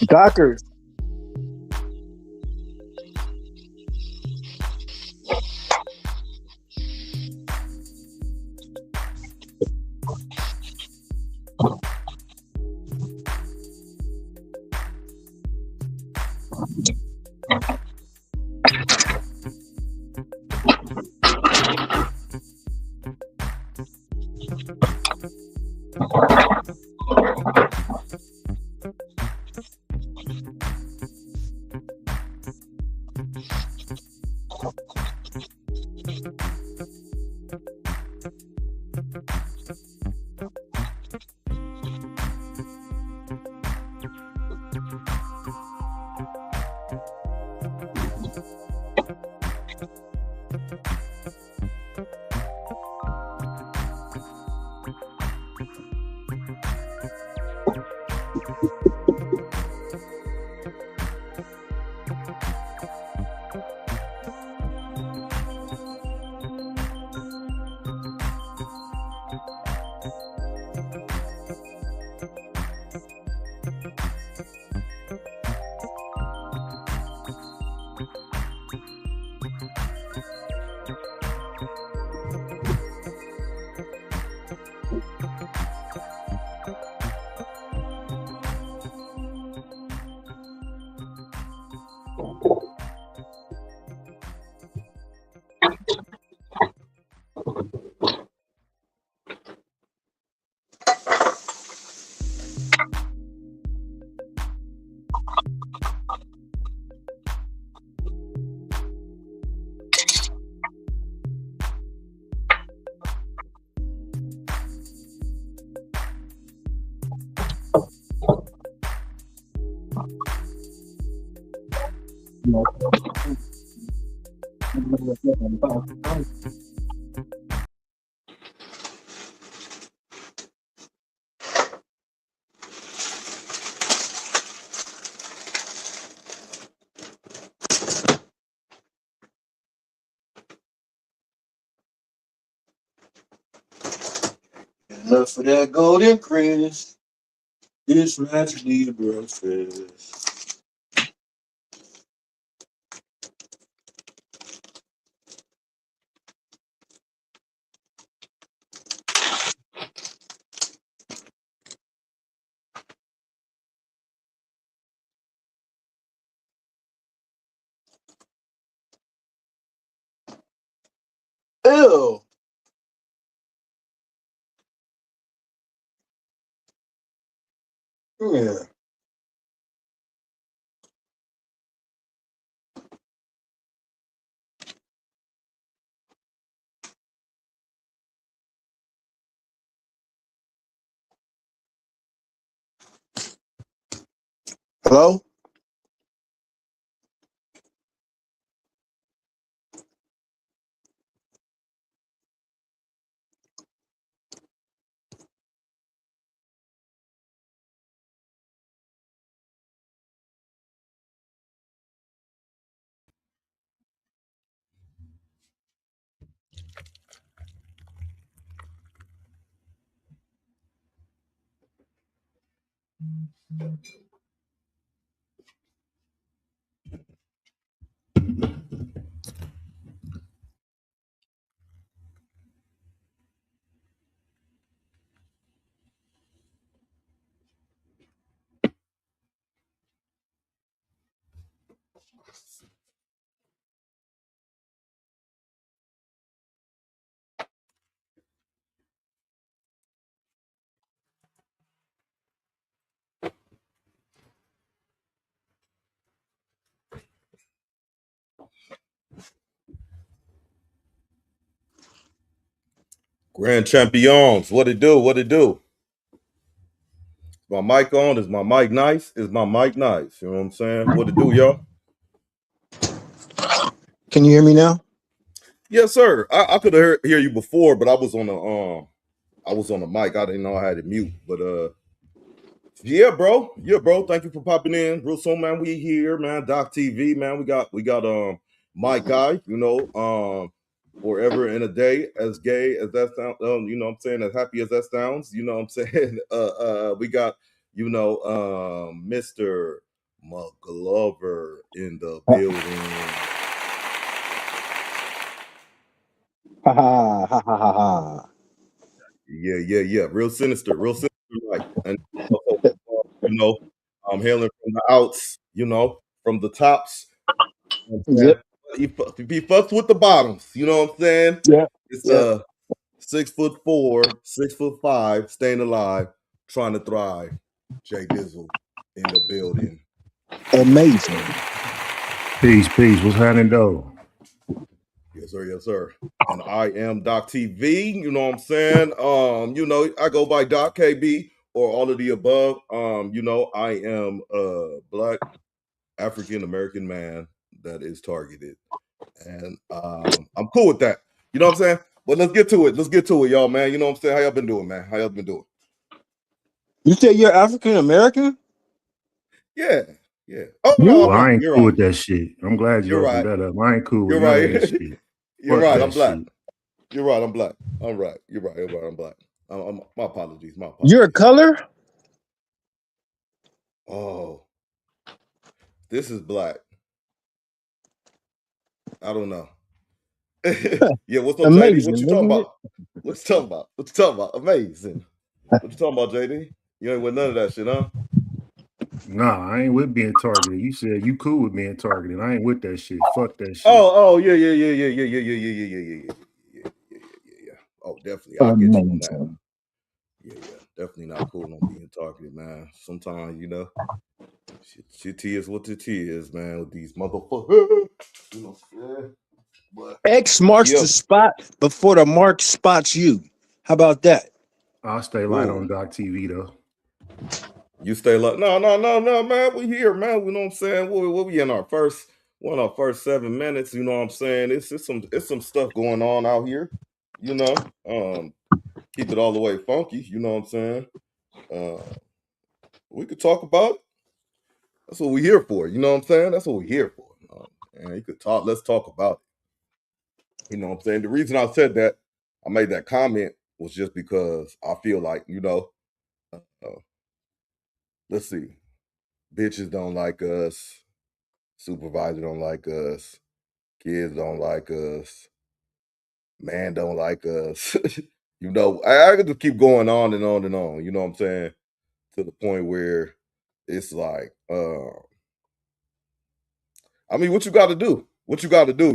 Dockers. Enough for that golden Chris. This match need breakfast. Ew. Yeah. Hello? Grand Champions, what it do? What it do? Is my mic on? Is my mic nice? Is my mic nice? You know what I'm saying? What it do, y'all? Can you hear me now? Yes, sir. I could hear you before, but I was on the mic. I didn't know I had it mute. But yeah, bro. Yeah, bro. Thank you for popping in. Real soon, man. We here, man. DOCKTV, man. We got my guy, forever in a day, as gay as that sounds, you know what I'm saying, as happy as that sounds, you know what I'm saying. We got, Mr. Mcglover in the building. Ha ha ha ha ha ha. Yeah. Real sinister, like, and also, you know, I'm hailing from the outs, from the tops. You know what I'm saying? Yep. He fucks with the bottoms. You know what I'm saying? Yep. It's Yep. 6'4", 6'5", staying alive, trying to thrive. Jay Dizzle in the building. Amazing. Peace. What's happening, though? Yes, sir. And I am DOCKTV. You know what I'm saying? I go by DOCKKB or all of the above. I am a Black African American man that is targeted, and I'm cool with that. You know what I'm saying? But let's get to it, y'all, man. You know what I'm saying? How y'all been doing, man? How y'all been doing? You say you're African American? Yeah. Oh no, You? I'm Well, I not. ain't You're cool right. with that shit. I'm glad you You're opened right. that up. I ain't cool You're with none of right. that shit. You're Fuck right. that I'm black. shit. You're right. I'm black. I'm right. You're right. I'm black. My apologies. You're a color? Oh, this is black. I don't know. Yeah, what's up, JD? What Amazing, you talking isn't it? about? What you talking about? Amazing. What you talking about, JD? You ain't with none of that shit, huh? Nah, I ain't with being targeted. You said you cool with being targeted. I ain't with that shit. Fuck that shit. Yeah. Oh, definitely. I get you on that. Amazing. Yeah. Definitely not cool on being targeted, man. Sometimes, shit is what it is, man, with these motherfuckers. You know what I'm saying? But X marks yeah. the spot before the mark spots you. How about that? I'll stay light on Ooh. DOCKTV though. You stay like, no, man. We here, man. You know what I'm saying? We in our first 7 minutes. You know what I'm saying? It's some stuff going on out here. You know, keep it all the way funky. You know what I'm saying? Uh, we could talk about it. That's what we here for. You know what I'm saying? That's what we here for. And you could talk. Let's talk about it. You know what I'm saying? The reason I said that, I made that comment was just because I feel like, uh, let's see, bitches don't like us. Supervisor don't like us. Kids don't like us. Man don't like us. I could just keep going on and on and on. You know what I'm saying? To the point where it's like, I mean, what you got to do? What you got to do?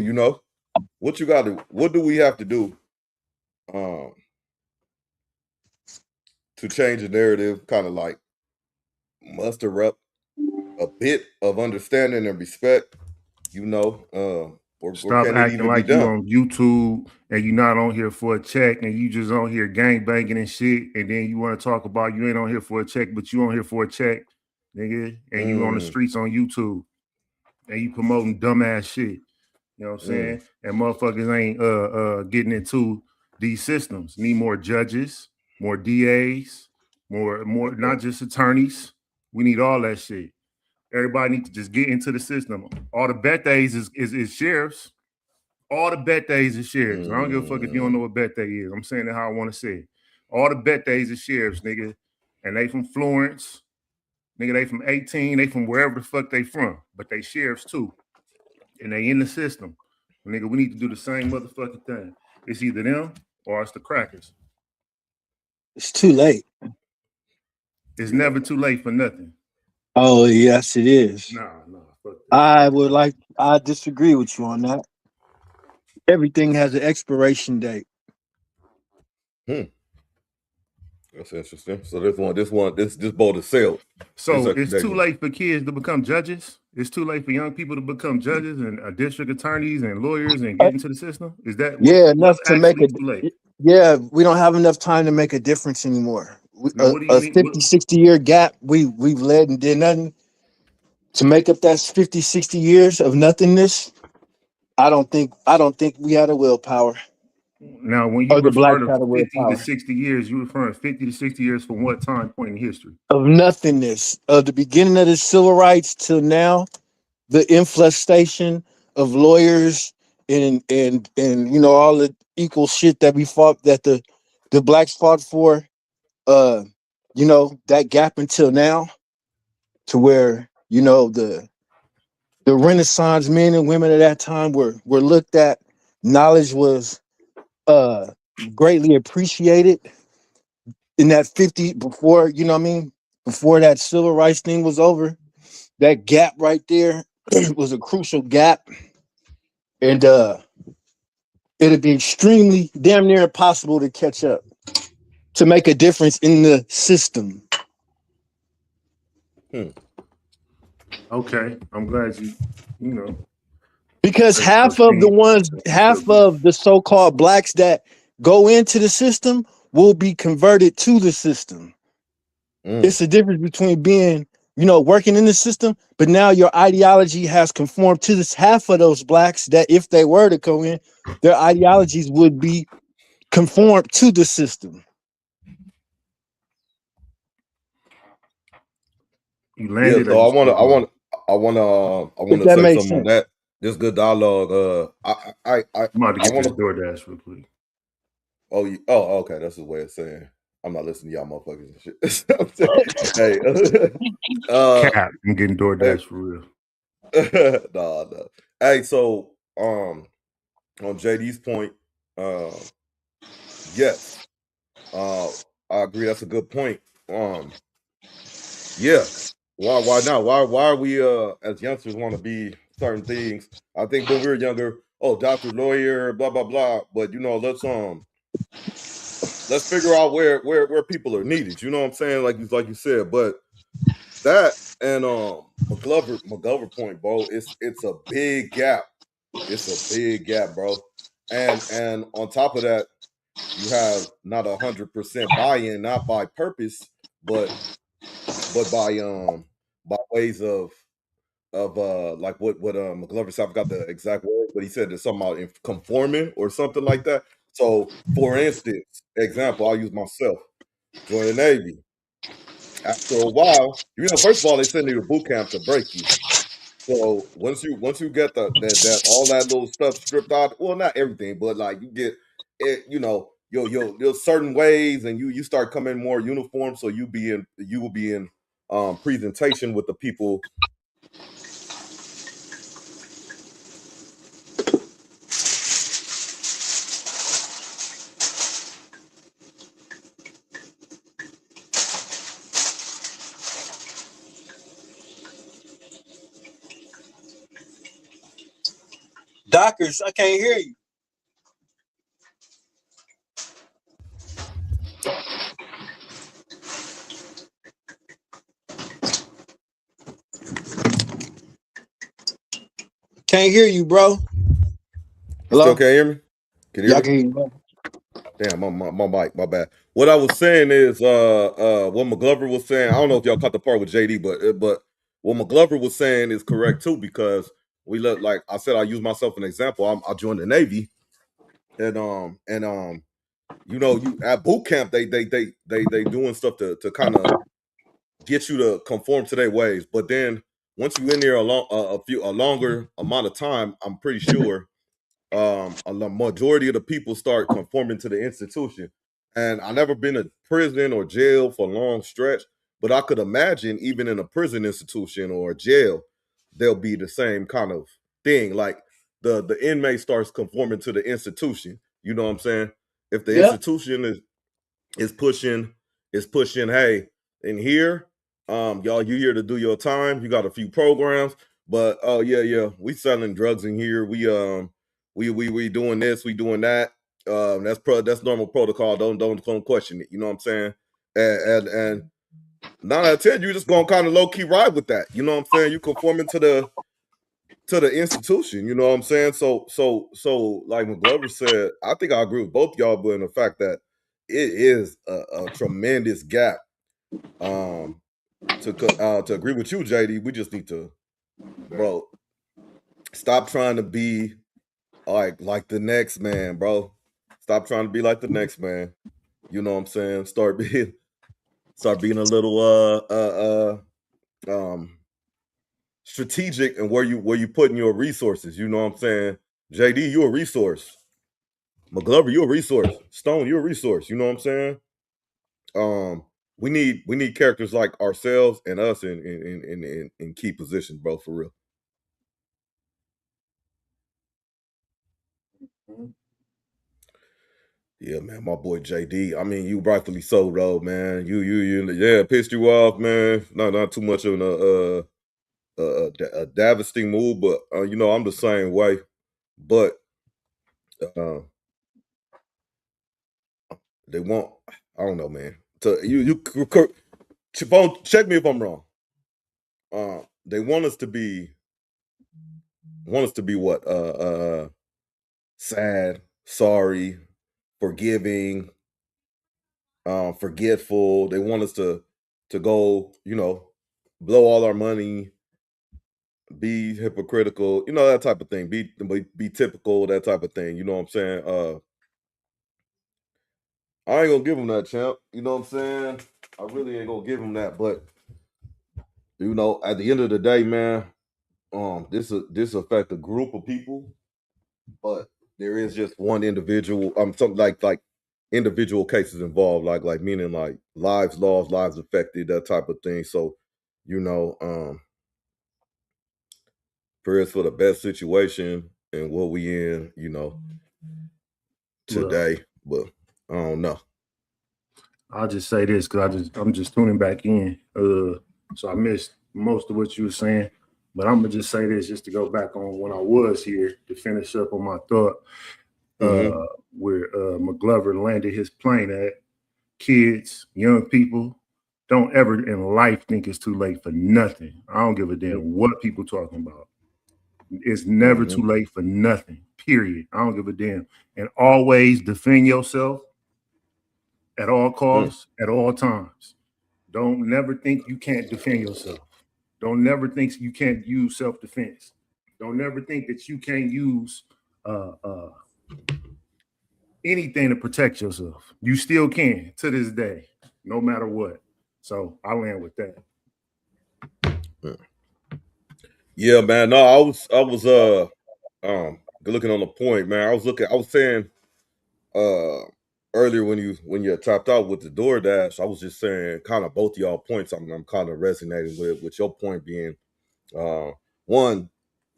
What you got to? What do we have to do um, to change the narrative? Kind of like muster up a bit of understanding and respect. Or Stop can it acting even be like you done? on YouTube and you not on here for a check and you just on here gang banging and shit. And then you want to talk about you ain't on here for a check, but you on here for a check, nigga. And you on the Mm, streets on YouTube and you promoting dumbass shit. You know what I'm mm, saying? And motherfuckers ain't getting into these systems. Need more judges, more DAs, more not okay. just attorneys. We need all that shit. Everybody needs to just get into the system. All the bet days is sheriffs. All the bet days is sheriffs. I don't give a fuck if you don't know Mm, what bet day is. I'm saying it how I want to say it. All the bet days is sheriffs, nigga. And they from Florence. Nigga, they from 18. They from wherever the fuck they from. But they sheriffs too. And they in the system. Nigga, we need to do the same motherfucking thing. It's either them or it's the crackers. It's too late. It's yeah. never too late for nothing. Oh, yes, it is. Nah, fuck that shit. I disagree with you on that. Everything has an expiration date. Hmm. That's interesting. So this boat is sailed. This So it's too expedition. late for kids to become judges. It's too late for young people to become judges and district attorneys and lawyers and Uh, get into the system. Is that yeah, what's enough to make actually a. too late? Yeah, we don't have enough time to make a difference anymore. Now, what do you A mean? 50, 60 year gap we've led and did nothing to make up that 50, 60 years of nothingness. I don't think we had a willpower Now, when you or the refer blacks to had a 50 to willpower 60 years, you referring 50 to 60 years from what time point in history? of nothingness of the beginning of the civil rights till now. The infestation of lawyers and all the equal shit that we fought that the blacks fought for. That gap until now to where you know, the Renaissance men and women of that time were looked at. Knowledge was uh greatly appreciated in that 50 before, you know what I mean, before that civil rights thing was over. That gap right there was a crucial gap. And it'd be extremely damn near impossible to catch up, to make a difference in the system. Okay, I'm glad you know. Because half of the so-called blacks that go into the system will be converted to the system. It's a difference between being, you know, working in the system, but now your ideology has conformed to this. Half of those blacks that, if they were to go in, their ideologies would be conformed to the system. You landed. Yeah, so I want If to that say makes something on sense. that. This good dialogue. I I'm about to get want this to. DoorDash real quick. Oh, okay. That's his way of saying I'm not listening to y'all motherfuckers and shit. Hey, Cap, I'm getting DoorDash for real. nah. Hey, so on JD's point, yes, I agree. That's a good point. Yeah. Why not? Why are we as youngsters want to be certain things? I think when we were younger, doctor, lawyer, blah blah blah. But you know, let's figure out where people are needed. You know what I'm saying? Like you said, but that and Mcglover point, bro, it's a big gap. It's a big gap, bro. And on top of that, you have not 100% buy-in, not by purpose, but by ways of like what Mcglover said. I forgot the exact word, but he said there's something about conforming or something like that. So for instance, example, I'll use myself. Join the Navy. After a while, you know, first of all, they send you to boot camp to break you. So once you get that all that little stuff stripped out, well, not everything, but like you get it, you know, your certain ways, and you start coming more uniform. So you will be in presentation with the people. Dockers, I can't hear you. Can't hear you, bro. You still Hello? can't hear me? Can you Y'all hear me? can hear you. Damn, my mic, my bad. What I was saying is what Mcglover was saying. I don't know if y'all caught the part with JD, but what Mcglover was saying is correct too, because we look, like I said, I use myself as an example. I joined the Navy, and you know, you at boot camp they doing stuff to kind of get you to conform to their ways. But then once you in there a longer amount of time, I'm pretty sure a majority of the people start conforming to the institution. And I never been to prison or jail for a long stretch, but I could imagine even in a prison institution or a jail, there'll be the same kind of thing. Like the inmate starts conforming to the institution. You know what I'm saying? If the Yep. institution is pushing, hey, in here, y'all, you here to do your time. You got a few programs, but oh yeah, we selling drugs in here. We doing this, we doing that. That's normal protocol. Don't question it. You know what I'm saying? And 9 out of 10, you just gonna kind of low key ride with that. You know what I'm saying? You conforming to the institution. You know what I'm saying? So like Mcglover said, I think I agree with both y'all, but in the fact that it is a tremendous gap. To agree with you, JD, we just need to, bro, stop trying to be like the next man, bro. Stop trying to be like the next man. You know what I'm saying? Start being a little strategic and where you putting your resources. You know what I'm saying? JD, you a resource. Mcglover, you a resource. Stone, you a resource. You know what I'm saying? we need characters like ourselves and us in key positions, bro, for real. Yeah, man, my boy JD. I mean, you rightfully so, though, man. You yeah, pissed you off, man. Not too much of a devastating move, but you know, I'm the same way. But they want, I don't know, man. To check me if I'm wrong. They want us to be what? Sad, sorry, forgiving, forgetful. They want us to go, you know, blow all our money, be hypocritical, you know, that type of thing. Be typical, that type of thing. You know what I'm saying? I ain't gonna give him that, champ. You know what I'm saying? I really ain't gonna give him that. But you know, at the end of the day, man, this affect a group of people, but there is just one individual. Something like individual cases involved, like meaning like lives lost, lives affected, that type of thing. So, you know, prayers for the best situation and what we in, you know, today. But I don't know. I'll just say this because I'm just tuning back in. So I missed most of what you were saying, but I'm gonna just say this just to go back on when I was here to finish up on my thought. Where Mcglover landed his plane at. Kids, young people, don't ever in life think it's too late for nothing. I don't give a damn what people talking about. It's never too late for nothing. Period. I don't give a damn. And always defend yourself at all costs, at all times. Don't never think you can't defend yourself. Don't never think you can't use self-defense. Don't never think that you can't use anything to protect yourself. You still can to this day, no matter what. So I land with that. Yeah, man. No, I was looking on the point, man. I was saying earlier when you tapped out with the DoorDash, I was just saying kind of both of y'all points I'm kind of resonating with your point being one,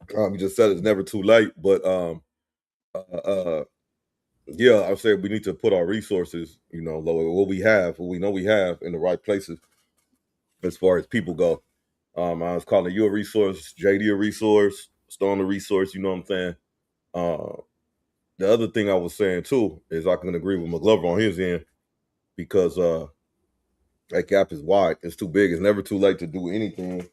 you just said it's never too late, but yeah, I said we need to put our resources, you know, what we know we have in the right places as far as people go. I was calling you a resource, JD a resource, Stone a resource, you know what I'm saying? The other thing I was saying too is I can agree with Mcglover on his end because that gap is wide. It's too big. It's never too late to do anything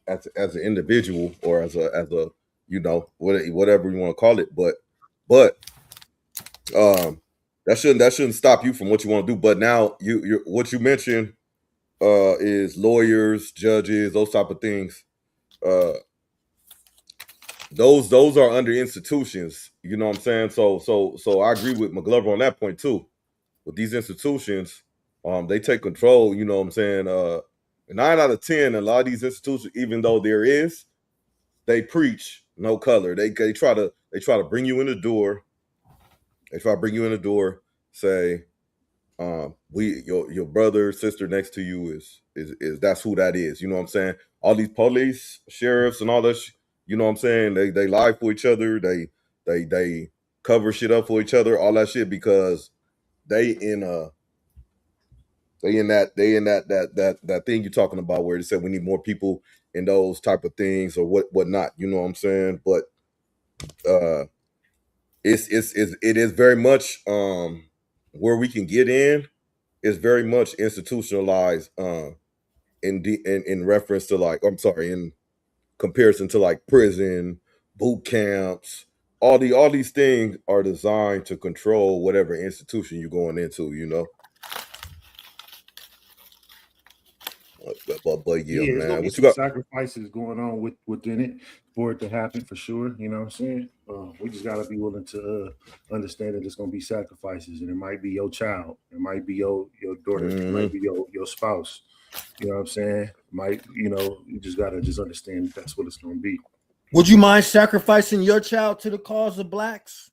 as an individual or as a you know whatever you want to call it. But that shouldn't stop you from what you want to do. But now you what you mentioned is lawyers, judges, those type of things. Those are under institutions. You know what I'm saying? So I agree with Mcglover on that point too. With these institutions, they take control. You know what I'm saying? 9 out of 10, a lot of these institutions, even though there is, they preach no color. They try to bring you in the door. They try to bring you in the door. Say, your brother, sister next to you is that's who that is. You know what I'm saying? All these police, sheriffs, and all that. You know what I'm saying? They lie for each other. They cover shit up for each other. All that shit because they in that thing you're talking about where they said we need more people in those type of things or whatnot. You know what I'm saying? But it is very much where we can get in is very much institutionalized in reference to like in comparison to like prison, boot camps. All these things are designed to control whatever institution you're going into. You know. But yeah, Yeah, it's gonna man. be What you some got? sacrifices going on within it for it to happen for sure. You know what I'm saying? We just gotta be willing to understand that there's gonna be sacrifices, and it might be your child, it might be your daughter, it might be your spouse. You know what I'm saying? You just gotta just understand that's what it's gonna be. Would you mind sacrificing your child to the cause of blacks?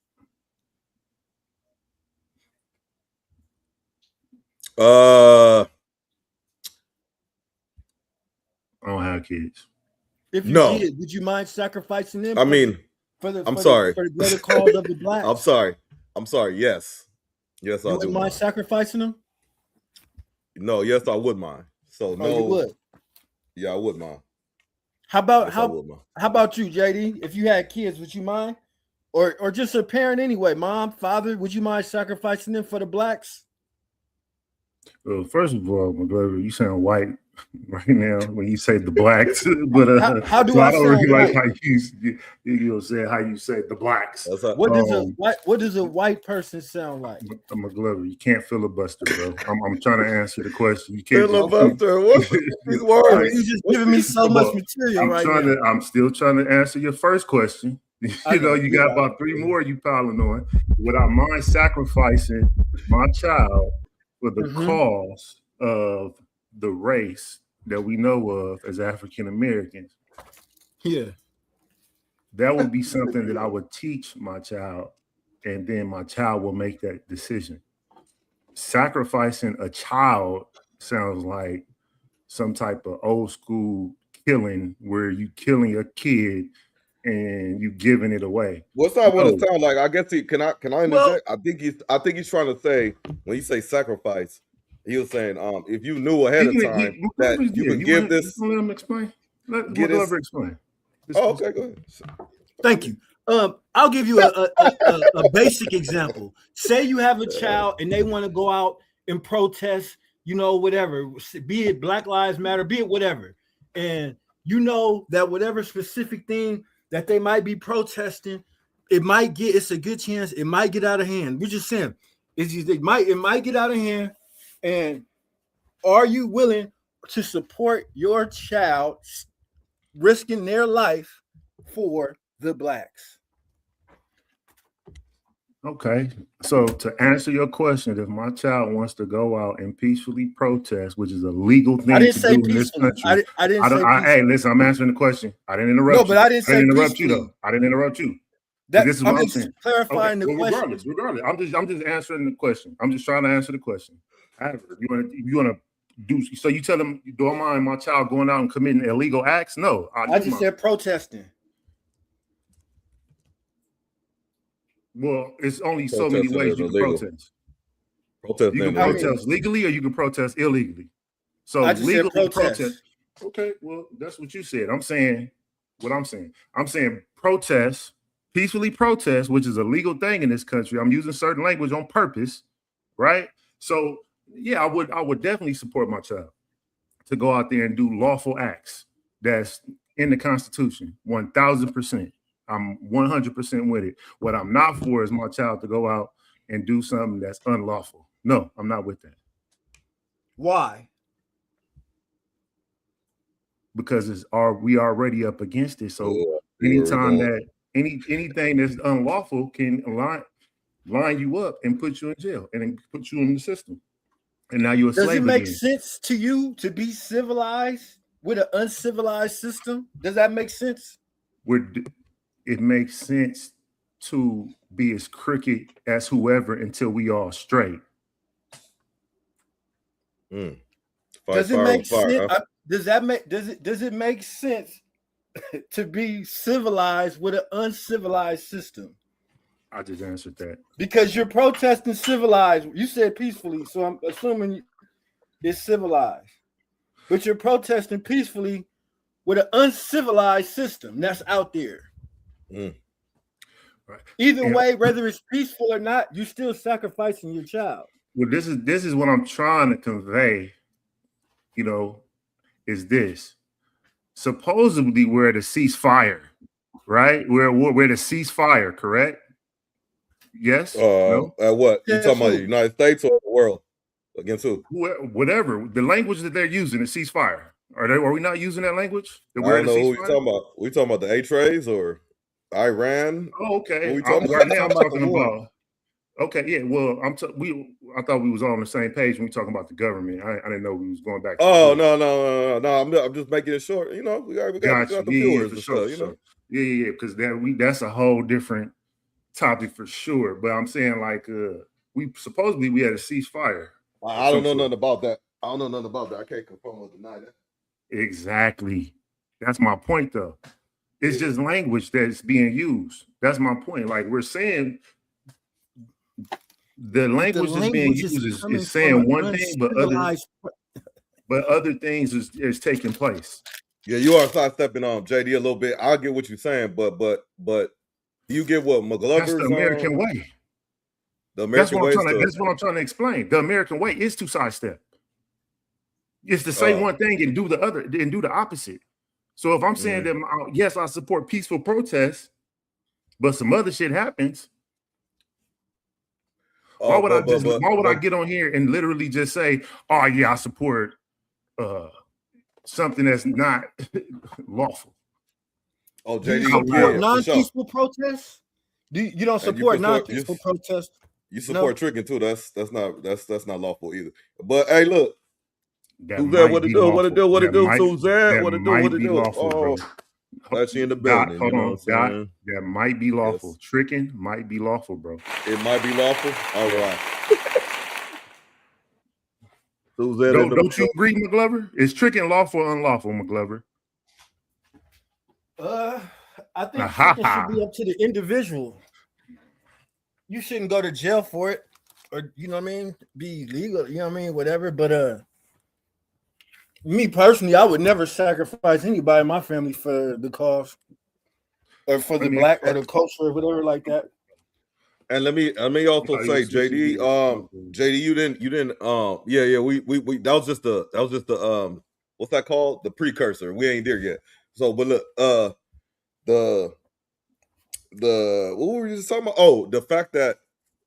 Uh, I don't have kids. If you No. did, would you mind sacrificing them? I mean, I'm sorry. For the greater cause of the blacks. I'm sorry. Yes, yes, You I do wouldn't mind mind. sacrificing them? No, yes, I would mind. So no, you would. Yeah, I would mind. How about Yes, I would mind. how about you, JD? If you had kids, would you mind? Or just a parent anyway, mom, father, would you mind sacrificing them for the blacks? Well, first of all, Mcglover, you sound white right now when you say the blacks, but how do so I don't sound really like white? how you say how you say the blacks. What does a white person sound like? Mcglover, you can't filibuster, bro. I'm trying to answer the question. You can't Filibuster. What's these words? You're just giving me so much material right now. I'm still trying to answer your first question. You know, you got about 3 more you piling on. Without mind sacrificing my child for the cause of the race that we know of as African Americans. Yeah. That would be something that I would teach my child, and then my child will make that decision. Sacrificing a child sounds like some type of old school killing where you killing a kid and you giving it away. What's that what it sound like? I guess can I interject? I think he's trying to say, when you say sacrifice, he was saying if you knew ahead of time that you could give this. Let him explain. Let Mcglover explain. Okay, go ahead. Thank you. I'll give you a basic example. Say you have a child and they want to go out and protest, you know, whatever, be it Black Lives Matter, be it whatever. And you know that whatever specific thing that they might be protesting, it's a good chance it might get out of hand. We're just saying it might get out of hand. And are you willing to support your child risking their life for the blacks? Okay, so to answer your question, if my child wants to go out and peacefully protest, which is a legal thing to do in this country, I didn't say peacefully. Hey, listen, I'm answering the question. I didn't interrupt you. No, but I didn't interrupt you though. I didn't interrupt you. This is what I'm saying. Clarifying the question. Regardless, I'm just answering the question. I'm just trying to answer the question. You want to do? So you tell them, do I mind my child going out and committing illegal acts? No, I just said protesting. Well, it's only so many ways you can protest. You can protest legally or you can protest illegally. So legally protest. Okay, well, that's what you said. I'm saying what I'm saying. I'm saying protest, peacefully protest, which is a legal thing in this country. I'm using certain language on purpose, right? So yeah, I would definitely support my child to go out there and do lawful acts that's in the Constitution, 1000%. I'm 100% with it. What I'm not for is my child to go out and do something that's unlawful. No, I'm not with that. Why? Because we already up against it. So anytime that anything that's unlawful can line you up and put you in jail and then put you in the system. And now you're a slave again. Does it make sense to you to be civilized with an uncivilized system? Does that make sense? It makes sense to be as crooked as whoever until we all straight. Does it make sense? Does it make sense to be civilized with an uncivilized system? I just answered that. Because you're protesting civilized. You said peacefully, so I'm assuming it's civilized. But you're protesting peacefully with an uncivilized system that's out there. Right. Either way, whether it's peaceful or not, you're still sacrificing your child. Well, this is what I'm trying to convey, you know, is this. Supposedly we're at a ceasefire, right? We're at a ceasefire, correct? Yes. No? At what? You talking about the United States or the world? Against who? Whatever. The language that they're using is ceasefire. Are we not using that language? I don't know who you talking about. We talking about the A-Trays or Iran? Oh, okay. Right now I'm talking about. Okay, yeah. Well, I thought we was all on the same page when we talking about the government. I didn't know we was going back. Oh no. I'm just making it short. You know, we got the viewers and stuff. You know, yeah. Because that's a whole different topic for sure. But I'm saying like we had a ceasefire. I don't know nothing about that. I don't know nothing about that. I can't confirm or deny that. Exactly. That's my point, though. It's just language that's being used. That's my point. Like we're saying, the language that's being used is saying one thing, but other things is taking place. Yeah, you are sidestepping on JD a little bit. I get what you're saying, but you get what Mcglover's That's the American way. The American way. That's what I'm trying to explain. The American way is to sidestep. It's to say one thing and do the other, and do the opposite. So if I'm saying that yes, I support peaceful protests, but some other shit happens, why would I get on here and literally just say, oh yeah, I support something that's not lawful? Oh, JD, do you support non-peaceful protests? You don't support non-peaceful protests? You support tricking too. That's not lawful either. But hey, look. Suzanne, what it do, Suzanne? What it do? Oh, that's in the building. Hold on, Dot. That might be lawful. Yes. Tricking might be lawful, bro. It might be lawful. All right. Suzanne, don't you agree, Mcglover? Is tricking lawful or unlawful, Mcglover? I think tricking should be up to the individual. You shouldn't go to jail for it, or you know what I mean, be legal. You know what I mean, whatever. But me personally, I would never sacrifice anybody in my family for the cause or for the black or the culture or whatever like that. And let me also say, JD, JD, you didn't we that was just the what's that called? The precursor. We ain't there yet. So, but look, the what were we just talking about? Oh, the fact that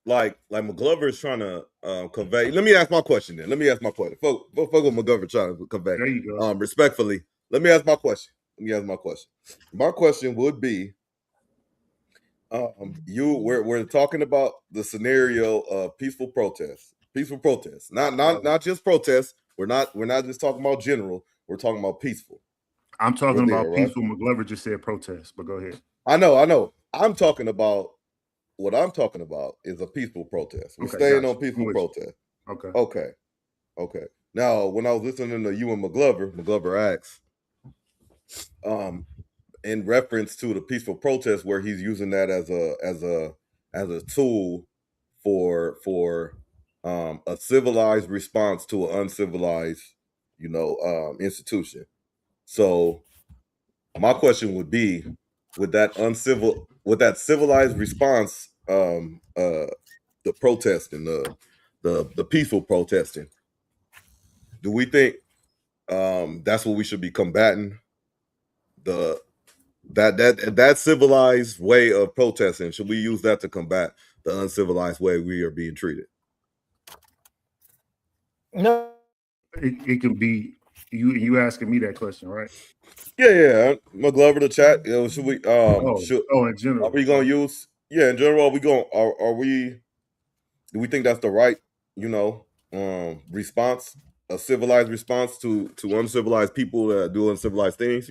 like Mcglover is trying to convey. Let me ask my question then. Let me ask my question. Fuck what Mcglover trying to convey. There you go. Respectfully, let me ask my question. My question would be, we're talking about the scenario of peaceful protests. Not just protests. We're not just talking about general. We're talking about peaceful. I'm talking about peaceful. Right? Mcglover just said protest, but go ahead. I know. What I'm talking about is a peaceful protest. We're staying on peaceful protest. Okay. Now, when I was listening to you and Mcglover asks, in reference to the peaceful protest, where he's using that as a tool for a civilized response to an uncivilized, institution. So, my question would be, with that civilized response, the protesting, the peaceful protesting, do we think that's what we should be combating? That civilized way of protesting, should we use that to combat the uncivilized way we are being treated? No, it can be you asking me that question, right? Yeah. Mcglover, the chat. Should we? In general, are we gonna use? Yeah, in general, are we? Do we think that's the right, response, a civilized response to uncivilized people that do uncivilized things?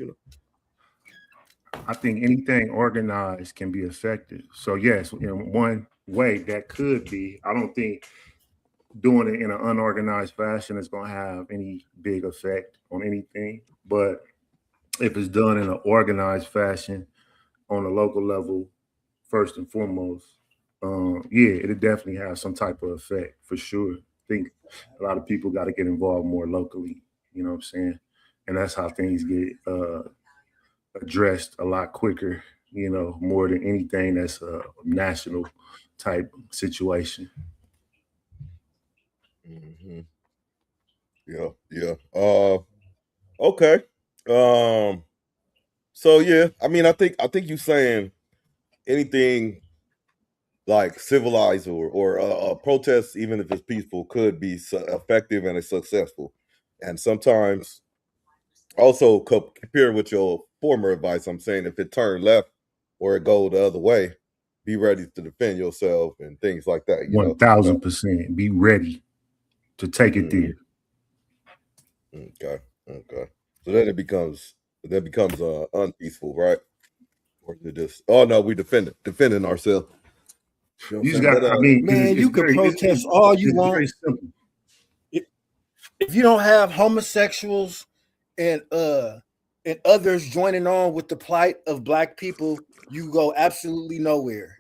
I think anything organized can be effective. So yes, in one way that could be. I don't think doing it in an unorganized fashion is going to have any big effect on anything. But if it's done in an organized fashion on a local level, first and foremost, it'll definitely have some type of effect for sure. I think a lot of people got to get involved more locally, you know what I'm saying? And that's how things get addressed a lot quicker, more than anything that's a national type situation. Mm-hmm. Yeah. Okay. So yeah, I mean, I think you saying anything like civilized or a protest, even if it's peaceful, could be effective and successful. And sometimes, also compare with your former advice, I'm saying if it turned left or it go the other way, be ready to defend yourself and things like that. 1,000%. Be ready to take it there. Okay. So then it becomes unpeaceful, right? Or it just we defending ourselves. You just got. You can protest all you want. Very simple. if you don't have homosexuals and others joining on with the plight of black people, you go absolutely nowhere.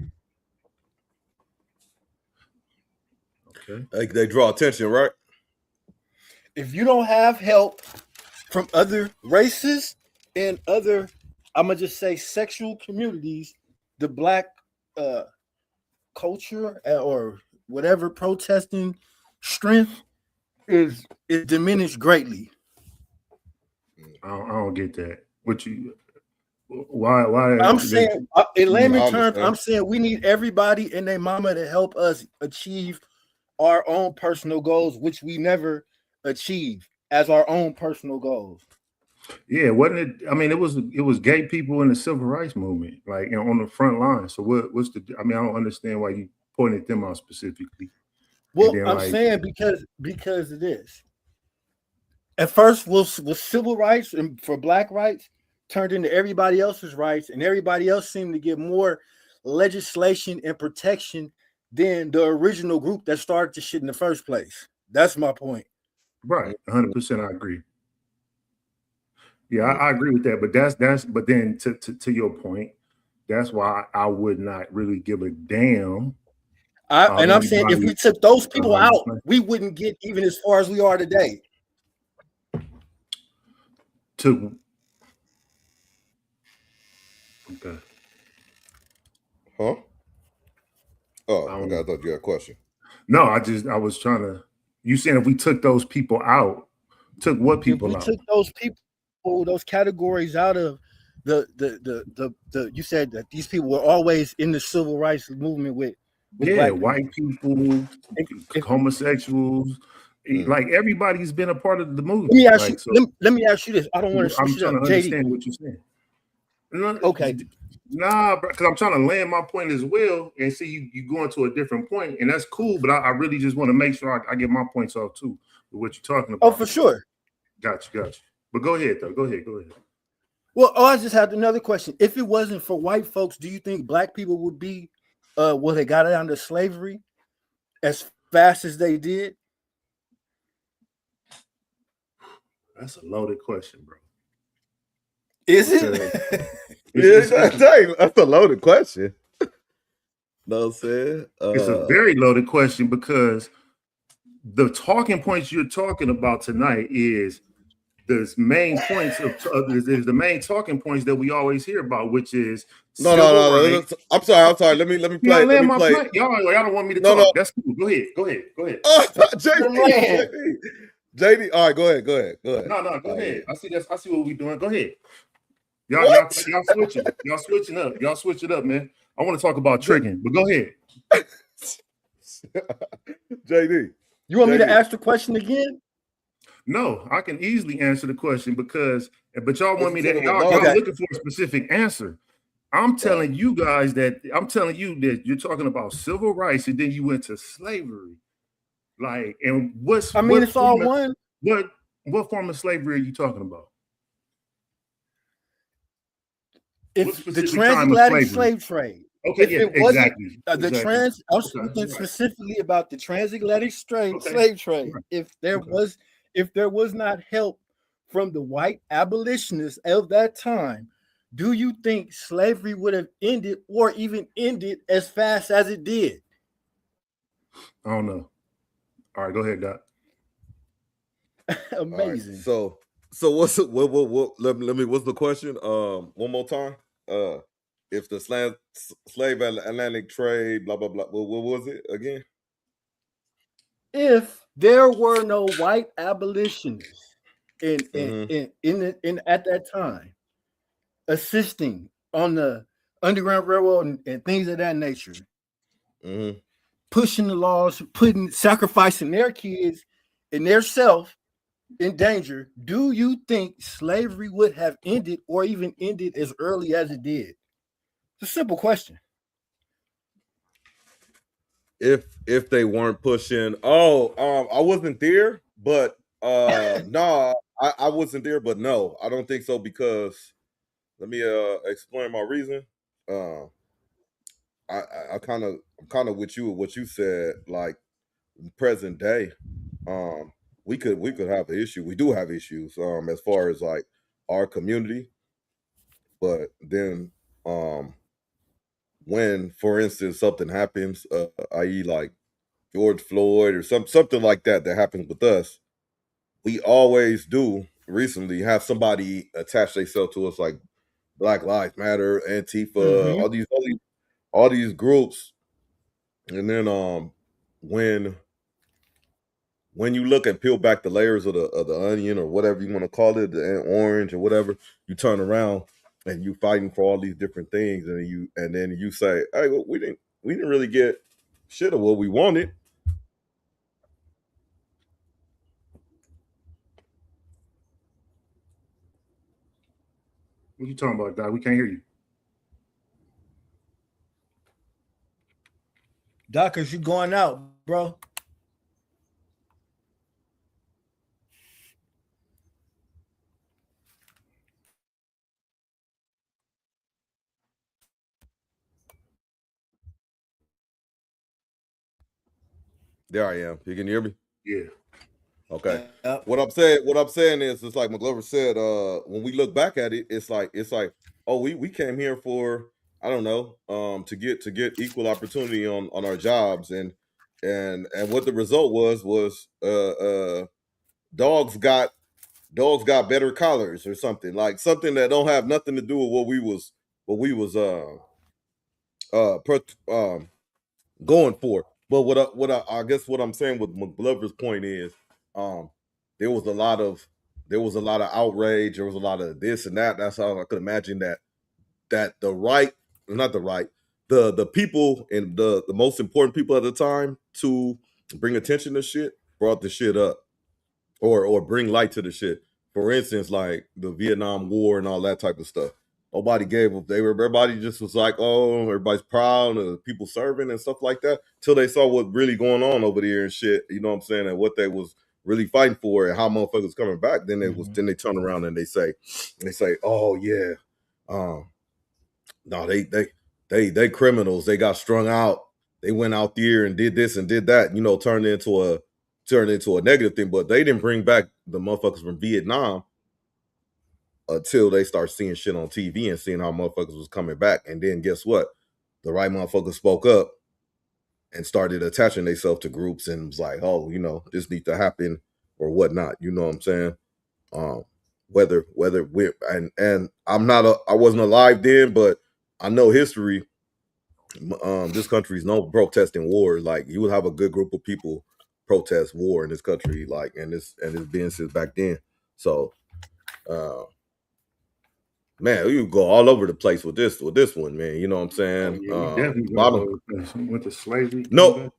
Okay. They draw attention, right? If you don't have help from other races and other, I'm gonna just say sexual communities, the black culture or whatever protesting strength is diminished greatly. I don't get that. What you? Why? I'm saying, in layman terms, understand. I'm saying we need everybody and their mama to help us achieve our own personal goals, which we never achieve as our own personal goals. Yeah, wasn't it? I mean, it was gay people in the civil rights movement, like, you know, on the front line. So what's the? I mean, I don't understand why you pointed them out specifically. Well, then, I'm like, saying because of this. At first, was civil rights and for black rights turned into everybody else's rights, and everybody else seemed to get more legislation and protection than the original group that started the shit in the first place. That's my point. Right, 100%, I agree. Yeah, I agree with that. But that's but then to your point, that's why I would not really give a damn. And I'm saying if we took those people out, we wouldn't get even as far as we are today. Okay. Huh? Oh, okay. I thought you had a question. No, I was trying to. You saying if we took those people out, took what people out? If we took those people, those categories out of the you said that these people were always in the civil rights movement with yeah, white people, homosexuals, like everybody's been a part of the movement. Let me ask you this. I don't want to. I'm trying to understand what you're saying. Okay. Nah, because I'm trying to land my point as well, and see you going to a different point, and that's cool. But I really just want to make sure I get my points off too with what you're talking about. Oh, for sure. Got you. But go ahead though. Go ahead. Well, I just had another question. If it wasn't for white folks, do you think black people would be they got it under slavery as fast as they did? That's a loaded question, bro. Is it? That's a loaded question. No, saying it's a very loaded question because the talking points you're talking about tonight is the main points is the main talking points that we always hear about, which is no. I'm sorry. Let me play. Y'all don't want me to talk. No. That's cool. Go ahead. JD. All right, go ahead. No, go ahead. I see what we're doing. Go ahead. Y'all switching. Y'all switching up. Y'all switch it up, man. I want to talk about tricking, but go ahead. JD. You want me to ask the question again? No, I can easily answer the question but y'all want me to y'all looking for a specific answer. I'm telling you guys that you're talking about civil rights and then you went to slavery. Like, and it's all one. What form of slavery are you talking about? It's the transatlantic slave trade. Okay, exactly. I'm speaking specifically about the transatlantic slave trade. Right. If there was not help from the white abolitionists of that time, do you think slavery would have ended or even ended as fast as it did? I don't know. All right, go ahead, Doc. Amazing. Right, so what's what's the question? One more time. If the slave Atlantic trade, blah blah blah. What was it again? If there were no white abolitionists in at that time assisting on the Underground Railroad and things of that nature, pushing the laws, sacrificing their kids and their self in danger, do you think slavery would have ended or even ended as early as it did? It's a simple question. If they weren't pushing, I wasn't there, but no, I wasn't there, but no, I don't think so, because let me explain my reason. I'm kind of with you, what you said, like present day. we could have an issue. We do have issues as far as like our community, but then when, for instance, something happens, i.e., like George Floyd or something like that happens with us, we always do recently have somebody attach themselves to us, like Black Lives Matter, Antifa, all these groups, and then when you look and peel back the layers of the onion or whatever you want to call it, the orange or whatever, you turn around and you fighting for all these different things, and then you say, hey, well, we didn't really get shit of what we wanted. What you talking about, Doc? We can't hear you. Dockers, you going out, bro? There I am. You can hear me? Yeah. Okay. What I'm saying is, it's like Mcglover said, when we look back at it, it's like, oh, we came here for, I don't know, to get equal opportunity on our jobs, and what the result was dogs got better collars or something, like something that don't have nothing to do with what we was going for. But I guess what I'm saying with Mcglover's point is, there was a lot of outrage, there was a lot of this and that. That's how I could imagine that the right, not the right, the people and the most important people at the time to bring attention to shit brought the shit up, or bring light to the shit. For instance, like the Vietnam War and all that type of stuff. Nobody gave up. Everybody just was like, oh, everybody's proud of people serving and stuff like that, till they saw what really going on over there and shit. You know what I'm saying? And what they was really fighting for and how motherfuckers coming back. Then then they turn around and they say, oh yeah, no, they criminals. They got strung out. They went out there and did this and did that. You know, turned into a negative thing. But they didn't bring back the motherfuckers from Vietnam until they start seeing shit on TV and seeing how motherfuckers was coming back. And then guess what? The right motherfuckers spoke up and started attaching themselves to groups and was like, oh, you know, this needs to happen or whatnot. You know what I'm saying? Whether we and I wasn't alive then, but I know history. This country is no protesting war. Like, you would have a good group of people protest war in this country, like, and it's been since back then. So man, you go all over the place with this one, man. You know what I'm saying? Yeah, we definitely went to slavery. No.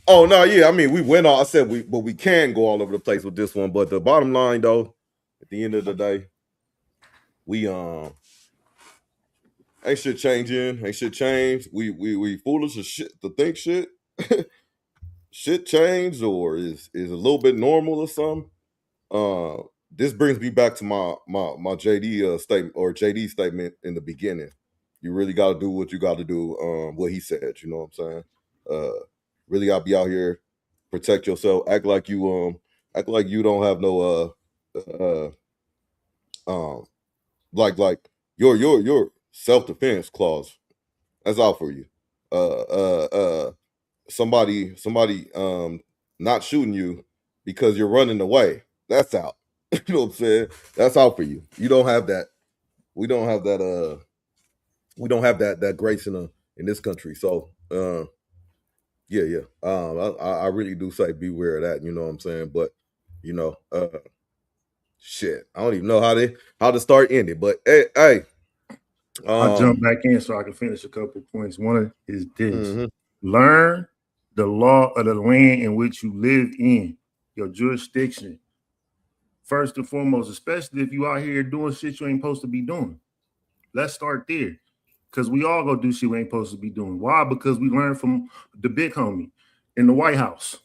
Oh no, yeah. I mean, we went all. I said but we can go all over the place with this one. But the bottom line, though, at the end of the day, we ain't shit changing. Ain't shit changed. We foolish as shit to think shit. Shit changed or is a little bit normal or something. This brings me back to my JD statement, or JD statement in the beginning. You really got to do what you got to do. What he said, you know what I'm saying? Really got to be out here, protect yourself, act like you don't have no like your self-defense clause. That's out for you. Somebody not shooting you because you're running away. That's out. You know what I'm saying? That's out for you. You don't have that. We don't have that. We don't have that grace in this country. So yeah. I really do say beware of that. You know what I'm saying? But you know, shit. I don't even know how to start ending. But hey. I'll jump back in so I can finish a couple points. One is this: learn the law of the land in which you live in, your jurisdiction. First and foremost, especially if you out here doing shit you ain't supposed to be doing. Let's start there. Because we all go do shit we ain't supposed to be doing. Why? Because we learned from the big homie in the White House.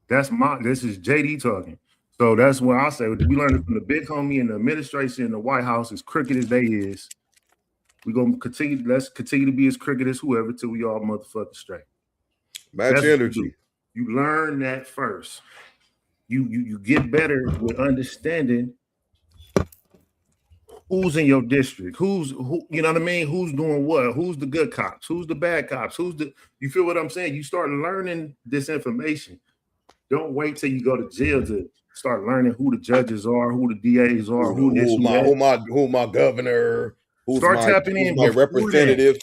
This is JD talking. So that's what I say. We learned from the big homie in the administration in the White House, as crooked as they is. Let's continue to be as crooked as whoever till we all motherfucking straight. Match energy. You learn that first. you get better with understanding who's in your district, who, you know what I mean? Who's doing what? Who's the good cops? Who's the bad cops? You feel what I'm saying? You start learning this information. Don't wait till you go to jail to start learning who the judges are, who the DAs are, who this, who that. Who my governor, Start tapping in my representative.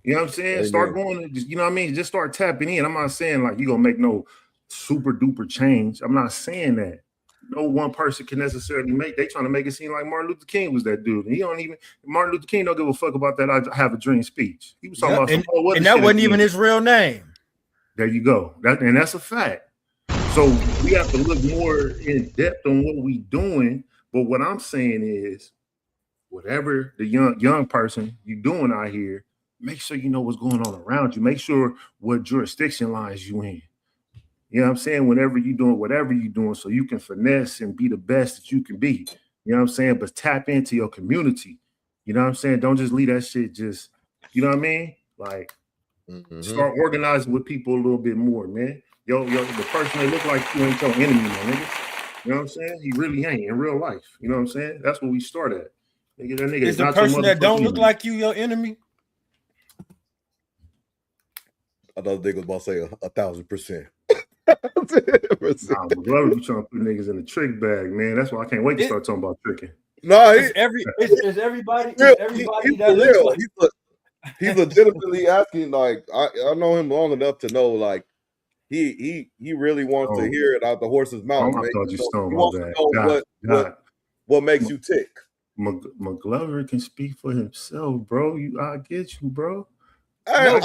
You know what I'm saying? Amen. Start going to, you know what I mean? Just start tapping in. I'm not saying like you're gonna make no super duper change. I'm not saying that. No one person can necessarily make. They trying to make it seem like Martin Luther King was that dude. He don't even. Martin Luther King don't give a fuck about that. I have a dream speech. He was talking about some. And that wasn't even his real name. There you go. That's a fact. So we have to look more in depth on what we doing. But what I'm saying is, whatever the young person you doing out here, make sure you know what's going on around you. Make sure what jurisdiction lines you in. You know what I'm saying? Whenever you're doing whatever you're doing, so you can finesse and be the best that you can be. You know what I'm saying? But tap into your community. You know what I'm saying? Don't just leave that shit just, you know what I mean? Like, start organizing with people a little bit more, man. Yo, the person that look like you ain't your enemy, man, nigga. You know what I'm saying? He really ain't in real life. You know what I'm saying? That's where we start at. Nigga, that nigga is the person that don't look like you your enemy? I thought they was about to say 1,000%. Mcglover be trying to put niggas in the trick bag, man. That's why I can't wait to start talking about tricking. No, is everybody that looks like he's legitimately asking. Like I know him long enough to know, like he really wants to hear it out the horse's mouth. I thought you stole he my wants bag. to know what makes you tick. Mcglover can speak for himself, bro. I get you, bro. Hey,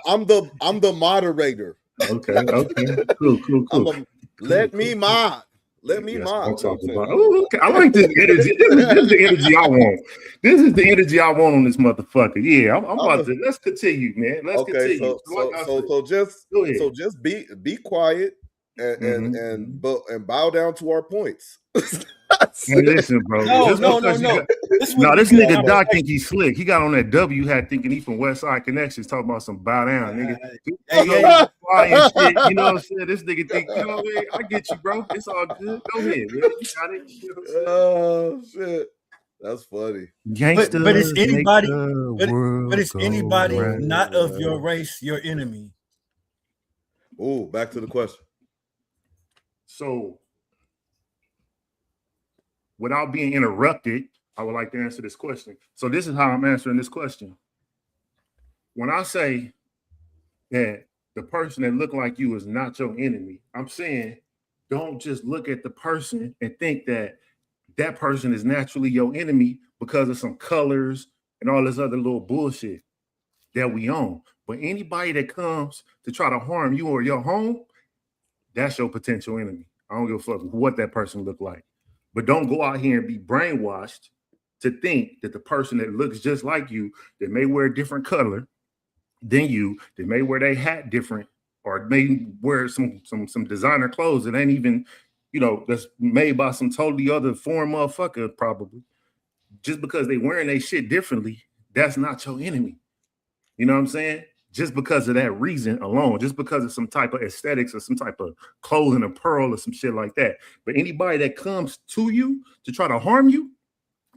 I'm the moderator. Okay, cool. Let me mod. Let me mod. Okay. I like this energy. This is the energy I want. This is the energy I want on this motherfucker. Yeah, I'm about to. Let's continue, man. Let's continue. So just be quiet and bow down to our points. Hey, listen, bro. No. This nigga Doc think he's slick. He got on that W hat thinking he from West Side Connections, talking about some bow down, nigga. Shit, you know what I'm saying? This nigga think, you know what I mean? I get you, bro. It's all good. Go ahead, man. You got it. You know oh shit. That's funny. But it's anybody, but it's anybody not of your race, your enemy. Oh, back to the question. So, without being interrupted, I would like to answer this question. So this is how I'm answering this question. When I say that the person that look like you is not your enemy, I'm saying don't just look at the person and think that that person is naturally your enemy because of some colors and all this other little bullshit that we own. But anybody that comes to try to harm you or your home, that's your potential enemy. I don't give a fuck what that person look like. But don't go out here and be brainwashed to think that the person that looks just like you, that may wear a different color than you, that may wear their hat different, or may wear some designer clothes that ain't even, you know, that's made by some totally other foreign motherfucker probably. Just because they wearing their shit differently, that's not your enemy. You know what I'm saying? Just because of that reason alone, just because of some type of aesthetics or some type of clothing or pearl or some shit like that. But anybody that comes to you to try to harm you,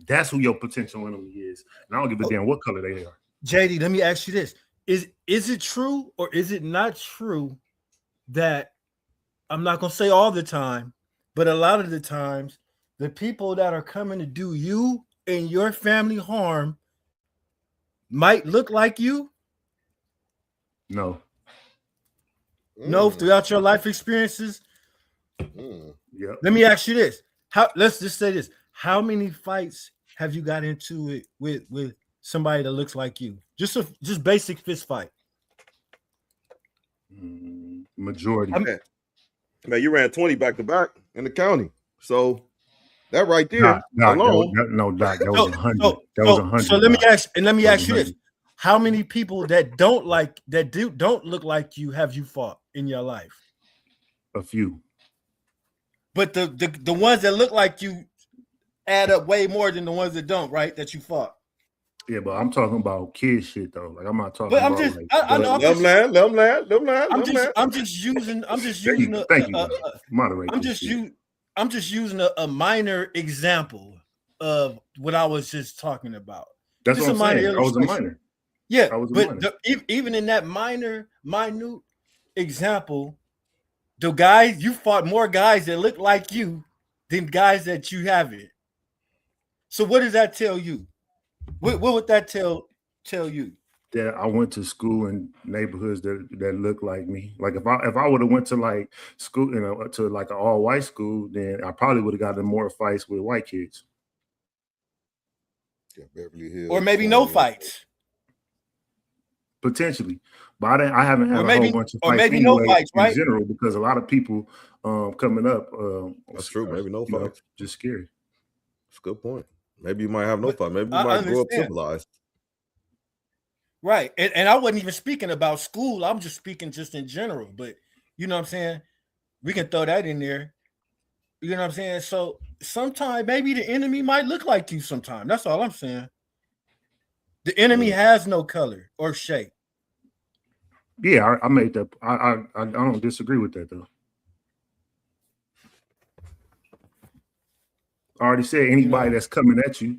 that's who your potential enemy is. And I don't give a damn what color they are. JD, let me ask you this. Is it true or is it not true that, I'm not going to say all the time, but a lot of the times, the people that are coming to do you and your family harm might look like you? No. No, throughout your life experiences? Yeah. Let me ask you this. Let's just say this. How many fights have you got into it with somebody that looks like you? Just basic fist fight. Majority. Man, you ran 20 back to back in the county. So that right there alone. Doc, that was 100. That was 100. So let me ask you this. How many people that don't look like you have you fought in your life? A few. But the ones that look like you add up way more than the ones that don't, right? That you fought. Yeah, but I'm talking about kid shit though. Like I'm not talking But I'm about just, like I know, Let them land. I'm just using there you go. Thank you, bro. Moderate I'm this just shit. I'm just using a minor example of what I was just talking about. That's Just what a I'm minor saying. I was a illustration. minor. Yeah, I was a but minor. even in that minute example, the guys you fought more guys that look like you than guys that you haven't. So what does that tell you? What would that tell you? That I went to school in neighborhoods that look like me. Like if I would have went to like school, to like an all white school, then I probably would have gotten more fights with white kids. Yeah, Beverly Hills, Or maybe no fights. Potentially, but I haven't had a whole bunch of or fights maybe no anyway fights, in right? general because a lot of people coming up. That's true. Maybe no you know, fights. just scary. That's a good point. Maybe you might have no But fight. Maybe you I might grow up understand. civilized. Right. And I wasn't even speaking about school. I'm just speaking just in general. But you know what I'm saying? We can throw that in there. You know what I'm saying? So sometimes maybe the enemy might look like you sometime. That's all I'm saying. The enemy has no color or shape. Yeah, I made that. I don't disagree with that though. I already said anybody that's coming at you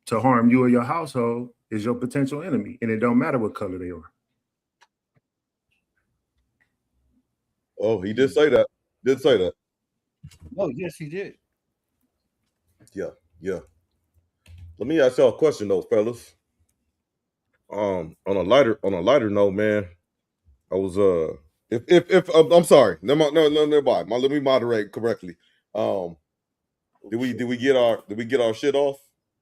to harm you or your household is your potential enemy, and it don't matter what color they are. Oh, he did say that. Did say that. Oh, yes, he did. Yeah. Let me ask y'all a question though, fellas. On a lighter note, man, I was if I'm sorry, no, never mind. Let me moderate correctly. Did we get our shit off?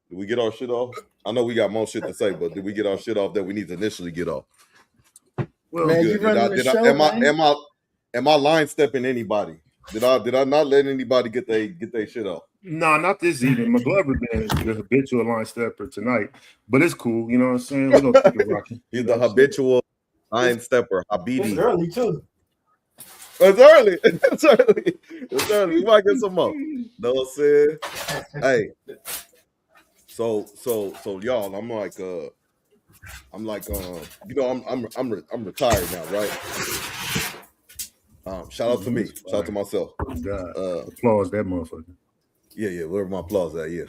Did we get our shit off? I know we got more shit to say, but did we get our shit off that we need to initially get off? Well, Man, good. you running the show, Am I line stepping anybody? Did I not let anybody get they shit off? No, not this evening. Mcglover been the habitual line stepper tonight, but it's cool. You know what I'm saying? We're gonna keep it rocking. He's the habitual line stepper. It's Habidi. early too. It's early. It's early. It's early. We might get some more. Know what I'm saying? Hey. So y'all, I'm retired now, right? Shout out to me. Shout out to myself. God, applause that motherfucker. Yeah, wherever my applause at, yeah.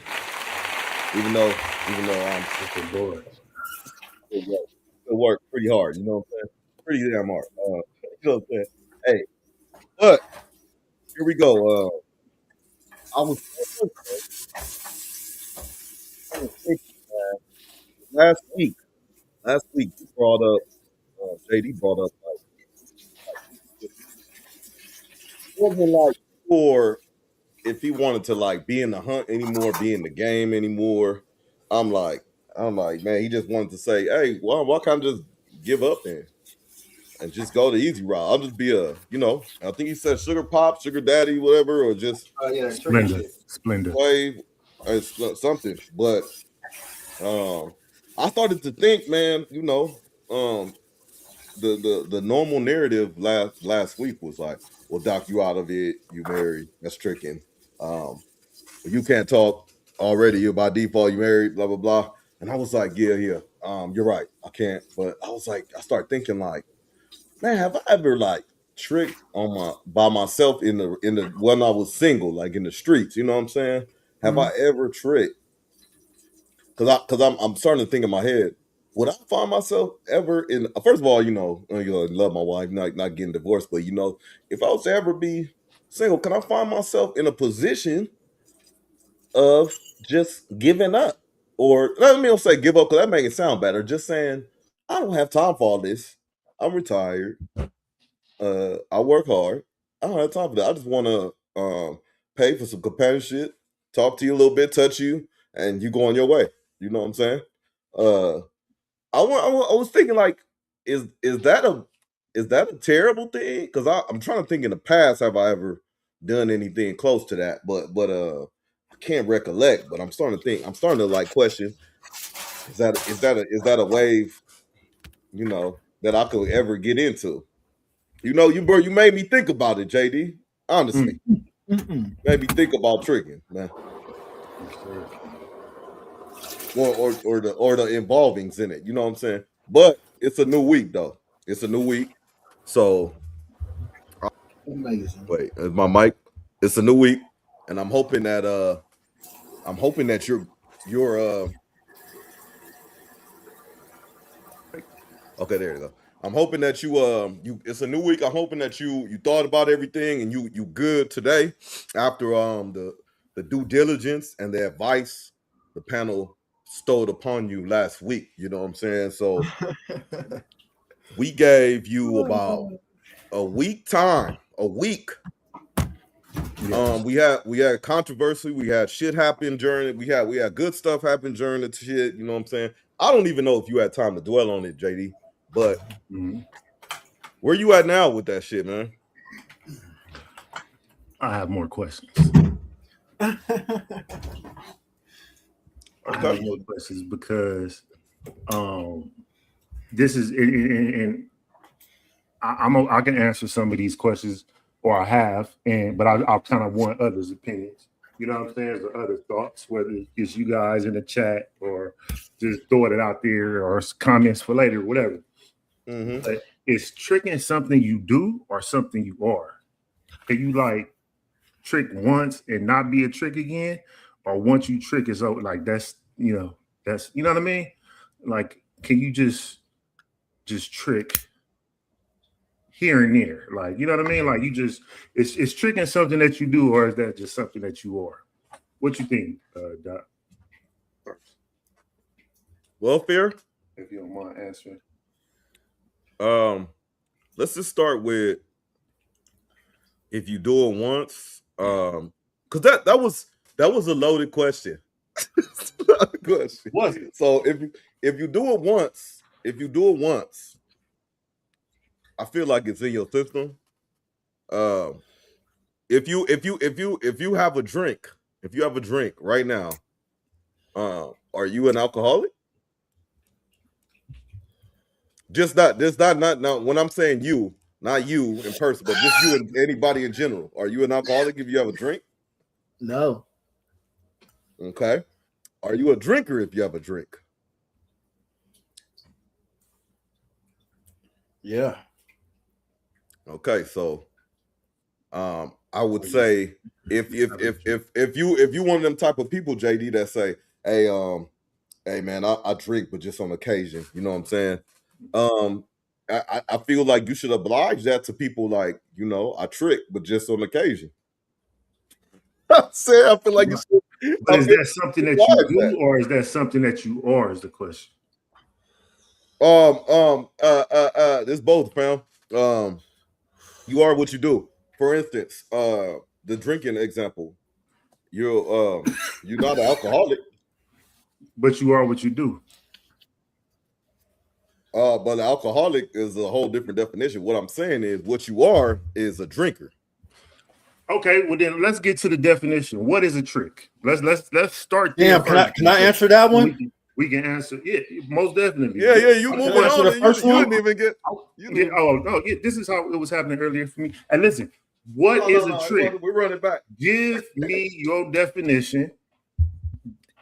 Even though I'm boy. It work pretty hard, you know what I'm saying? Pretty damn hard. You know what I'm saying? Hey, but here we go. I was thinking, last week you brought up JD brought up like wasn't like sure if he wanted to like be in the hunt anymore, be in the game anymore. I'm like, man, he just wanted to say, hey, why can't I just give up then? And just go the easy route. I'll just be I think he said sugar pop, sugar daddy, whatever, or just Splendor. play or something. But I started to think, man, the normal narrative last week was like, well, Doc, you out of it, you married, that's tricking. You can't talk already, you're by default, you married, blah blah blah. And I was like, yeah, you're right, I can't. But I was like, I started thinking like, man, have I ever like tricked by myself in the when I was single, like in the streets? You know what I'm saying? Have I ever tricked? Because I'm starting to think in my head, would I find myself ever in? First of all, love my wife, not getting divorced, but if I was to ever be single, can I find myself in a position of just giving up? Or let me not say give up because that makes it sound better. Just saying, I don't have time for all this. I'm retired. I work hard. I don't have time for that. I just want to pay for some companionship, talk to you a little bit, touch you, and you go on your way. You know what I'm saying? I was thinking like, is that a terrible thing? Because I'm trying to think in the past, have I ever done anything close to that? But I can't recollect. But I'm starting to think. I'm starting to like question. Is that a wave? That I could ever get into. You made me think about it, JD. Honestly, made me think about tricking, man. or the involvings in it. You know what I'm saying? But it's a new week though. It's a new week. So Amazing. wait, is my mic? It's a new week, and I'm hoping that you're okay, there you go. I'm hoping that you it's a new week. I'm hoping that you thought about everything and you good today after the due diligence and the advice the panel stowed upon you last week. You know what I'm saying? So we gave you about a week time. A week. Yes. We had controversy, we had shit happen during it, we had good stuff happen during the shit, you know what I'm saying? I don't even know if you had time to dwell on it, JD, but where you at now with that shit, man? I have more questions. Okay. I have more questions because this is and I can answer some of these questions, or I have, but I kind of want others' opinions. You know what I'm saying? Or other thoughts, whether it's you guys in the chat or just throwing it out there or comments for later, whatever. But is tricking something you do or something you are? Can you like trick once and not be a trick again, or once you trick is over? Like that's you know what I mean? Like, can you just trick here and there? Like, you know what I mean? Like you just it's tricking something that you do, or is that just something that you are? What you think, Doc? Welfare? If you don't mind answering. Let's just start with if you do it once. Because that was a loaded question. Question. Was it? So if you do it once, I feel like it's in your system. If you have a drink, right now, are you an alcoholic? Just not when I'm saying you, not you in person, but just you and anybody in general. Are you an alcoholic if you have a drink? No. Okay. Are you a drinker if you have a drink? Yeah. Okay, so I would say if you one of them type of people, JD, that say, hey man, I drink, but just on occasion, you know what I'm saying? I feel like you should oblige that to people, like, you know, I trick, but just on occasion. I feel like you should. But is that something that you do, or is that something that you are? Is the question. It's both, fam. You are what you do. For instance, the drinking example, you're not an alcoholic, but you are what you do. But an alcoholic is a whole different definition. What I'm saying is, what you are is a drinker. Okay, well then let's get to the definition. What is a trick? Let's start there. Damn, can I answer that one? We can answer it, most definitely. Yeah, you moving on. You didn't even get. This is how it was happening earlier for me. And listen, what is a trick? We're running back. Give me your definition.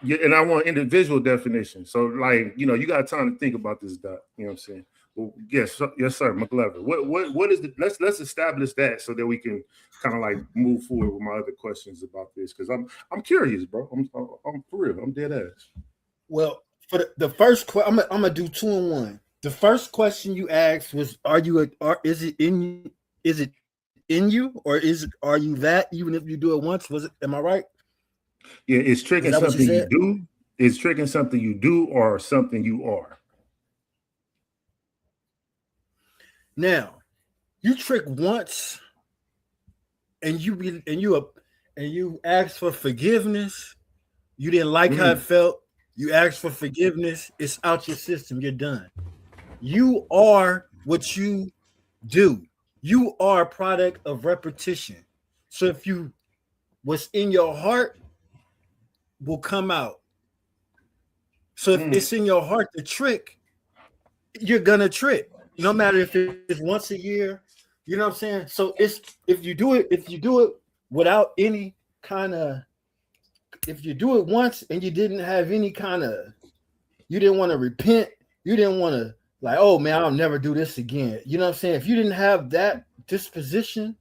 And I want individual definition. So, like, you know, you got time to think about this, Doc. You know what I'm saying? Well, yes, sir, Mcglover. What is the? Let's establish that so that we can kind of like move forward with my other questions about this, because I'm curious, bro. I'm for real. I'm dead ass. Well, for the first question, I'm gonna do 2 in 1. The first question you asked was, is it in you, or are you that even if you do it once? Am I right? Yeah, it's tricking something you do. It's tricking something you do or something you are. Now, you trick once, and you ask for forgiveness. You didn't like how it felt. You asked for forgiveness. It's out your system. You're done. You are what you do. You are a product of repetition. So if what's in your heart will come out. So if it's in your heart to trick, you're gonna trick. No matter if it's once a year, you know what I'm saying? So it's if you do it without any kind of, if you do it once and you didn't have any kind of You didn't want to repent. You didn't want to like, oh man, I'll never do this again. You know what I'm saying? If you didn't have that disposition,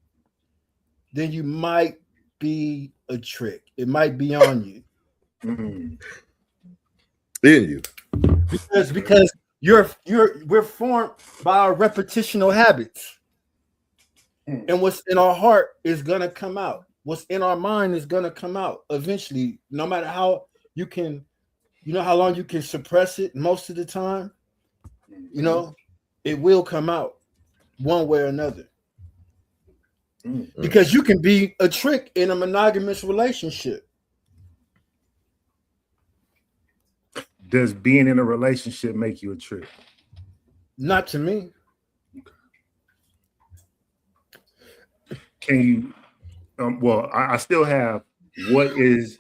then you might be a trick. It might be on you. Mm. In you. Because we're formed by our repetitional habits. And what's in our heart is gonna come out. What's in our mind is gonna come out eventually, no matter how you can, you know how long you can suppress it most of the time, you know, it will come out one way or another. Because you can be a trick in a monogamous relationship. Does being in a relationship make you a trick? Not to me. Can you? Well, I still have. What is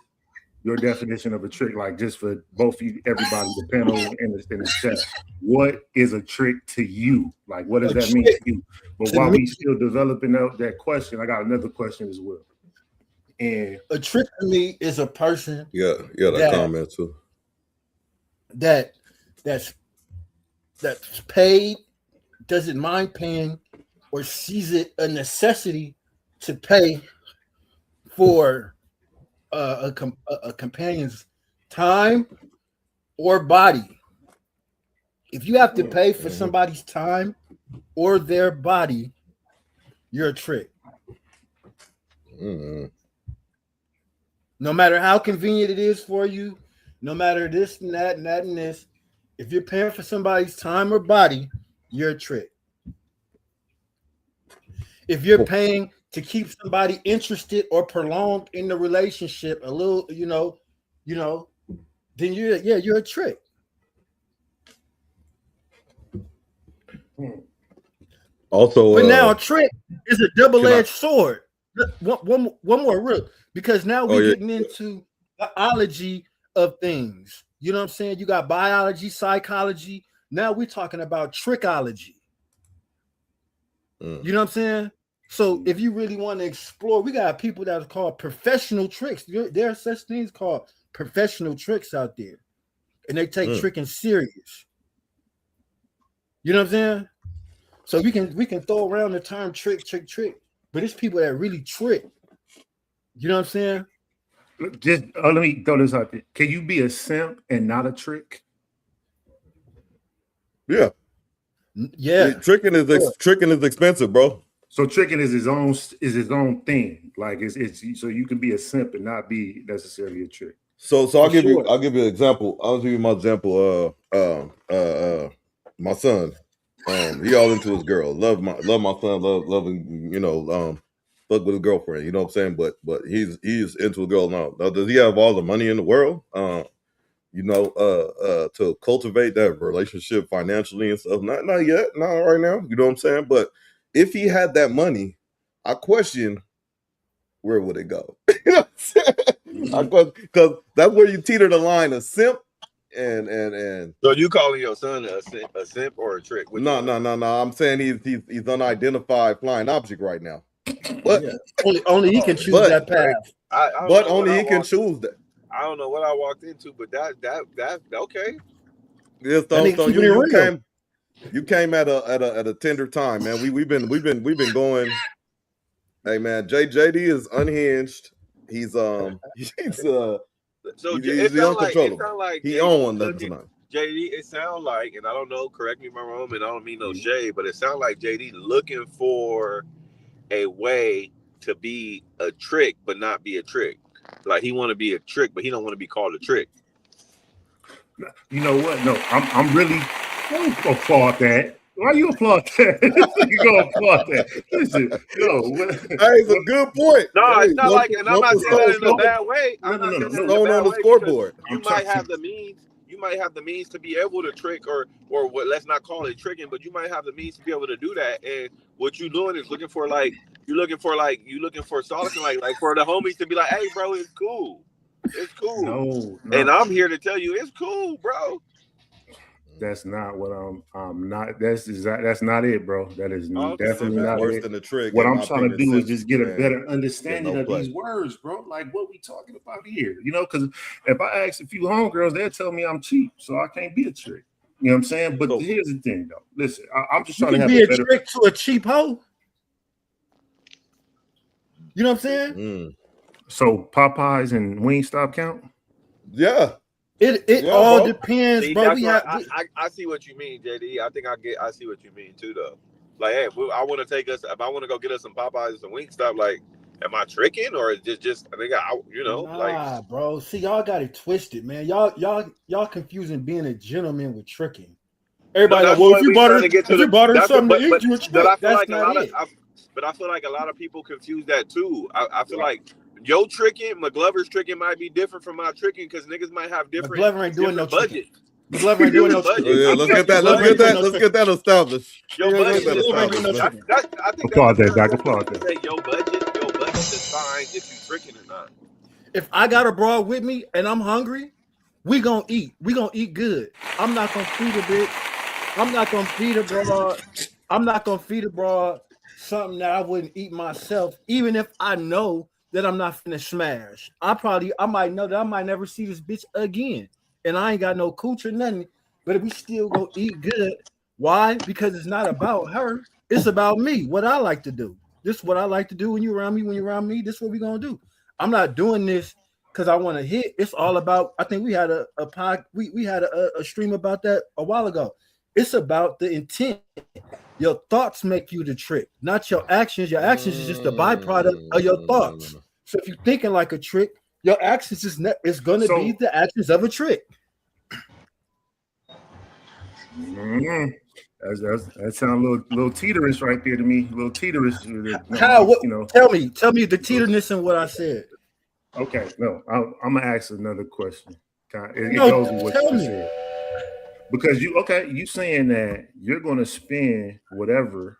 your definition of a trick? Like, just for both you, everybody, the panel and the chat. What is a trick to you? Like, what does that mean to you? But while we still developing that question, I got another question as well. And a trick to me is a person. Yeah, that comment too. That's paid, doesn't mind paying, or sees it a necessity to pay for a companion's time or body. If you have to pay for somebody's time or their body, you're a trick. No matter how convenient it is for you, no matter this and that and that and this, if you're paying for somebody's time or body, you're a trick. If you're paying to keep somebody interested or prolonged in the relationship a little, then you're a trick. Also, but now a trick is a double-edged sword. One more real, because now we're getting into the ology of things. You know what I'm saying? You got biology, psychology. Now we're talking about trickology. You know what I'm saying? So if you really want to explore, we got people that are called professional tricks. There are such things called professional tricks out there, and they take tricking serious. You know what I'm saying? So we can throw around the term trick, but it's people that really trick. You know what I'm saying? Just let me throw this out there. Can you be a simp and not a trick? Yeah. Tricking is expensive, bro. So tricking is his own thing. Like it's so you can be a simp and not be necessarily a trick. So I'll give you an example. I'll give you my example. My son, he all into his girl. Love my son. Loving fuck with his girlfriend. You know what I'm saying? But he's into a girl now. Now, does he have all the money in the world? To cultivate that relationship financially and stuff. Not yet, not right now. You know what I'm saying? But if he had that money, I question where would it go? You know what I'm saying? I question, because that's where you teeter the line of simp and. So you calling your son a simp or a trick? No. I'm saying he's unidentified flying object right now. But only he can choose that path. But only he can choose that. I don't know what I walked into, but that okay. Yeah, so you came at a tender time, man. We've been going. Hey man, JD is unhinged. He's uncontrollable. He on one tonight. JD, it sounds like, and I don't know, correct me if I'm wrong, and I don't mean no shade, but it sounds like JD looking for a way to be a trick but not be a trick. Like he want to be a trick, but he don't want to be called a trick. You know what? No, I'm really don't applaud that. Why you applaud that? You gonna applaud that? Listen, hey, it's a good point. No, it's not like, and I'm not saying that in a bad way. I'm not saying that in a bad way. Scoreboard. You might have the means. You might have the means to be able to trick, or what? Let's not call it tricking, but you might have the means to be able to do that. And what you're doing is looking for solace, like for the homies to be like, hey, bro, it's cool. It's cool. No. And I'm here to tell you, it's cool, bro. That's not what I'm not. That's not it, bro. That is Oh, definitely That's not worse it. than the trick. What in I'm my trying to opinion, do is since just get a man, better understanding no of play. these words, bro. Like what we talking about here, you know? Because if I ask a few homegirls, they'll tell me I'm cheap, so I can't be a trick. You know what I'm saying? But So- here's the thing, though. Listen, I'm just You trying to can have be a a better. trick to a cheap hoe. You know what I'm saying? Mm. So Popeyes and Wingstop count? Yeah. It Yeah, all bro. depends, See, bro. that's We why have I see what you mean, JD. I see what you mean too, though. Like, hey, I want to take us. If I want to go get us some Popeyes and Wingstop, like, am I tricking or is it just I think like. nah, bro. See, y'all got it twisted, man. Y'all confusing being a gentleman with tricking. No, Everybody like, that's well, what we trying to get to. if you bought her That's what, something to eat, you a trick. but I feel That's like not it. But I feel like a lot of people confuse that too. I feel like your tricking, Mcglover's tricking might be different from my tricking because niggas might have different. Mcglover ain't doing no different tricking. budgets. Mcglover ain't doing no Different tricking. Oh, yeah, budget. let's I get think that. your Let's get that established. budget. Mcglover ain't doing no man. tricking. I think Applaud that's that, Doc. Applaud that. say your budget decides if you tricking or not. If I got a broad with me and I'm hungry, we gonna eat. We gonna eat good. I'm not gonna feed a bitch. I'm not gonna feed a broad. I'm not gonna feed a broad something that I wouldn't eat myself, even if I know that I'm not finna smash. I might know that I might never see this bitch again, and I ain't got no cooch or nothing. But if we still gonna eat good, why? Because it's not about her. It's about me. What I like to do. This is what I like to do when you around me. When you're around me, this is what we gonna do. I'm not doing this because I want to hit. It's all about. I think we had we had a stream about that a while ago. It's about the intent. Your thoughts make you the trick, not your actions. Your actions is just a byproduct of your thoughts. So if you're thinking like a trick, your actions is going to be the actions of a trick. Mm-hmm. That sounds a little teeterish right there to me. A little teeterish. How? What, you know? Tell me the teeterness in what I said. Okay, no, I'm gonna ask another question. It No, goes with what tell you me. said. Because you saying that you're gonna spend whatever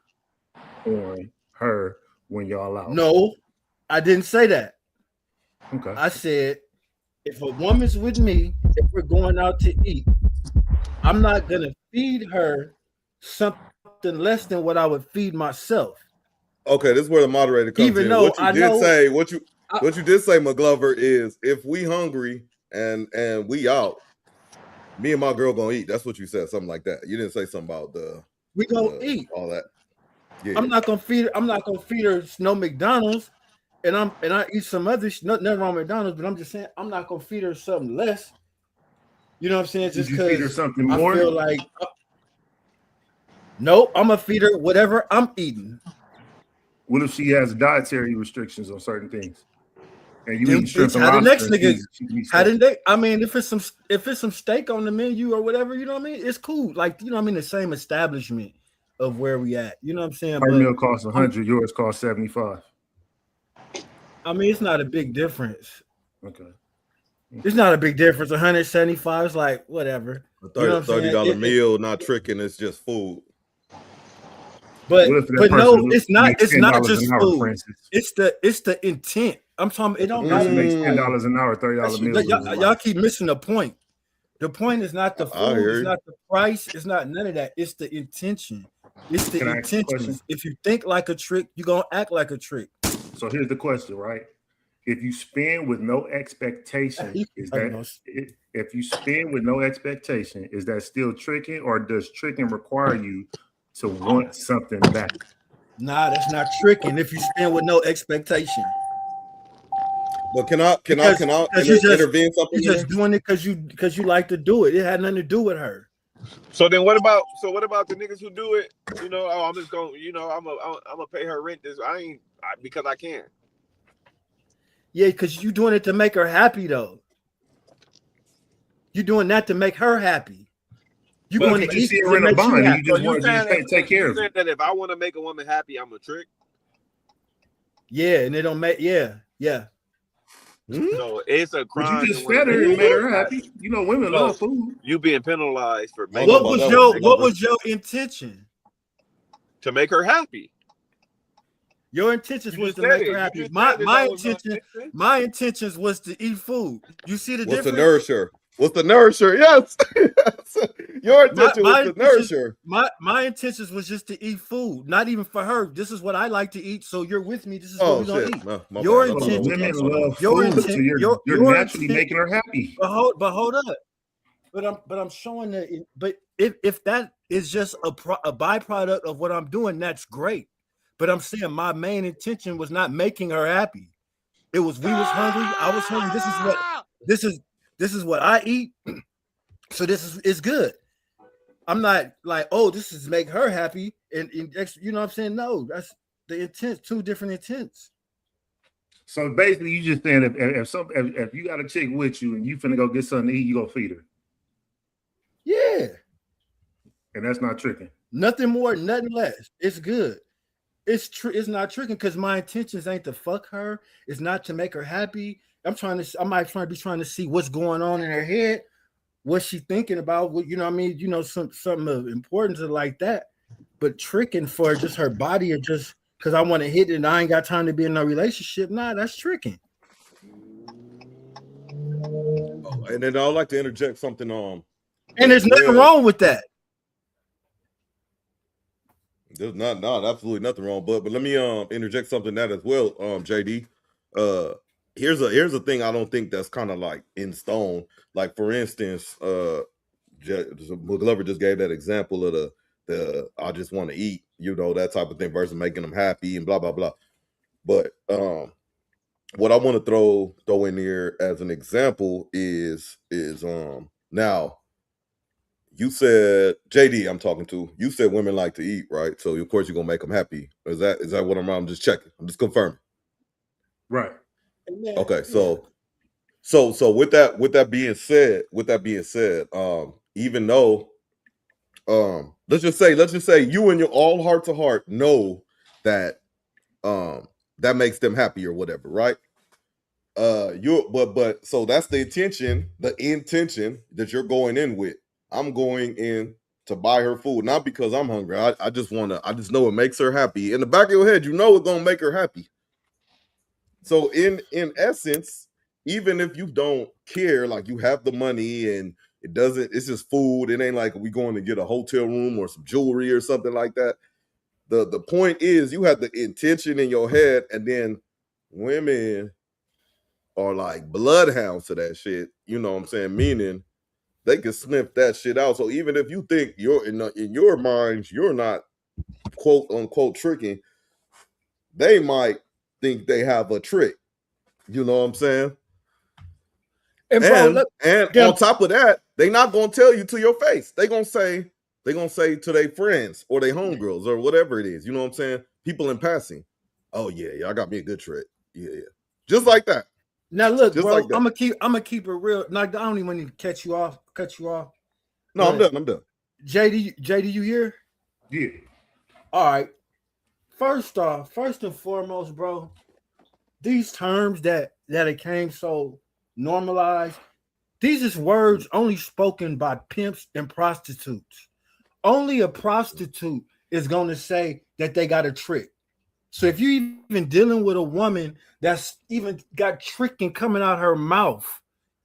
on her when y'all out. No, I didn't say that. Okay. I said if a woman's with me, if we're going out to eat, I'm not gonna feed her something less than what I would feed myself. Okay, this is where the moderator comes Even in. though What you I did know say, what you did say, Mcglover, is if we hungry and we out, me and my girl gonna eat. That's what you said, something like that. You didn't say something about we gonna eat. all that. Yeah. I'm not gonna feed her no McDonald's, and I eat some other nothing wrong with McDonald's, but I'm just saying I'm not gonna feed her something less. You know what I'm saying? Just because something I more? feel like nope, I'm gonna feed her whatever I'm eating. What if she has dietary restrictions on certain things? And you eat shrimp and how the lobster next nigga? How steak. did they? I mean, if it's some steak on the menu or whatever, you know what I mean. It's cool. Like you know what I mean. The same establishment of where we at. You know what I'm saying? Her meal costs 100. Yours costs 75. I mean, it's not a big difference. Okay. It's not a big difference. 175 is like whatever. A $30 meal, not tricking. It's just food. But no, it's not. It's not just food. Francis? It's the intent. I'm talking. It don't matter. makes $10 an hour, $30 meals. Y'all keep missing the point. The point is not the food. It's not the price. It's not none of that. It's the intention. It's the intention. If you think like a trick, you're gonna act like a trick. So here's the question, right? If you spend with no expectation, if you spend with no expectation, is that still tricking, or does tricking require you to want something back? Nah, that's not tricking. If you spend with no expectation. But can I intervene something? You're just doing it because you like to do it. It had nothing to do with her. So then what about the niggas who do it? You know, I'm just going. You know, I'm gonna pay her rent. Because I can. Yeah, because you're doing it to make her happy though. You're doing that to make her happy. You're going to eat her in a bond. You just want to take care of it. That if I want to make a woman happy, I'm a trick. Yeah, and it don't make yeah. So it's a crime. But you just fed her and made her happy. You know, women love food. You being penalized for making. What was your intention? To make her happy. Your intentions was to make her happy. My intentions was to eat food. You see the difference? To nourish her. Was the nourisher? Yes. Your intention was the nourisher. My intentions was just to eat food, not even for her. This is what I like to eat, so you're with me. This is what we're gonna eat. Your intention, women love food, so you're naturally making her happy. But hold up. But I'm showing that. But if that is just a byproduct of what I'm doing, that's great. But I'm saying my main intention was not making her happy. It was we was hungry. I was hungry. This is what I eat. So this is good. I'm not like, oh, this is make her happy, and you know what I'm saying? No, that's the intent. Two different intents. So basically, you just saying if you got a chick with you and you finna go get something to eat, you gonna feed her. Yeah. And that's not tricking. Nothing more, nothing less. It's good. It's not tricking because my intentions ain't to fuck her. It's not to make her happy. I might be trying to see what's going on in her head, what she thinking about. What, you know what I mean? You know, something of importance like that. But tricking for just her body or just because I want to hit it and I ain't got time to be in a relationship. Nah, that's tricking. Oh, and then I'd like to interject something on. And there's nothing wrong with that. There's not absolutely nothing wrong, but let me interject something that as well, JD. Here's a thing I don't think that's kind of like in stone. Like for instance, Mcglover just gave that example of the I just want to eat, you know, that type of thing versus making them happy and blah blah blah. But what I want to throw in here as an example is now. You said, JD, I'm talking to. You said women like to eat, right? So of course you're gonna make them happy. Is that what I'm just checking? I'm just confirming. Right. Okay. So with that being said, even though let's just say you and your all heart to heart know that that makes them happy or whatever, right? But so that's the intention that you're going in with. I'm going in to buy her food, not because I'm hungry. I just know it makes her happy. In the back of your head, you know it's gonna make her happy. So in essence, even if you don't care, like you have the money and it's just food. It ain't like we going to get a hotel room or some jewelry or something like that. The point is you have the intention in your head, and then women are like bloodhounds to that shit. You know what I'm saying? Meaning they can sniff that shit out. So even if you think you're in your minds, you're not quote unquote tricking, they might think they have a trick. You know what I'm saying? And on top of that, they not gonna tell you to your face. They gonna say to their friends or their homegirls or whatever it is. You know what I'm saying? People in passing. Oh yeah, I got me a good trick. Yeah. Just like that. Now look, just bro, like I'm gonna keep it real. Now I don't even want to cut you off. No, I'm done. JD, you here? Yeah. All right. First and foremost, bro, these terms that it came so normalized, these is words only spoken by pimps and prostitutes. Only a prostitute is gonna say that they got a trick. So if you even dealing with a woman that's even got tricking coming out her mouth,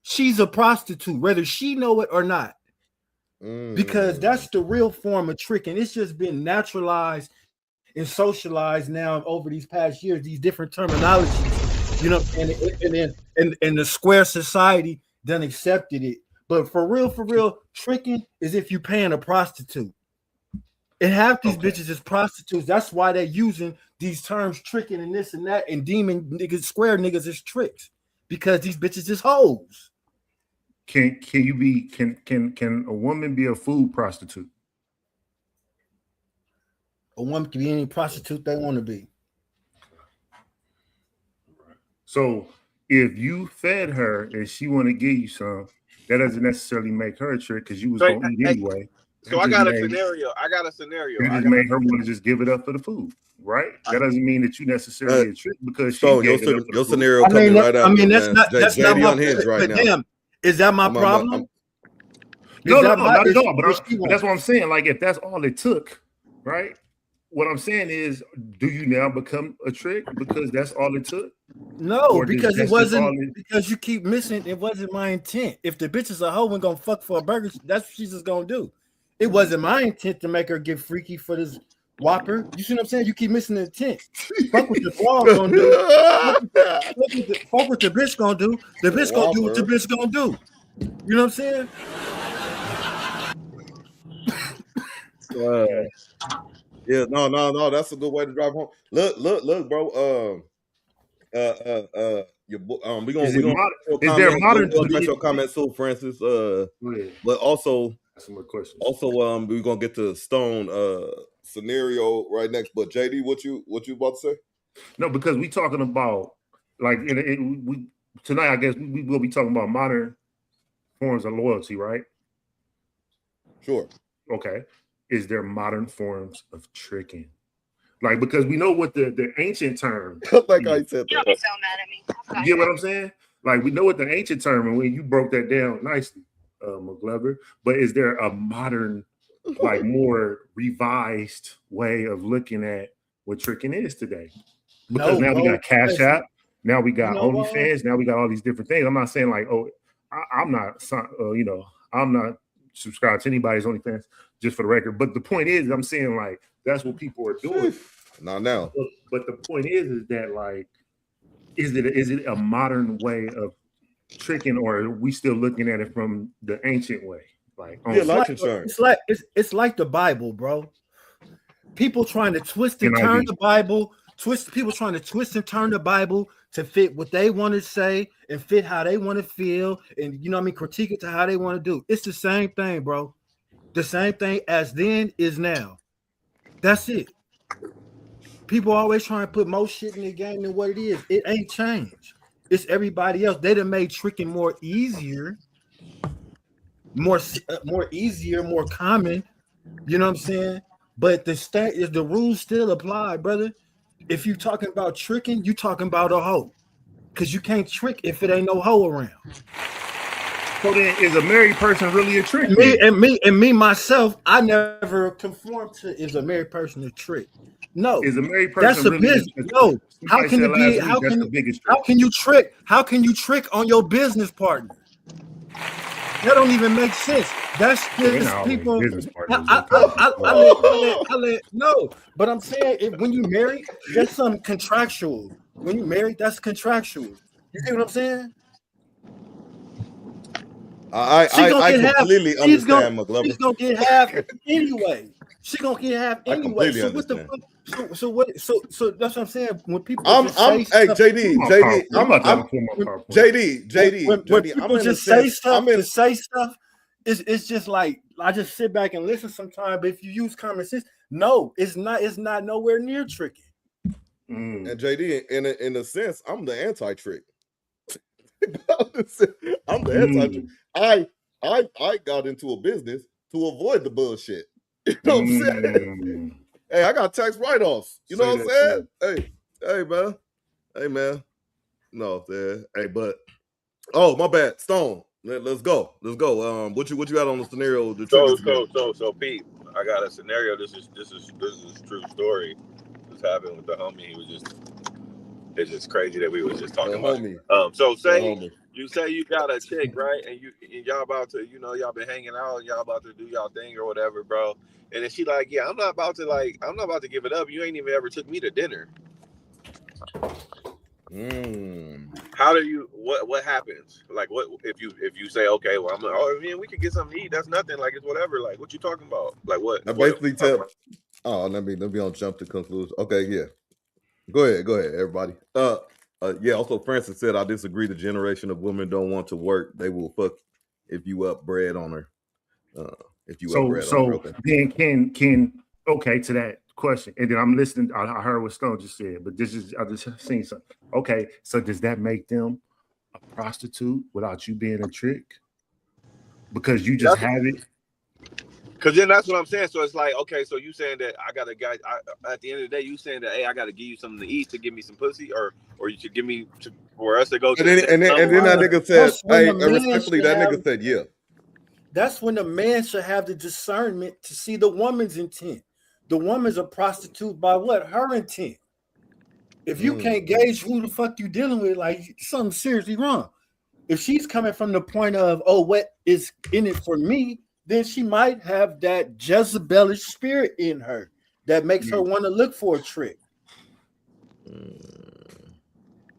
she's a prostitute, whether she know it or not. Because that's the real form of tricking. It's just been naturalized and socialized now over these past years, these different terminologies, you know, and the square society done accepted it. But for real, tricking is if you paying a prostitute. And half these bitches is prostitutes. That's why they're using these terms, tricking and this and that, and demon niggas, square niggas is tricks, because these bitches is hoes. Can a woman be a food prostitute? A woman can be any prostitute they want to be. So if you fed her and she want to give you some, that doesn't necessarily make her a trick because you was gonna eat anyway. So I got a scenario. It just made her want to just give it up for the food, right? That doesn't mean that you necessarily a trick because she gave it up for the food. Scenario coming right up. I mean, that's not my unhinged right now. Damn, is that my problem? No, not at all. But that's what I'm saying. Like, if that's all it took, right? what I'm saying is, do you now become a trick because that's all it took? No, Or because that's it just all wasn't. Because you keep missing. It wasn't my intent. If the bitch is a hoe and gonna fuck for a burger, that's what she's just gonna do. It wasn't my intent to make her get freaky for this whopper. You see what I'm saying? You keep missing the intent. Fuck what the frog gonna do. Fuck what the bitch gonna do. The bitch gonna do what the bitch gonna do. You know what I'm saying? Yeah, no. That's a good way to drive home. Look, bro. We gonna is there a modern? We'll address your comments too, Francis. But also, some more questions. Also, we're gonna get to Stone scenario right next. But JD, what you about to say? No, because we talking about like we tonight. I guess we will be talking about modern forms of loyalty, right? Sure. Okay. Is there modern forms of tricking? Like, because we know what the ancient term. Like I said, you'll be so mad at me. You get what I'm saying? Like, we know what the ancient term, and when you broke that down nicely, Mcglover. But is there a modern, like, more revised way of looking at what tricking is today? Because now we got Cash App, now we got OnlyFans, now we got all these different things. I'm not saying like, oh, I'm not, I'm not subscribed to anybody's OnlyFans, just for the record. But the point is, I'm saying like that's what people are doing. Not now. But the point is that like, is it a modern way of tricking, or are we still looking at it from the ancient way? Like, it's like the Bible, bro. People trying to twist and turn the Bible. People trying to twist and turn the Bible to fit what they want to say and fit how they want to feel, and you know what I mean, critique it to how they want to do. It's the same thing, bro. The same thing as then is now. That's it. People always trying to put more shit in the game than what it is. It ain't changed. It's everybody else. They done made tricking more easier, more easier, more common. You know what I'm saying? But the rules still apply, brother. If you talking about tricking, you talking about a hoe, because you can't trick if it ain't no hoe around. So then, is a married person really a trick? Me myself, I never conform to is a married person a trick. No, is a married person that's a really business. No, how can it be? How can you trick? How can you trick on your business partner? That don't even make sense. That's just people. No, but I'm saying when you marry, that's some contractual. When you married, that's contractual. You get what I'm saying? I completely understand, Mcglover. She's gonna get half anyway. She's gonna get half anyway. So what the fuck? So that's what I'm saying. When people JD, when people just say stuff, it's just like I just sit back and listen sometimes. But if you use common sense, no, it's not nowhere near tricky. And JD, in a sense, I'm the anti-trick. I'm the anti-trick. I got into a business to avoid the bullshit. You know what I'm saying? Hey, I got tax write-offs. You know what I'm saying? Hey, man. No, man. Hey, but my bad. Stone. Let's go. What you got on the scenario? So Pete, I got a scenario. This is true story. This happened with the homie. It's just crazy that we was just talking about. So say you got a chick, right? And y'all about to, y'all been hanging out, y'all about to do y'all thing or whatever, bro. And then she like, yeah, I'm not about to give it up. You ain't even ever took me to dinner. How do you what happens? Like what if you say, okay, well we could get something to eat, that's nothing, like it's whatever, like what you talking about? Like what? I basically let me on jump to conclusion. Okay, yeah. Go ahead, everybody. Also Francis said, I disagree. The generation of women don't want to work. They will fuck if you up bread on her. Then can okay to that question, and then I'm listening. I heard what Stone just said, but I just seen something. Okay, so does that make them a prostitute without you being a trick? Because you just have it. Because then that's what I'm saying. So it's like, okay, so you saying that I got a guy at the end of the day, you saying that, hey, I got to give you something to eat to give me some pussy, or you should give me for us to go. And then that nigga said, hey, respectfully, that nigga said, yeah. That's when the man should have the discernment to see the woman's intent. the woman's a prostitute by what? Her intent. If you can't gauge who the fuck you dealing with, like something seriously wrong. If she's coming from the point of, oh, what is in it for me, then she might have that Jezebelish spirit in her that makes her want to look for a trick.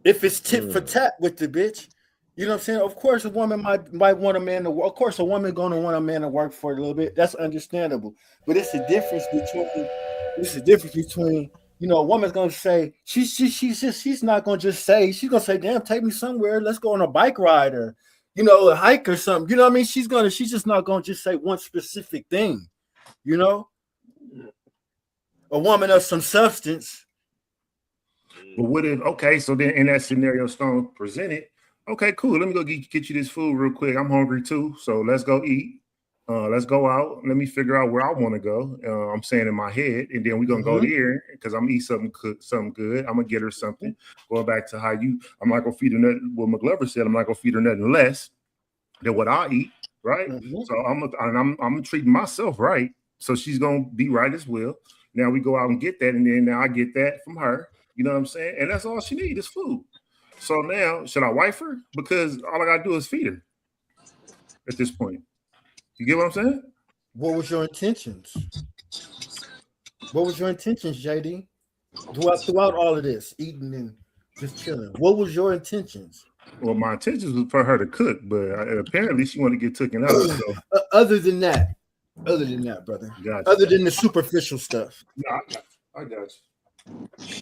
If it's tit for tat with the bitch, you know what I'm saying? Of course, a woman might want a man to work. Of course, a woman going to want a man to work for a little bit. That's understandable. But it's the difference between, you know, a woman's going to say, she's not going to just say, she's going to say, damn, take me somewhere. Let's go on a bike ride or, you know, a hike or something. You know what I mean? She's just not going to just say one specific thing, you know? A woman of some substance. But what if, okay, so then in that scenario Stone presented, okay, cool, let me go get you this food real quick. I'm hungry too, so let's go eat. Let's go out. Let me figure out where I want to go. I'm saying in my head, and then we're gonna go there because I'm gonna eat something good. I'm gonna get her something. Going back to how I'm not gonna feed her nothing. What Mcglover said, I'm not gonna feed her nothing less than what I eat, right? So I'm treating myself right. So she's gonna be right as well. Now we go out and get that, and then now I get that from her. You know what I'm saying? And that's all she needs is food. So now, should I wife her? Because all I gotta do is feed her at this point. You get what I'm saying? What was your intentions? What was your intentions, JD? Throughout all of this, eating and just chilling. What was your intentions? Well, my intentions was for her to cook, but apparently she wanted to get taken out. So. Other than that, brother. Gotcha. Other than the superficial stuff. No, I got you.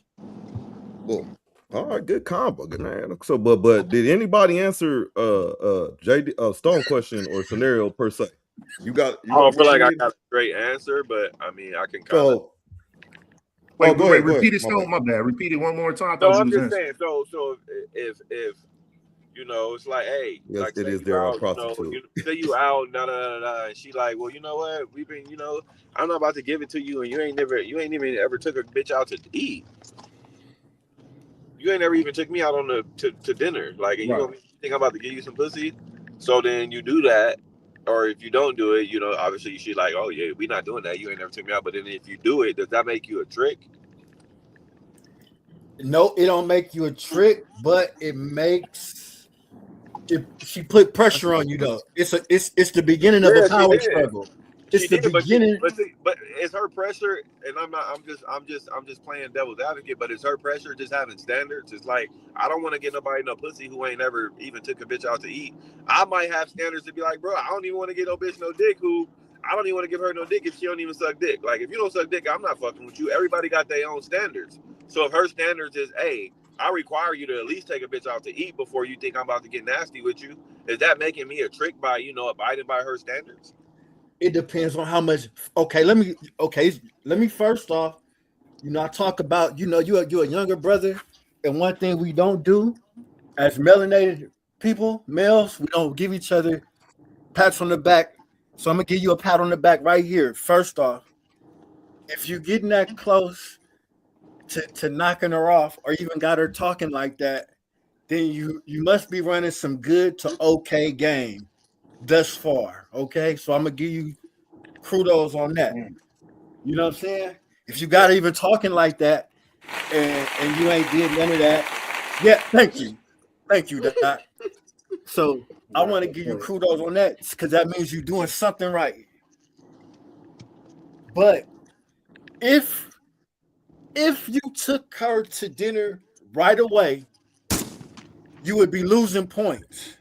Well, all right, good combo, good man. So, but did anybody answer JD Stone question or scenario per se? You got. I don't feel like I got a great answer, but I mean I can kind of. Wait, repeat it, Stone. My bad. Repeat it one more time. No, I'm just saying. So if you know, it's like, hey, yes, like it is there on prostitute. You know, say you out, and she like, well, you know what? We've been, you know, I'm not about to give it to you, and you ain't even ever took a bitch out to eat. You ain't never even took me out on to dinner. Like, and you think I'm about to give you some pussy? So then you do that, or if you don't do it, you know, obviously you should like, oh yeah, we're not doing that. You ain't never took me out. But then if you do it, does that make you a trick? No, it don't make you a trick, but it makes. She put pressure on you though. It's the beginning of a power struggle. It's the beginning. But it's her pressure, and I'm just playing devil's advocate. But it's her pressure just having standards. It's like I don't want to get nobody no pussy who ain't never even took a bitch out to eat. I might have standards to be like, bro, I don't even want to get no bitch no dick who I don't even want to give her no dick if she don't even suck dick. Like if you don't suck dick, I'm not fucking with you. Everybody got their own standards. So if her standards is, hey, I require you to at least take a bitch out to eat before you think I'm about to get nasty with you, is that making me a trick by, you know, abiding by her standards? It depends on how much. Okay, let me first off, you know, I talk about, you know, you're a younger brother, and one thing we don't do as melanated people, males, we don't give each other pats on the back. So I'm gonna give you a pat on the back right here. First off, if you're getting that close to knocking her off, or even got her talking like that, then you must be running some good to okay game thus far. Okay, so I'm gonna give you kudos on that. You know what I'm saying? If you got even talking like that, and you ain't did none of that, yeah, thank you, Doc. So I want to give you kudos on that because that means you're doing something right. But if you took her to dinner right away, you would be losing points.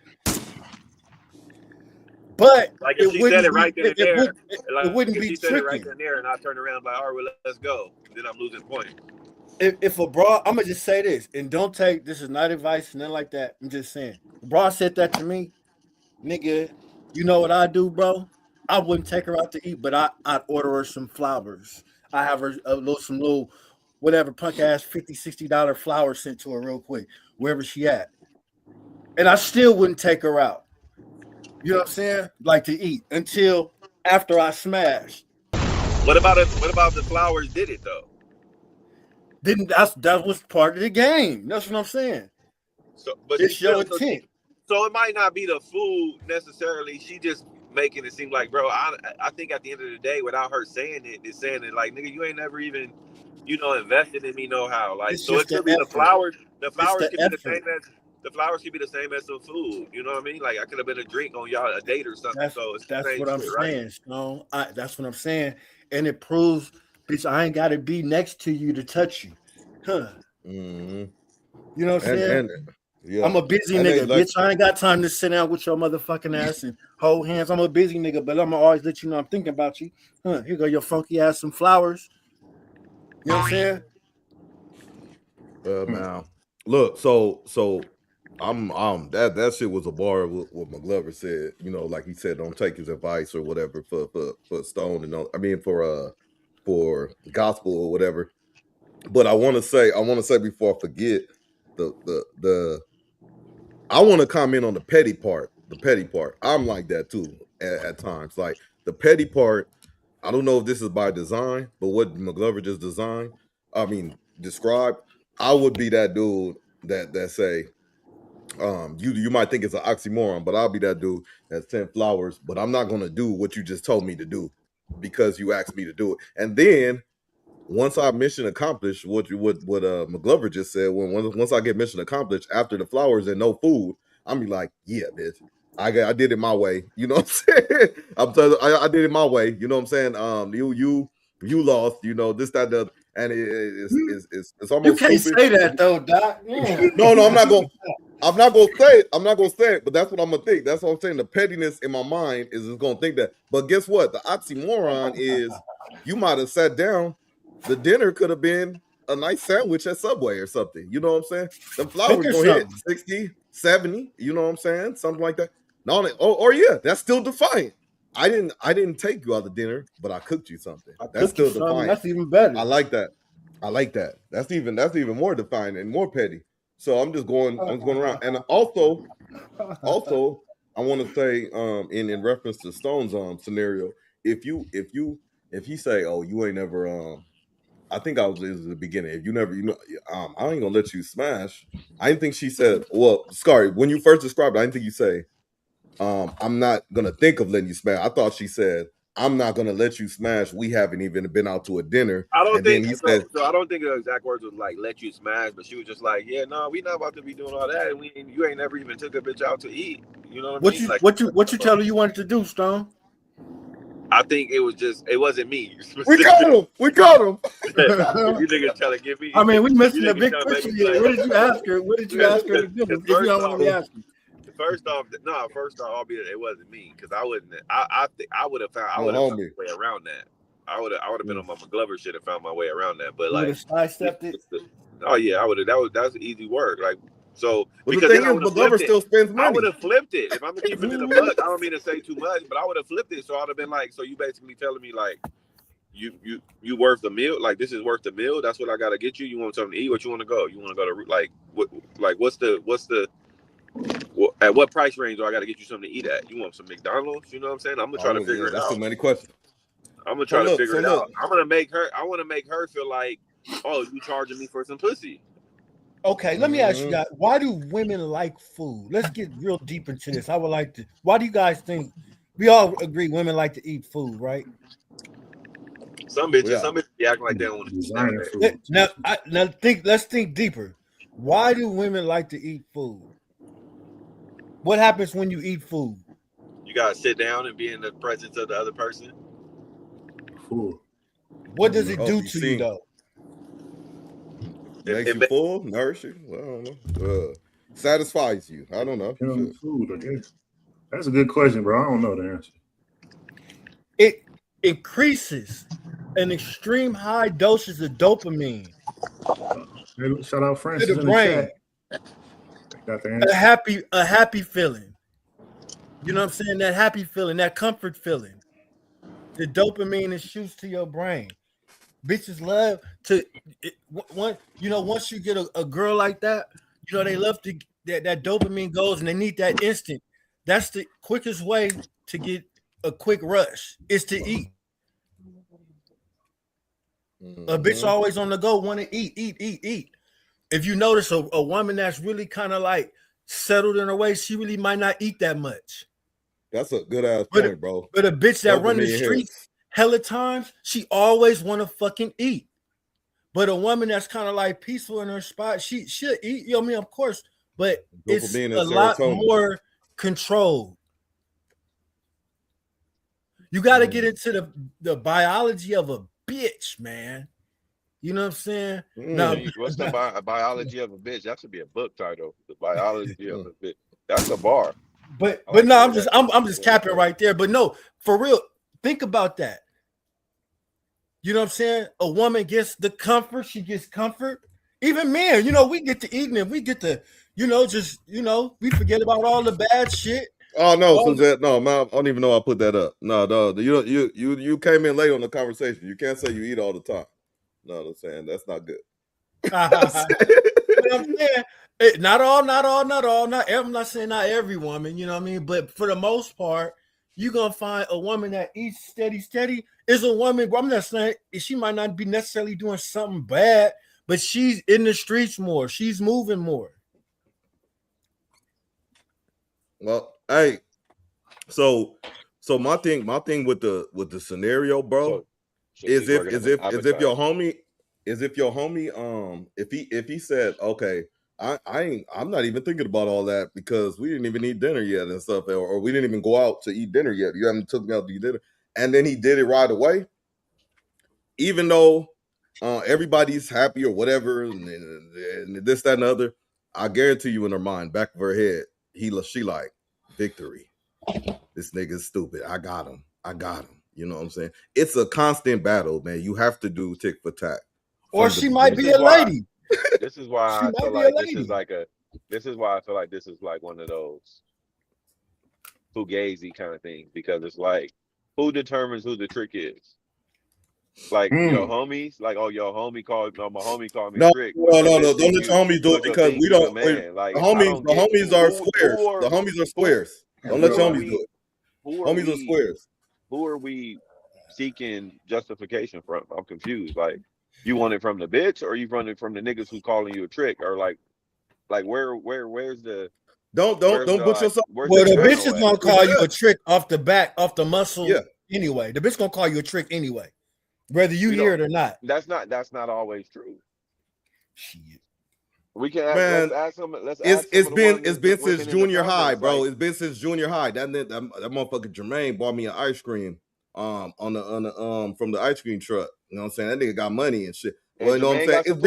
But like if she said it right then and there, it wouldn't be tricky. Right then and there, and I turn around like, all right, well, let's go. Then I'm losing points. If a bra, I'm gonna just say this, and don't take this is not advice, nothing like that. I'm just saying, a bra said that to me, nigga. You know what I do, bro? I wouldn't take her out to eat, but I'd order her some flowers. I have her some little whatever punk ass $50-$60 flowers sent to her real quick, wherever she at, and I still wouldn't take her out. You know what I'm saying? Like to eat until after I smash. What about the flowers did it though? Then that was part of the game. That's what I'm saying. So, but it's your intent. So it might not be the food necessarily. She just making it seem like, bro, I think at the end of the day, without her saying it, it's saying it like, nigga, you ain't never even, invested in me no how. Like, It's so it just the could be the effort. flowers. The It's flowers the could be the effort. same as some food. You know what I mean? Like, I could have been a drink on y'all, a date or something. So it's the That's same what I'm shit, right? saying, Stone. That's what I'm saying, and it proves, bitch, I ain't got to be next to you to touch you, huh? Mhm. You know what I'm saying? And yeah, I'm a busy and they nigga, like, bitch. I ain't got time to sit down with your motherfucking ass and hold hands. I'm a busy nigga, but I'm gonna always let you know I'm thinking about you. Huh? Here go your funky ass some flowers. You know what I'm saying? man. Look, so I'm that shit was a bar with what Mcglover said. You know, like he said, don't take his advice or whatever for Stone and all, I mean for gospel or whatever. But I want to say before I forget the I want to comment on the petty part. The petty part. I'm like that too at times. Like the petty part. I don't know if this is by design, but what Mcglover just described. I would be that dude that say, you might think it's an oxymoron, but I'll be that dude that sent flowers, but I'm not gonna do what you just told me to do because you asked me to do it. And then once I mission accomplished, what Mcglover just said, once I get mission accomplished after the flowers and no food, I'm be like, yeah, bitch, I did it my way. You know what I'm saying? I did it my way. You know what I'm saying? You lost. You know this that the and it's You almost can't stupid. say that though, Doc. Yeah. No, I'm not gonna. I'm not gonna say it. I'm not gonna say it, but that's what I'm gonna think. That's what I'm saying. The pettiness in my mind is just gonna think that. But guess what? The oxymoron is you might have sat down. The dinner could have been a nice sandwich at Subway or something. You know what I'm saying? The Cook flowers or gonna hit something. 60, 70. You know what I'm saying? Something like that. No, or yeah, that's still defiant. I didn't take you out to dinner, but I cooked you something. I That's cook you still something. defiant. That's even better. I like that. I like that. That's even more defiant and more petty. So I'm just going around. And also, I want to say, in reference to Stone's scenario, if he say, oh, you ain't never I think I was this is the beginning. If you never, I ain't gonna let you smash. I didn't think she said, well, Scary, when you first described it, I didn't think you say, I'm not gonna think of letting you smash. I thought she said, I'm not gonna let you smash. We haven't even been out to a dinner. I don't And then think he so. said, So I don't think the exact words was like "let you smash," but she was just like, "Yeah, no, we not about to be doing all that. And you ain't never even took a bitch out to eat. You know what I What mean? you Like, what you tell her you wanted to do, Stone? I think it wasn't me. we got him. We got him. You niggas trying to give me. I mean, we You missing the niggas big trying to make picture me here. like. What did you ask her? What did you ask her to do? Because If you first don't want off, me asking. First off, albeit it wasn't me, because I wouldn't. I think I would have found. I Oh, would have found homie. my way around that. I would have been on my Mcglover shit and found my way around that. But You would like, have sidestepped it. oh yeah, I would have. That's easy work. Like, so But the because then thing I is, would have flipped McGlover it. still spends I would money. have flipped it. If I'm gonna keep it in a buck, I don't mean to say too much, but I would have flipped it. So I'd have been like, so you basically telling me like, you worth the meal? Like this is worth the meal? That's what I gotta get you. You want something to eat? What you want to go? You want to go to what's the at what price range do I got to get you something to eat at? You want some McDonald's? You know what I'm saying? I'm gonna try to figure it That's too out. many questions. I'm gonna So try to look, figure it out. I want to make her feel like, oh, you charging me for some pussy. Okay, let me ask you guys, why do women like food? Let's get real deep into this. I would like to. Why do you guys think we all agree women like to eat food, right? Some bitches be acting like they don't want to eat Designer nowadays. food. Let's think deeper. Why do women like to eat food? What happens when you eat food? You gotta sit down and be in the presence of the other person. Food. What does it Oh, do you to see, you though? makes you full, nourish you. Well, I don't know. Satisfies you. I don't know. Food, I guess. That's a good question, bro. I don't know the answer. It increases an extreme high dosage of dopamine Hey, shout out to Francis the in the brain. chat. Got the answer. A happy feeling. You know what I'm saying? That happy feeling, that comfort feeling. The dopamine it shoots to your brain. Bitches love to once you get a girl like that, they love to that dopamine goes and they need that instant. That's the quickest way to get a quick rush is to eat. A bitch always on the go, want to eat. If you notice a woman that's really kind of like settled in her way, she really might not eat that much. That's a good ass But point, bro. but a bitch that run the Dopamine streets hits. hella times, she always want to fucking eat. But a woman that's kind of like peaceful in her spot, she'll eat. You know what I mean? Of course, but it's Dopamine and a lot serotonin. more controlled. You got to get into the biology of a bitch, man. You know what I'm saying? Now, What's the biology of a bitch? That should be a book title. The biology of a bitch. That's a bar. but like no, that. I'm just capping right there. But no, for real, think about that. You know what I'm saying? A woman gets the comfort. She gets comfort. Even men, you know, we get to eating and we get to, you know, just, you know, we forget about all the bad shit. Oh no, Suzette, no, man, I don't even know I put that up. No, you came in late on the conversation. You can't say you eat all the time. No, I'm saying that's not good. But I'm saying, not all. I'm not saying not every woman, you know what I mean? But for the most part, you're gonna find a woman that eats steady is a woman. I'm not saying she might not be necessarily doing something bad, but she's in the streets more, she's moving more. Well, hey, so my thing with the scenario, bro, is if your homie if he said, okay, I'm not even thinking about all that because we didn't even eat dinner yet and stuff, or we didn't even go out to eat dinner yet. You haven't took me out to eat dinner, and then he did it right away, even though everybody's happy or whatever, and this, that, and the other. I guarantee you, in her mind, back of her head, she like, victory. This nigga's stupid. I got him. You know what I'm saying? It's a constant battle, man. You have to do tick for tack. Or she might be a lady. This is why I feel like this is why I feel like this is like one of those fugazi kind of things, because it's like, who determines who the trick is? Like your homies, like, oh, your homie called, no, my homie called me trick. No, don't let your homies do it, because we don't. Like, the homies are squares. The homies are squares. Don't let your homies do it. Homies are squares. Who are we seeking justification from? I'm confused. Like, you want it from the bitch, or you want it from the niggas who calling you a trick, or like where's the don't put yourself. Well, the bitch is gonna call you a trick off the back, off the muscle. Yeah. Anyway, the bitch gonna call you a trick anyway, whether you hear it or not. That's not always true. Shit. We can ask them. It's been since junior high, bro. It's been since junior high. That motherfucker Jermaine bought me an ice cream on the from the ice cream truck. You know what I'm saying? That nigga got money and shit. Well, you know what I'm saying? It's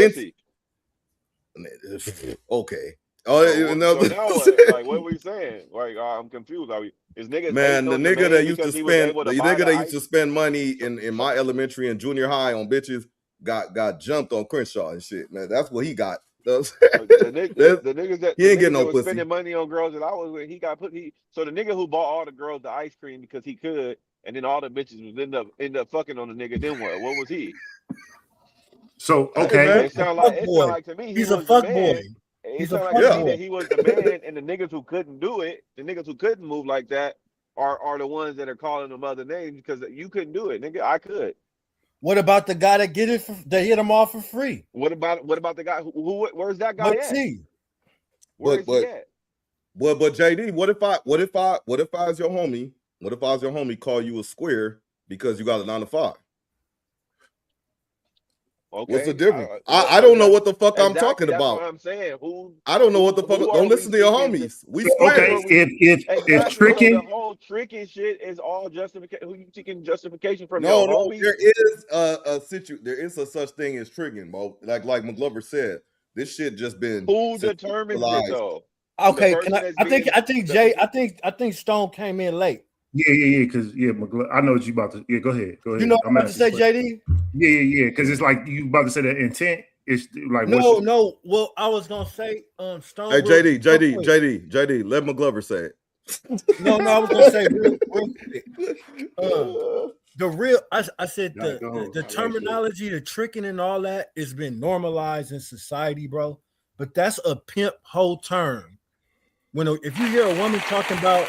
been okay. Oh, no. Like, what were you saying? Like, I'm confused. Is niggas, man, the nigga that used to spend money in my elementary and junior high on bitches got jumped on Crenshaw and shit. Man, that's what he got. The niggas that he ain't getting no pussy. Spending money on girls that I was with, so the nigga who bought all the girls the ice cream because he could, and then all the bitches would end up fucking on the nigga. Then what? What was he? So okay, it sound like to me he's a fuck boy. It sound like to me that he was the man, and the niggas who couldn't do it, the niggas who couldn't move like that, are the ones that are calling them other names because you couldn't do it, nigga. I could. What about the guy that that hit him off for free? What about the guy where's that guy at? Where is he at? But JD, what if I was your homie? What if I was your homie, call you a square because you got a 9 to 5? Okay. What's the difference? I don't know what the fuck I'm talking about. That's what I'm saying. I don't know what the fuck. Don't listen to your homies. We square. Okay, if tricking, the whole tricking shit is all justification. Who you seeking justification from? No, there is there is a such thing as tricking, bro. Like Mcglover said, this shit just been. Who determines it though? Okay, I think Stone came in late. Yeah, because Mcglover, I know what you about to. Yeah, go ahead. You know what I'm about to say, JD? Yeah, because it's like you about to say the intent. It's like no. Well, I was gonna say, Stone. Hey, JD, let Mcglover say it. No, I was gonna say real quick. I said the terminology, the tricking and all that has been normalized in society, bro. But that's a pimp whole term. If you hear a woman talking about.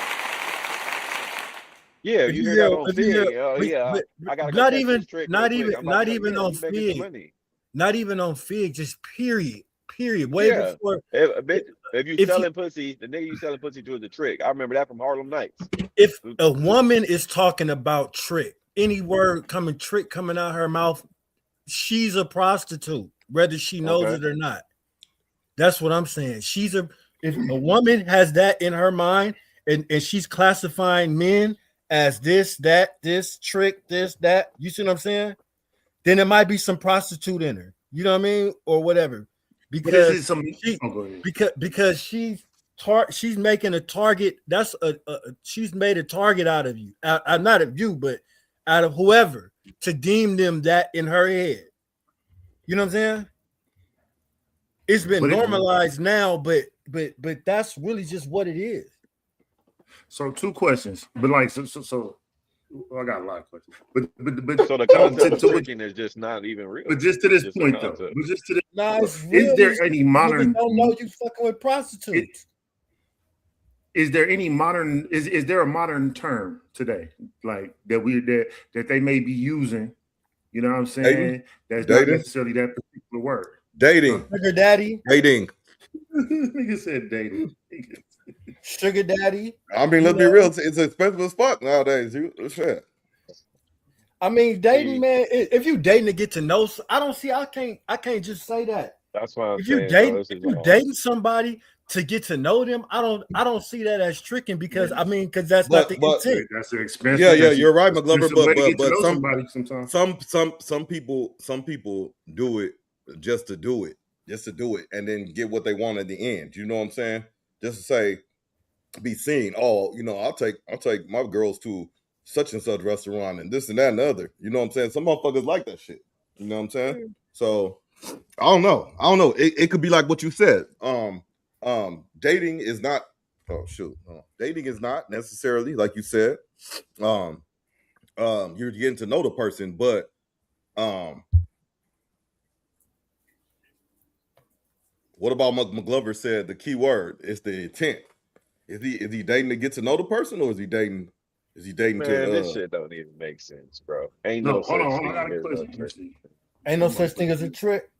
Yeah, you hear that on Fig. I got not even on Fig. Not even on Fig, just period. Period. Way Yeah. before. If you If selling pussy, the nigga you selling pussy to is a trick. I remember that from Harlem Nights. if a woman is talking about trick, any word trick coming out her mouth, she's a prostitute, whether she knows it or not. That's what I'm saying. If a woman has that in her mind and she's classifying men as this, that, this, trick, this, that, you see what I'm saying? Then there might be some prostitute in her. You know what I mean? Or whatever. Because because she's making a target. That's she's made a target out of you. Not of you, but out of whoever to deem them that in her head. You know what I'm saying? It's been normalized now, but that's really just what it is. So 2 questions, but like so I got a lot of questions, but so the concept of tricking is just not even real. But just to this point, though, is there any modern? Don't know you fucking with prostitutes. Is there any modern? Is there a modern term today, like that they may be using? You know what I'm saying? That's not necessarily that particular word. Dating. Sugar daddy. Dating. Nigga said dating. Sugar daddy. I mean, let's be real. It's expensive as fuck nowadays. Shit. I mean, dating, man. If you dating to get to know, I can't just say that. That's why if you dating somebody to get to know them, I don't see that as tricking because that's not the intent. That's expensive. Yeah, you're right, Mcglover. But some people do it just to do it, and then get what they want at the end. You know what I'm saying? Just to say, be seen. Oh, I'll take my girls to such and such restaurant and this and that and the other. You know what I'm saying? Some motherfuckers like that shit. You know what I'm saying? So I don't know. It could be like what you said. Dating is not. Oh shoot. Dating is not necessarily like you said. You're getting to know the person, but what about Mcglover said the key word is the intent. Is he dating to get to know the person, or is he dating Man, to this shit don't even make sense, bro. Ain't no such thing. Ain't no such thing as a trick.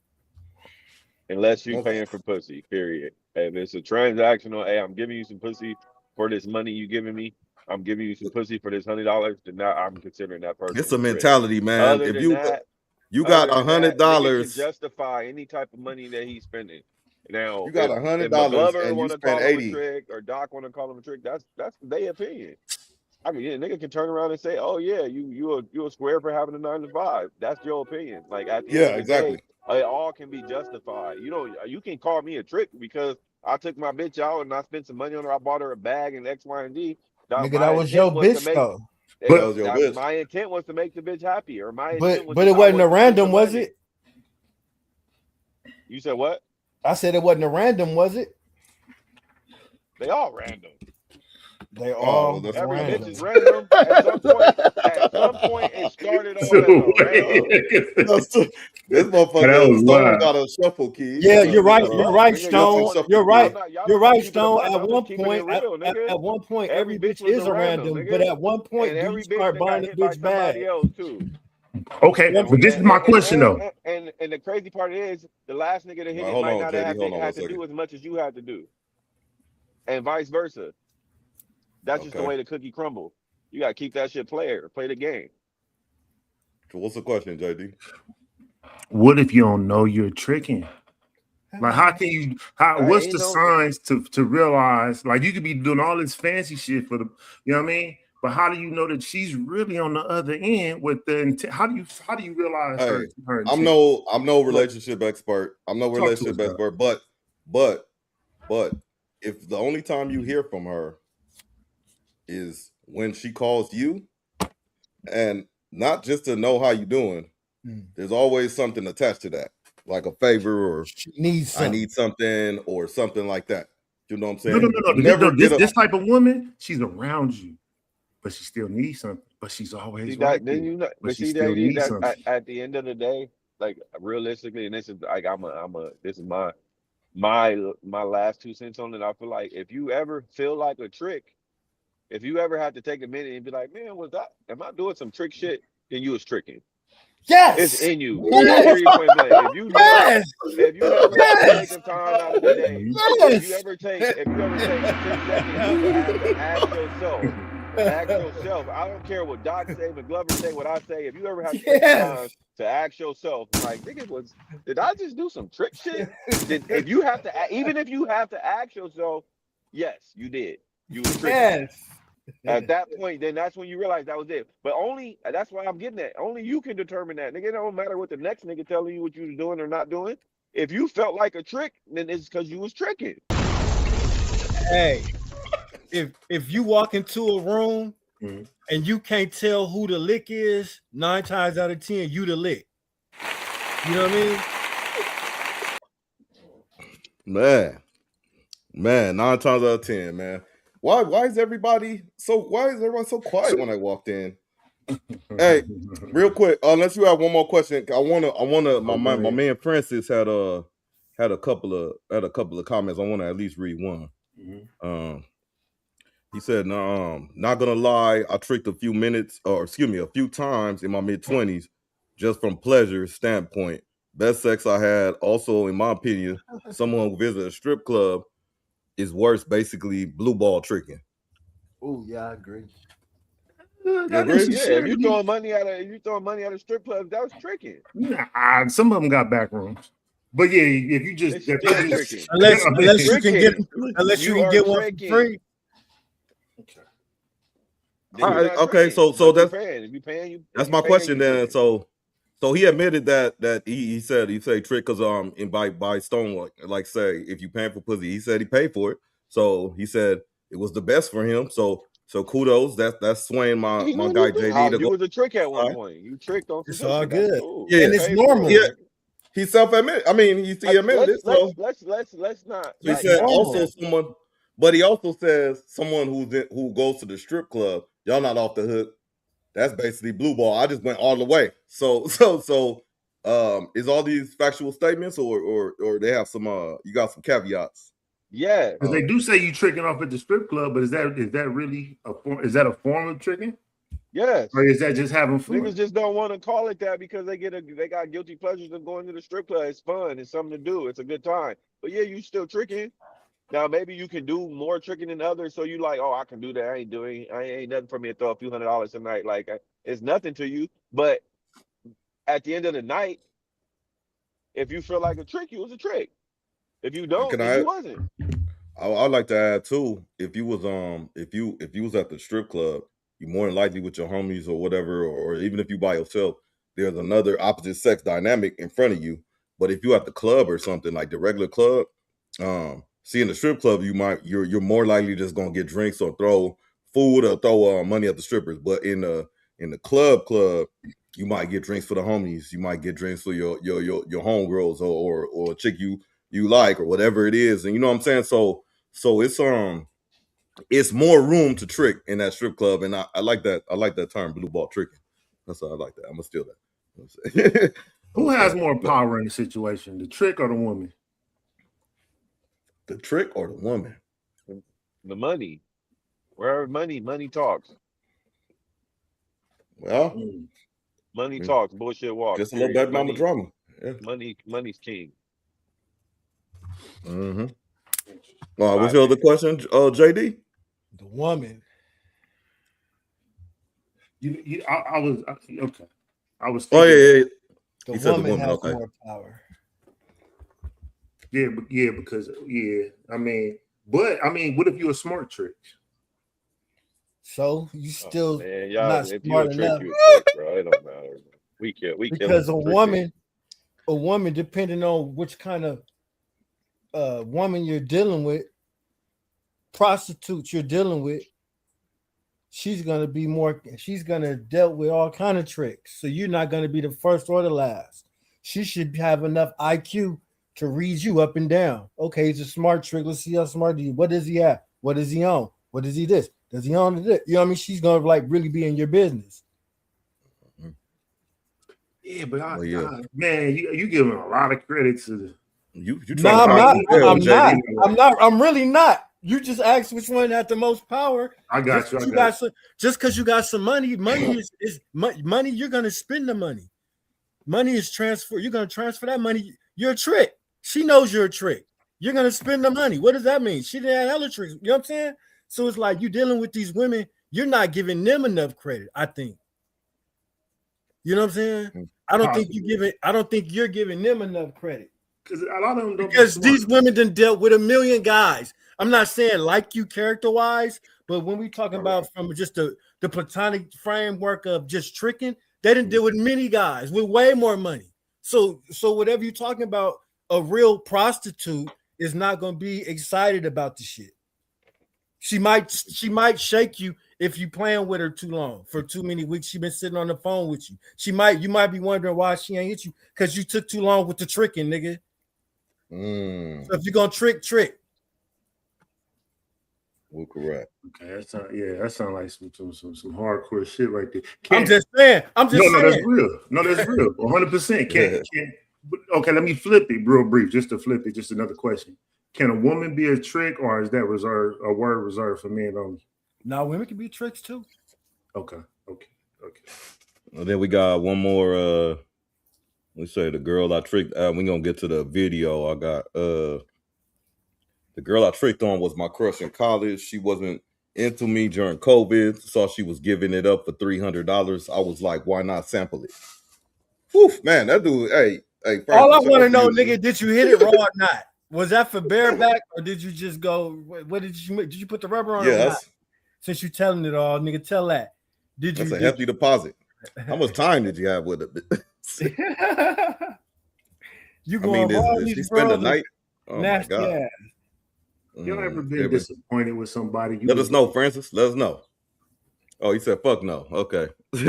Unless you're paying for pussy, period. If it's a transactional, hey, I'm giving you some pussy for this money you giving me. I'm giving you some pussy for this $100. Then now I'm considering that person. It's a mentality, man. Other if than you that, you got $100, justify any type of money that he's spending. Now, you got $100 Mcglover and you spend $80. A trick, or Doc want to call him a trick. That's their opinion. I mean, nigga can turn around and say, "Oh yeah, you a square for having a 9 to 5." That's your opinion. Like at the end of the day, it all can be justified. You can call me a trick because I took my bitch out and I spent some money on her. I bought her a bag and X, Y, and Z. Nigga, that was your bitch though. My intent was to make the bitch happy, or my intent was. But it wasn't a random, was it? You said what? I said it wasn't a random, was it? They all random. They all every bitch is random. At some point, it started off as a This motherfucker Stone got a shuffle key. Yeah, you're right. You're right, Stone. You're right. You're right, Stone. At one point, every bitch is a random. But at one point, you start buying a bitch bag. Okay, but this is my question though. And the crazy part is, the last nigga to hit it might not have to do as much as you had to do, and vice versa. That's just the way the cookie crumbles. You gotta keep that shit play the game. So what's the question, JD? What if you don't know you're tricking? Like, how can you? What's the signs to realize? Like, you could be doing all this fancy shit for the, you know what I mean? But how do you know that she's really on the other end with the intent? How do you realize her intent? I'm no relationship expert. I'm no relationship expert. But if the only time you hear from her is when she calls you, and not just to know how you doing, there's always something attached to that, like a favor or I need something or something like that. You know what I'm saying? No. This type of woman, she's around you, but she still needs something. But she's always right there. But she still needs something. At the end of the day, like realistically, and this is like this is my last 2 cents on it. I feel like if you ever feel like a trick, if you ever have to take a minute and be like, man, am I doing some trick shit? Then you was tricking. Yes. It's in you. Yes. Period, point blank. If you never Yes. take time out of the day, Yes. if you ever take 10 seconds to ask yourself, I don't care what Doc say, Mcglover say, what I say. If you ever have to take time to ask yourself, like, nigga, did I just do some trick shit? If you have to, even if you have to ask yourself, yes, you did. You was tricking. Yes. At that point, then that's when you realize that was it. But that's why I'm getting at. Only you can determine that. Nigga, it don't matter what the next nigga telling you what you was doing or not doing. If you felt like a trick, then it's because you was tricking. Hey, if you walk into a room and you can't tell who the lick is, 9 times out of 10, you the lick. You know what I mean? Man, 9 times out of 10, man. Why is everybody so quiet when I walked in? Hey, real quick, unless you have one more question, I wanna my man Francis had a couple of comments. I want to at least read one. He said, not gonna lie, I tricked a few times in my mid-20s just from pleasure standpoint. Best sex I had, also, in my opinion, someone who visited a strip club is worse, basically blue ball tricking. Oh yeah, I agree. Yeah, if you throwing money at a strip club, that was tricking. Nah, some of them got back rooms. But yeah, if you just tricking. unless you can get one for free. Okay, so that's paying. That's my question then. So he admitted that he said trick because by Stone like say if you paying for pussy, he said he paid for it. So he said it was the best for him. So kudos. That's swaying my guy JD. You was a trick at one point. You tricked on some. It's all good. Cool. Yeah, and it's normal. Yeah. He self-admitted. I mean, he admitted it. So let's not. He said also someone, but he also says someone who goes to the strip club, y'all not off the hook. That's basically blue ball. I just went all the way. So is all these factual statements or they have some you got some caveats? Yeah, because they do say you tricking off at the strip club, but is that really a form of tricking? Yes. Or is that just having fun? Niggas just don't want to call it that because they got guilty pleasures of going to the strip club. It's fun. It's something to do. It's a good time. But yeah, you still tricking. Now maybe you can do more tricking than others. So you like, oh, I can do that. I ain't nothing for me to throw a few $100s a night. Like it's nothing to you. But at the end of the night, if you feel like a trick, it was a trick. If you don't, then you wasn't. I'd like to add too. If you was at the strip club, you more than likely with your homies or whatever, or even if you by yourself, there's another opposite sex dynamic in front of you. But if you at the club or something like the regular club, see in the strip club, you're more likely just gonna get drinks or throw food or throw money at the strippers. But in the club, you might get drinks for the homies. You might get drinks for your homegirls or a chick you like or whatever it is. And you know what I'm saying? So it's more room to trick in that strip club. And I like that. I like that term, blue ball tricking. That's why I like that. I'm gonna steal that. Who has more power in the situation, the trick or the woman? The trick or the woman? The money. Wherever money talks. Well, money talks, bullshit walks. Just a little baby mama drama. Yeah. Money's king. Mm-hmm. What's your other question, JD? The woman. I was okay. I was thinking, yeah. The woman has more power. Yeah, because I mean, what if you're a smart trick? So you still not smart enough, trick, bro. It don't matter. We because a woman, depending on which kind of woman you're dealing with, prostitutes you're dealing with, she's gonna dealt with all kind of tricks. So you're not gonna be the first or the last. She should have enough IQ to read you up and down. Okay, he's a smart trick. Let's see how smart he is. What does he have? What is he on? What is he this? Does he own this? You know what I mean? She's gonna like really be in your business. Yeah, but man, you giving a lot of credit to the you. No, I'm not. I'm really not. You just asked which one had the most power. I got you. Just because you got some money is money. You're gonna spend the money. Money is transfer. You're gonna transfer that money. You're a trick. She knows you're a trick. You're gonna spend the money. What does that mean? She didn't have hella tricks. You know what I'm saying? So it's like you're dealing with these women. You're not giving them enough credit. I think. You know what I'm saying? I don't think you're giving them enough credit. Because a lot of them don't. Because these women done dealt with a million guys. I'm not saying like you character-wise, but when we talking about from just the platonic framework of just tricking, they didn't deal with many guys with way more money. So whatever you're talking about, a real prostitute is not going to be excited about the shit. She might shake you if you playing with her too long for too many weeks. She been sitting on the phone with you. You might be wondering why she ain't hit you because you took too long with the tricking, nigga. So if you're gonna trick. Well, correct. Okay, that sounds like some hardcore shit right there. I'm just saying. That's real. No, that's real. 100%. Okay, let me flip it real brief, just to flip it. Just another question. Can a woman be a trick, or is that a word reserved for men only? No, women can be tricks too. Okay. Well, then we got one more. We say the girl I tricked. We gonna get to the video. I got the girl I tricked on was my crush in college. She wasn't into me during COVID. Saw she was giving it up for $300. I was like, why not sample it? Whew, man, that dude. Hey. All I want to know, nigga, did you hit it raw or not? Was that for bareback or did you just go? What did you put the rubber on? Yes. Since you telling it all, nigga, tell that. That's a hefty deposit. How much time did you have with it? You going did she spend the night? Oh nasty my God. ass. Y'all ever been disappointed with somebody? Let us know, Francis. Let us know. Oh, he said, "Fuck no." Okay. He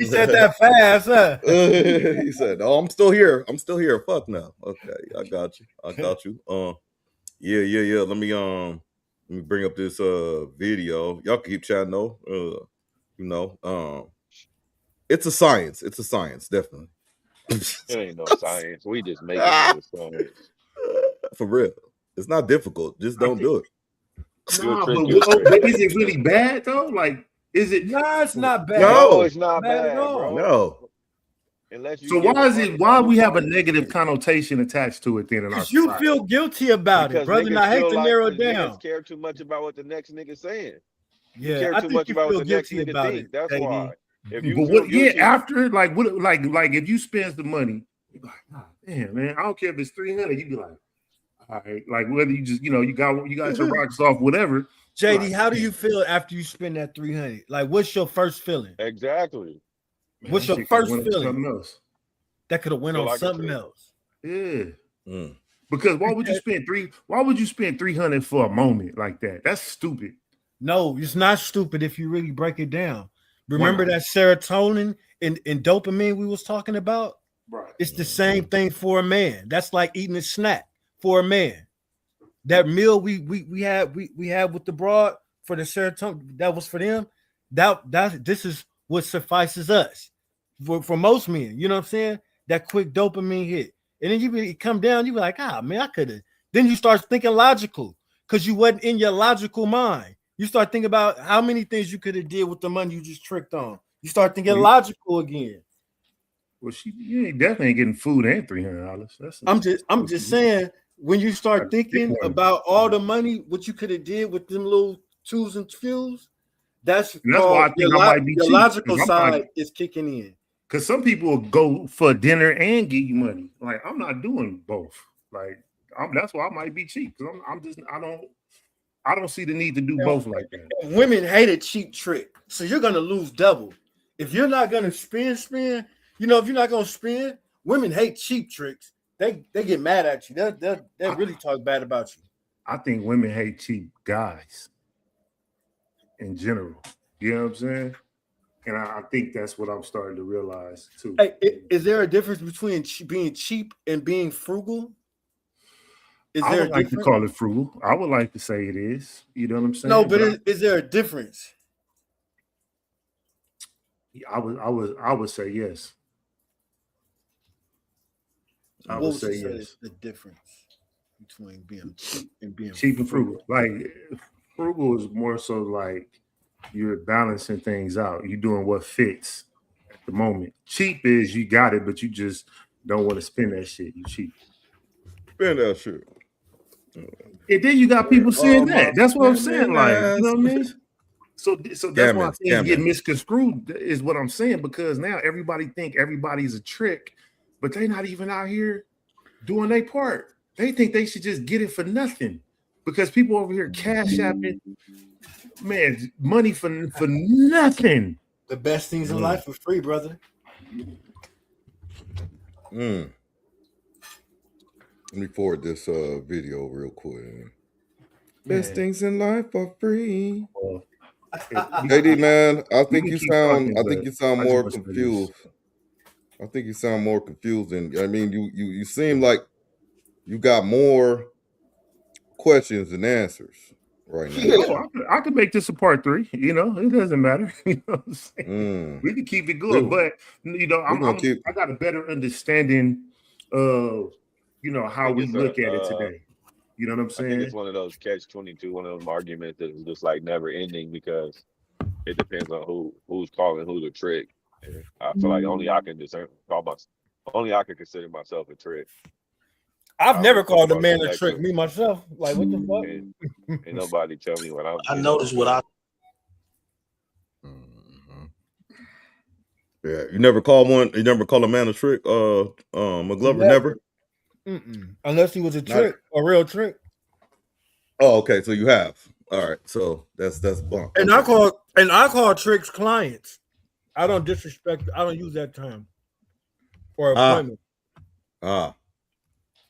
said that fast, huh? He said, "Oh, I'm still here. Fuck no." Okay, I got you. Yeah. Let me bring up this video. Y'all can keep chatting though. It's a science. Definitely. It ain't no science. We just make it into science. For real. It's not difficult. Just don't do it. Nah, but is it really bad though? Like, is it? Nah, it's not bad. No, it's not bad at all. bro. No. Unless you so why we have a negative connotation attached to it then? Because you feel guilty about it, brother. And I hate to narrow it down. Niggas care too much about what the next nigga saying. Yeah, care too much about what the next nigga think. That's why. If you after like if you spend the money, you're like, oh, damn man, I don't care if it's 300. You be like, all right, like whether you just you got your rocks off, whatever. JD, like, how do you feel after you spend that 300? Like, what's your first feeling? Exactly. Man, what's your first feeling? Something else. That could have went on something else. Yeah. Because why would you spend 300 for a moment like that? That's stupid. No, it's not stupid if you really break it down. Remember that serotonin and dopamine we was talking about? Right. It's the same thing for a man. That's like eating a snack for a man. That meal we had with the broad for the serotonin, that was for them. This is what suffices us for most men. You know what I'm saying? That quick dopamine hit. And then you come down, you be like, man, I could have. Then you start thinking logical because you wasn't in your logical mind. You start thinking about how many things you could have did with the money you just tricked on. You start thinking logical again. Well, you ain't definitely getting food and $300. I'm just saying, when you start thinking about all the money, what you could have did with them little twos and fews, that's why I think I might be cheap. Logical side is kicking in. Because some people will go for dinner and give you money. Like, I'm not doing both. Like, that's why I might be cheap. Because I don't see the need to do both like that. Women hate a cheap trick. So you're going to lose double. If you're not going to spend, if you're not going to spend, women hate cheap tricks. They get mad at you. They really talk bad about you. I think women hate cheap guys in general. You know what I'm saying? And I think that's what I'm starting to realize too. Hey, is there a difference between being cheap and being frugal? I would like to call it frugal. I would like to say it is. You know what I'm saying? No, but is there a difference? I would say yes. I would say yes. The difference between being cheap and being frugal. Like, frugal is more so like you're balancing things out. You're doing what fits at the moment. Cheap is you got it, but you just don't want to spend that shit. You cheap. Spend that shit. And then you got people saying that. That's what I'm saying. Like, you know what I mean? So that's why things get misconstrued, is what I'm saying, because now everybody think everybody's a trick, but they not even out here doing their part. They think they should just get it for nothing because people over here cash apping, man, money for nothing. The best things in life for free, brother. Let me forward this video real quick. Best things in life are free. JD, man, I think you sound more confused. I think you sound more confused, and I mean, you seem like you got more questions than answers right now. Oh, I could make this a part 3. You know, it doesn't matter. You know what I'm saying? We can keep it going, but you know, I got a better understanding of, you know, how we look at it today. You know what I'm saying? I think it's one of those catch-22, one of those arguments that is just like never ending because it depends on who's calling who's a trick. And I feel like only I can consider myself a trick. I've never called a man a trick, me myself. Like, what the fuck? Ain't nobody tell me what I'm I noticed what I. Yeah, you never call a man a trick, Mcglover, never? Unless he was a trick, a real trick. Oh, okay, so you have. All right, so that's bunk. And I call tricks clients. I don't disrespect. I don't use that term for appointment.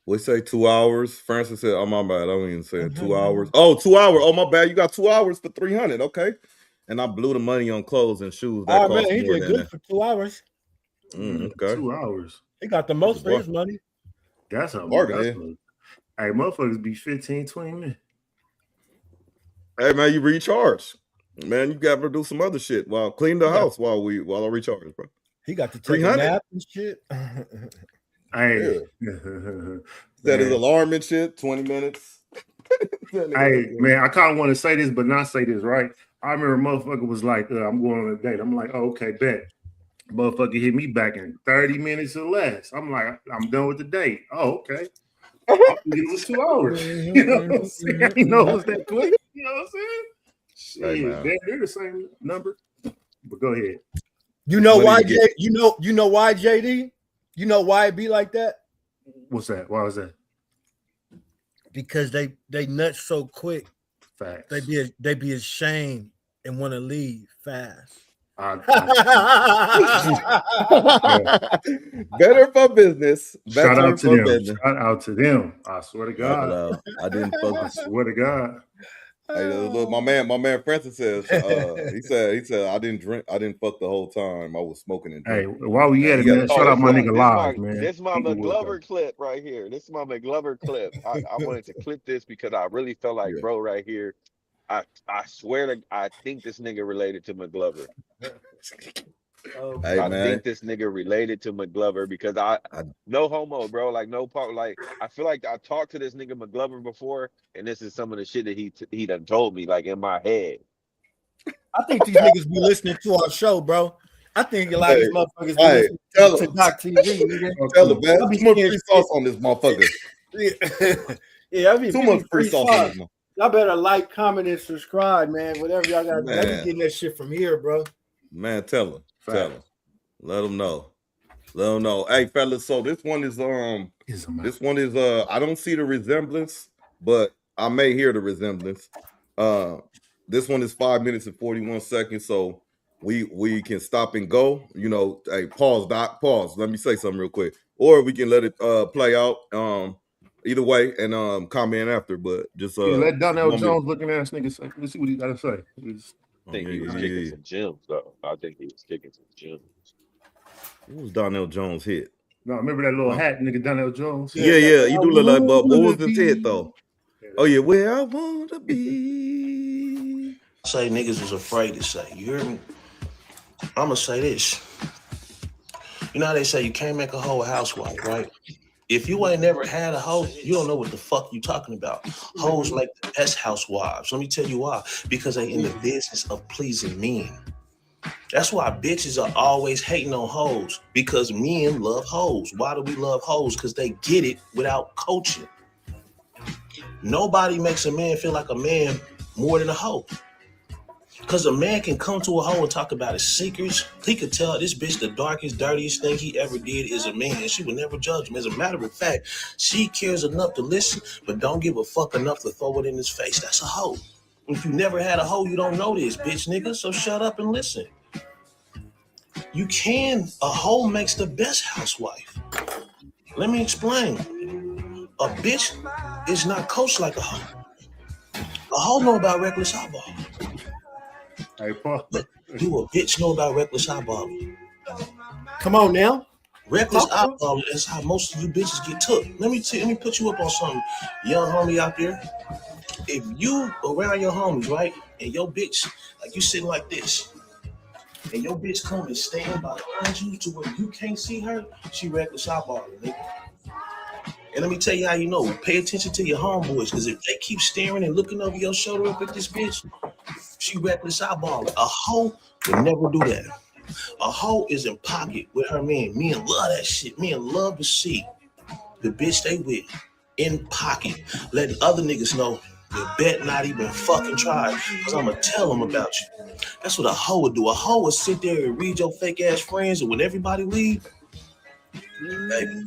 We say 2 hours. Francis said, "Oh my bad, I don't even say 2 hours." Oh, 2 hours. Oh my bad, you got 2 hours for $300. Okay, and I blew the money on clothes and shoes. That cost man, he more did than good that. for 2 hours. Okay, 2 hours. He got the most for his money. That's a bargain. Hey, motherfuckers be 15, 20 minutes. Hey man, you recharge. Man, you got to do some other shit while clean the house while I recharge, bro. He got to take a nap and shit. Hey, set his alarm and shit. 20 minutes. Hey man, I kind of want to say this, but not say this, right? I remember a motherfucker was like, "I'm going on a date." I'm like, "Oh, okay, bet." Motherfucker hit me back in 30 minutes or less. I'm like, "I'm done with the date." Oh, okay. It was 2 hours. You know what I'm saying? I didn't know it was that quick. You know what I'm saying? Shit, they're the same number. But go ahead. You know why, you know why, JD? You know why it be like that? What's that? Why is that? Because they nuts so quick. Facts. They be ashamed and want to leave fast. Better for business. Shout out to them. Shout out to them. I swear to God. I didn't focus. I swear to God. Hey, look, my man Francis says he said I didn't fuck the whole time. I was smoking and drinking. Hey, while we at it, man, shout out my nigga Live, man. This is my Mcglover clip right here. This is my Mcglover clip. I wanted to clip this because I really felt like bro right here. I swear I think this nigga related to Mcglover. Hey, I think this nigga related to Mcglover because I no homo, bro. Like no part. Like I feel like I talked to this nigga Mcglover before, and this is some of the shit that he done told me, like in my head. I think these niggas be listening to our show, bro. I think a lot of these motherfuckers be listening to DOCKTV. Tell them, man. Too much free sauce on this motherfucker. Yeah, I mean, too much free sauce on this motherfucker. Y'all better like, comment, and subscribe, man. Whatever y'all got to do. Let me getting that shit from here, bro. Man, tell them. Let them know. Hey, fellas, so this one is I don't see the resemblance, but I may hear the resemblance. This one is 5 minutes and 41 seconds, so we can stop and go. You know, hey, pause, Doc, pause. Let me say something real quick. Or we can let it play out. Either way, and comment after, but just let Donnell Jones looking ass nigga say. Let's see what he got to say. I think he was kicking some gems, though. I think he was kicking some gems. What was Donnell Jones hit? No, remember that little hat, nigga, Donnell Jones? Yeah, you do look like, but what was his hit, though? Oh, yeah, where I want to be. Say niggas was afraid to say. You hear me? I'm going to say this. You know how they say you can't make a hoe a housewife, right? If you ain't never had a hoe, you don't know what the fuck you talking about. Hoes like the best housewives. Let me tell you why. Because they in the business of pleasing men. That's why bitches are always hating on hoes, because men love hoes. Why do we love hoes? Because they get it without coaching. Nobody makes a man feel like a man more than a hoe. Because a man can come to a hoe and talk about his secrets. He could tell this bitch the darkest, dirtiest thing he ever did is a man, and she would never judge him. As a matter of fact, she cares enough to listen, but don't give a fuck enough to throw it in his face. That's a hoe. If you never had a hoe, you don't know this, bitch nigga, so shut up and listen. A hoe makes the best housewife. Let me explain. A bitch is not coached like a hoe. A hoe know about reckless eyeball. Hey, Paul. Do a bitch know about reckless eyeballing? Come on now. Reckless eyeballing is how most of you bitches get took. Let me put you up on something, young homie out there. If you around your homies, right, and your bitch, like you sitting like this, and your bitch come and stand behind you to where you can't see her, she reckless eyeballing, nigga. And let me tell you how you know. Pay attention to your homeboys, because if they keep staring and looking over your shoulder up at this bitch, she reckless eyeballing. A hoe would never do that. A hoe is in pocket with her man. Men love that shit. Men love to see the bitch they with in pocket. Letting other niggas know you bet not even fucking try, because I'm going to tell them about you. That's what a hoe would do. A hoe would sit there and read your fake ass friends, and when everybody leave, baby.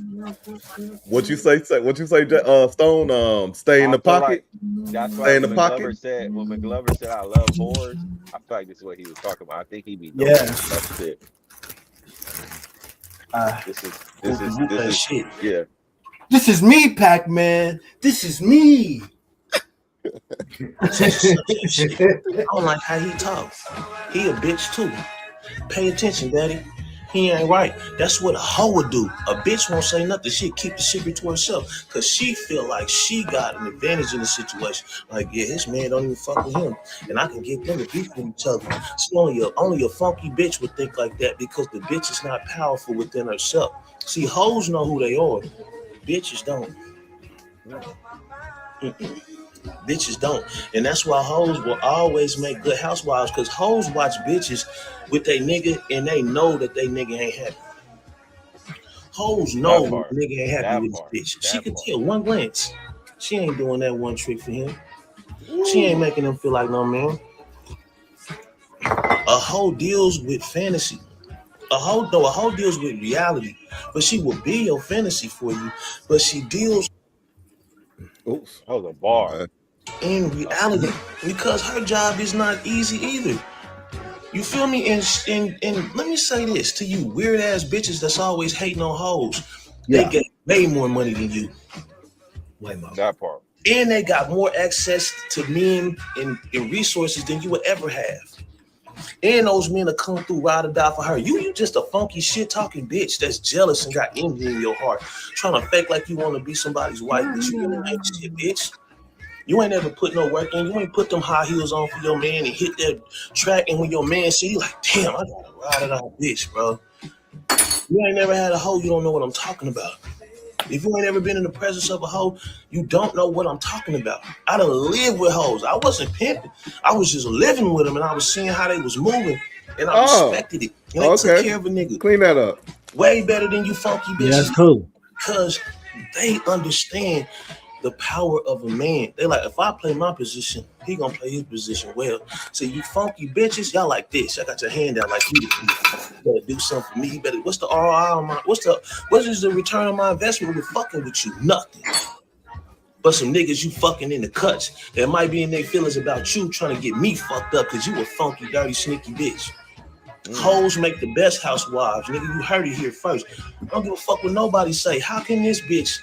What you say? What you say, Stone? Stay in the pocket. Like, that's why Stay in the when pocket. Mcglover said I love whores, I feel like this is what he was talking about. I think he be doing that shit. This is shit. Yeah. This is me, Pac-Man. This is me. I don't like how he talks. He a bitch too. Pay attention, daddy. He ain't right. That's what a hoe would do. A bitch won't say nothing. She'll keep the secret to herself, because she feel like she got an advantage in the situation. Like, yeah, his man don't even fuck with him, and I can get them to beef with each other. So only a funky bitch would think like that, because the bitch is not powerful within herself. See, hoes know who they are. Bitches don't. Bitches don't. And that's why hoes will always make good housewives, because hoes watch bitches with they nigga and they know that they nigga ain't happy. Hoes know nigga ain't happy with this bitch. She can tell one glance. She ain't doing that one trick for him. She ain't making him feel like no man. A hoe deals with fantasy. A hoe deals with reality, but she will be your fantasy for you. But she deals Oops, that was a bar. In reality, because her job is not easy either. You feel me? And let me say this to you, weird ass bitches that's always hating on hoes. They get way more money than you. Way more. That part. And they got more access to men and resources than you would ever have. And those men will come through ride or die for her. You just a funky shit talking bitch that's jealous and got envy in your heart, trying to fake like you want to be somebody's wife, but you really ain't shit, bitch. You ain't ever put no work in. You ain't put them high heels on for your man and hit that track, and when your man see you, like, damn, I gotta ride it out, bitch, bro. You ain't never had a hoe, you don't know what I'm talking about. If you ain't ever been in the presence of a hoe, you don't know what I'm talking about. I done lived with hoes. I wasn't pimping. I was just living with them, and I was seeing how they was moving, and I respected it. And they took care of a nigga. Clean that up. Way better than you funky bitches. Yeah, that's cool. Because they understand the power of a man. They like, if I play my position, he gonna play his position well. So you funky bitches, y'all like this. I got your hand out like you better do something for me. You better. What's the ROI on my? What is the return on my investment with fucking with you? Nothing. But some niggas you fucking in the cuts that might be in their feelings about you, trying to get me fucked up because you a funky, dirty, sneaky bitch. Hoes make the best housewives, nigga. You heard it here first. I don't give a fuck what nobody say. How can this bitch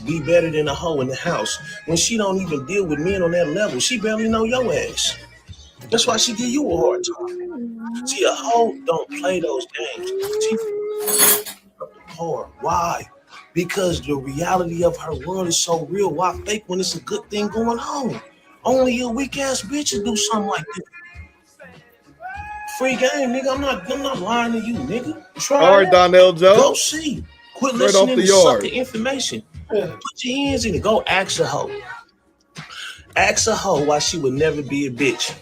be better than a hoe in the house when she don't even deal with men on that level? She barely know your ass. That's why she give you a hard time. See, a hoe don't play those games. She hard. Why? Because the reality of her world is so real. Why fake when it's a good thing going on? Only a weak ass bitch would do something like this. Free game, nigga. I'm not lying to you, nigga. Try all right, Donnell Joe. Go see. Quit listening to sucker information. Put your hands in it. Go ask a hoe. Ask a hoe why she would never be a bitch.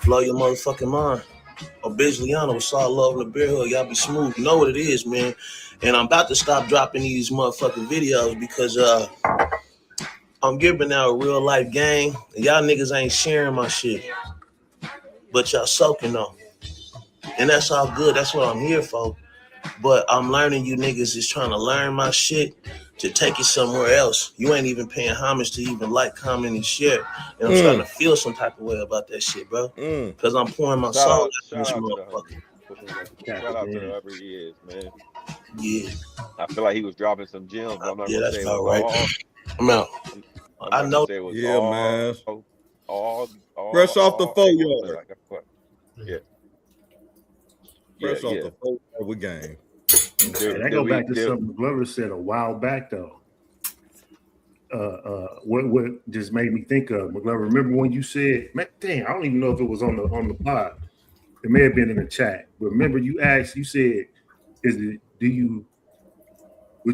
Blow your motherfucking mind. Or Biz Liana with Saw Love in the Beer Hood. Y'all be smooth. You know what it is, man. And I'm about to stop dropping these motherfucking videos because I'm giving out a real life game. And y'all niggas ain't sharing my shit. But y'all soaking though. And that's all good. That's what I'm here for. But I'm learning you niggas is trying to learn my shit to take it somewhere else. You ain't even paying homage to even like, comment, and share. And I'm starting to feel some type of way about that shit, bro. Because I'm pouring my soul out Shout this out to the motherfucker. husband. Shout out to whoever he is, man. Yeah. I feel like he was dropping some gems, but I'm not gonna That's say it about was right. all. I'm out. I'm I not know. gonna say it was Yeah, man. all Fresh off the 4 angles, but yard. like, yeah. Fresh off the 4 yard with game. And I go back to something Mcglover said a while back though. What just made me think of Mcglover? Remember when you said, man, dang, I don't even know if it was on the pod. It may have been in the chat. But remember you asked, you said, would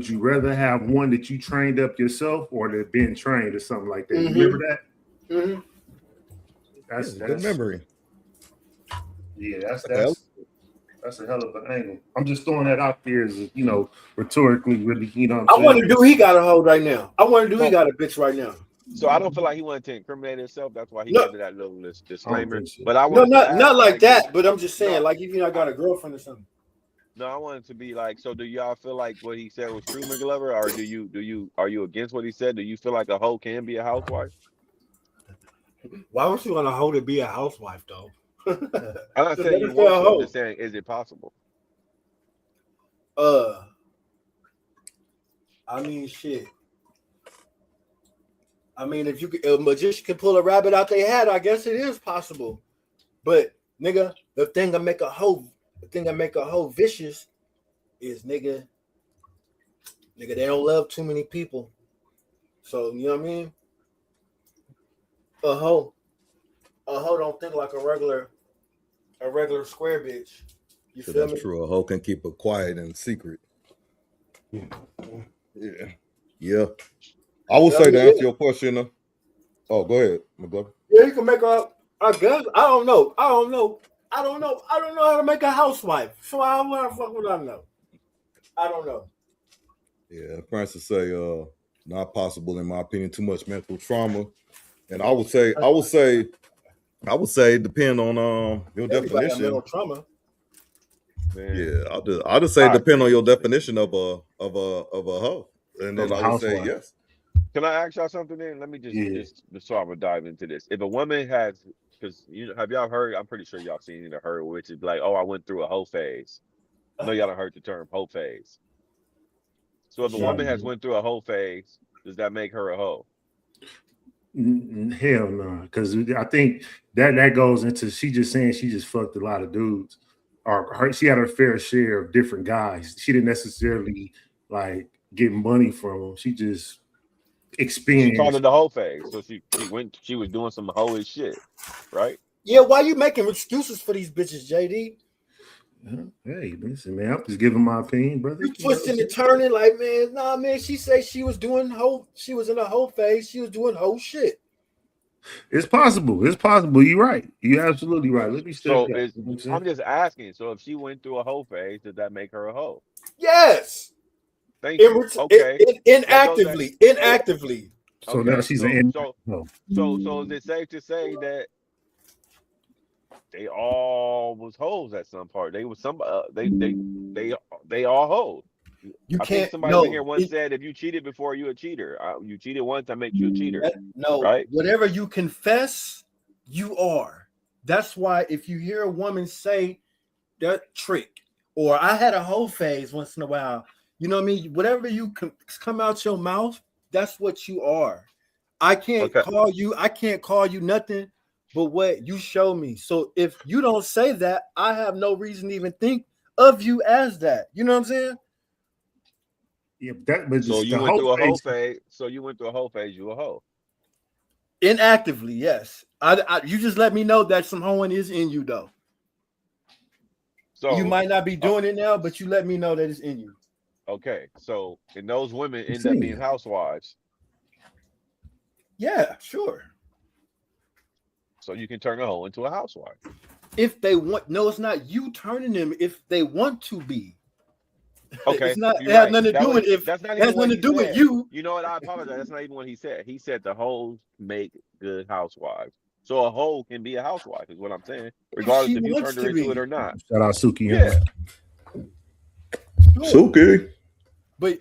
you rather have one that you trained up yourself or that been trained or something like that? Mm-hmm. Remember that? Mm-hmm. That's good memory. Yeah, that's a hell of an angle. I'm just throwing that out there as rhetorically, really, I wonder, do he got a hold right now? I wonder, do he got a bitch right now? So I don't feel like he wanted to incriminate himself. That's why he gave it that little disclaimer. But I no, wanted not like that. But I'm just saying, like, if you not got a girlfriend or something. No, I wanted to be like, so do y'all feel like what he said was true, Mcglover, or are you against what he said? Do you feel like a hoe can be a housewife? Why would you want a hoe to be a housewife though? I'm not saying you want to. I'm just saying, is it possible? I mean, shit. I mean, if a magician can pull a rabbit out their hat, I guess it is possible. But nigga, the thing that make a hoe vicious is nigga, they don't love too many people. So you know what I mean? A hoe don't think like a regular square bitch. You So feel that's me? true. A hoe can keep it quiet and secret. Yeah. I would say to answer your question. Oh, go ahead, Mcglover. Yeah, you can make her. I guess I don't know how to make a housewife. So how the fuck would I know? I don't know. Yeah, Francis say not possible in my opinion. Too much mental trauma, and I would say depend on your definition. Mental trauma. Man. Yeah, I'll just say depend on your definition of a hoe, and then I would say yes. Can I ask y'all something then? Let me just so I'm gonna dive into this. If a woman has, because have y'all heard? I'm pretty sure y'all seen it or heard, which is like, oh, I went through a hoe phase. I know y'all done heard the term hoe phase. So if a woman has went through a hoe phase, does that make her a hoe? Hell no, because I think that goes into she just saying she just fucked a lot of dudes, or she had her fair share of different guys. She didn't necessarily like get money from them. She just experienced. She called it the hoe phase, so she was doing some hoe shit, right? Yeah, why you making excuses for these bitches, JD? Hey, listen, man, I'm just giving my opinion, brother. You twisting and turning like, man, nah, man. She said she was doing she was in a hoe phase. She was doing hoe shit. It's possible. It's possible. You're right. You're absolutely right. Let me step back. I'm just asking. So if she went through a hoe phase, does that make her a hoe? Yes. Thank you. Okay. Inactively. So now she's an so is it safe to say that they all was hoes at some part? They was some they all hoes. I think somebody in here once said if you cheated before, you a cheater. You cheated once, that makes you a cheater. Right? Whatever you confess, you are. That's why if you hear a woman say that trick, or I had a hoe phase once in a while, you know what I mean? Whatever you come out your mouth, that's what you are. I can't call you nothing but what you show me. So if you don't say that, I have no reason to even think of you as that. You know what I'm saying? Yeah, so you went through a hoe phase. So you went through a hoe phase. You a hoe. Inactively, yes. You just let me know that some hoeing is in you, though. So you might not be doing it now, but you let me know that it's in you. Okay, so and those women end up being housewives. Yeah, sure. So you can turn a hoe into a housewife. If they want, no, it's not you turning them. If they want to be, Okay, it's not. you're It has right. nothing to do with if. That's not It has even what nothing he to do with said. you. You know what? I apologize. That's not even what he said. He said the hoes make good housewives. So a hoe can be a housewife, is what I'm saying, regardless if you wants turned her to into it be. or not. Shout out Suki. Yeah. Sure. Suki. But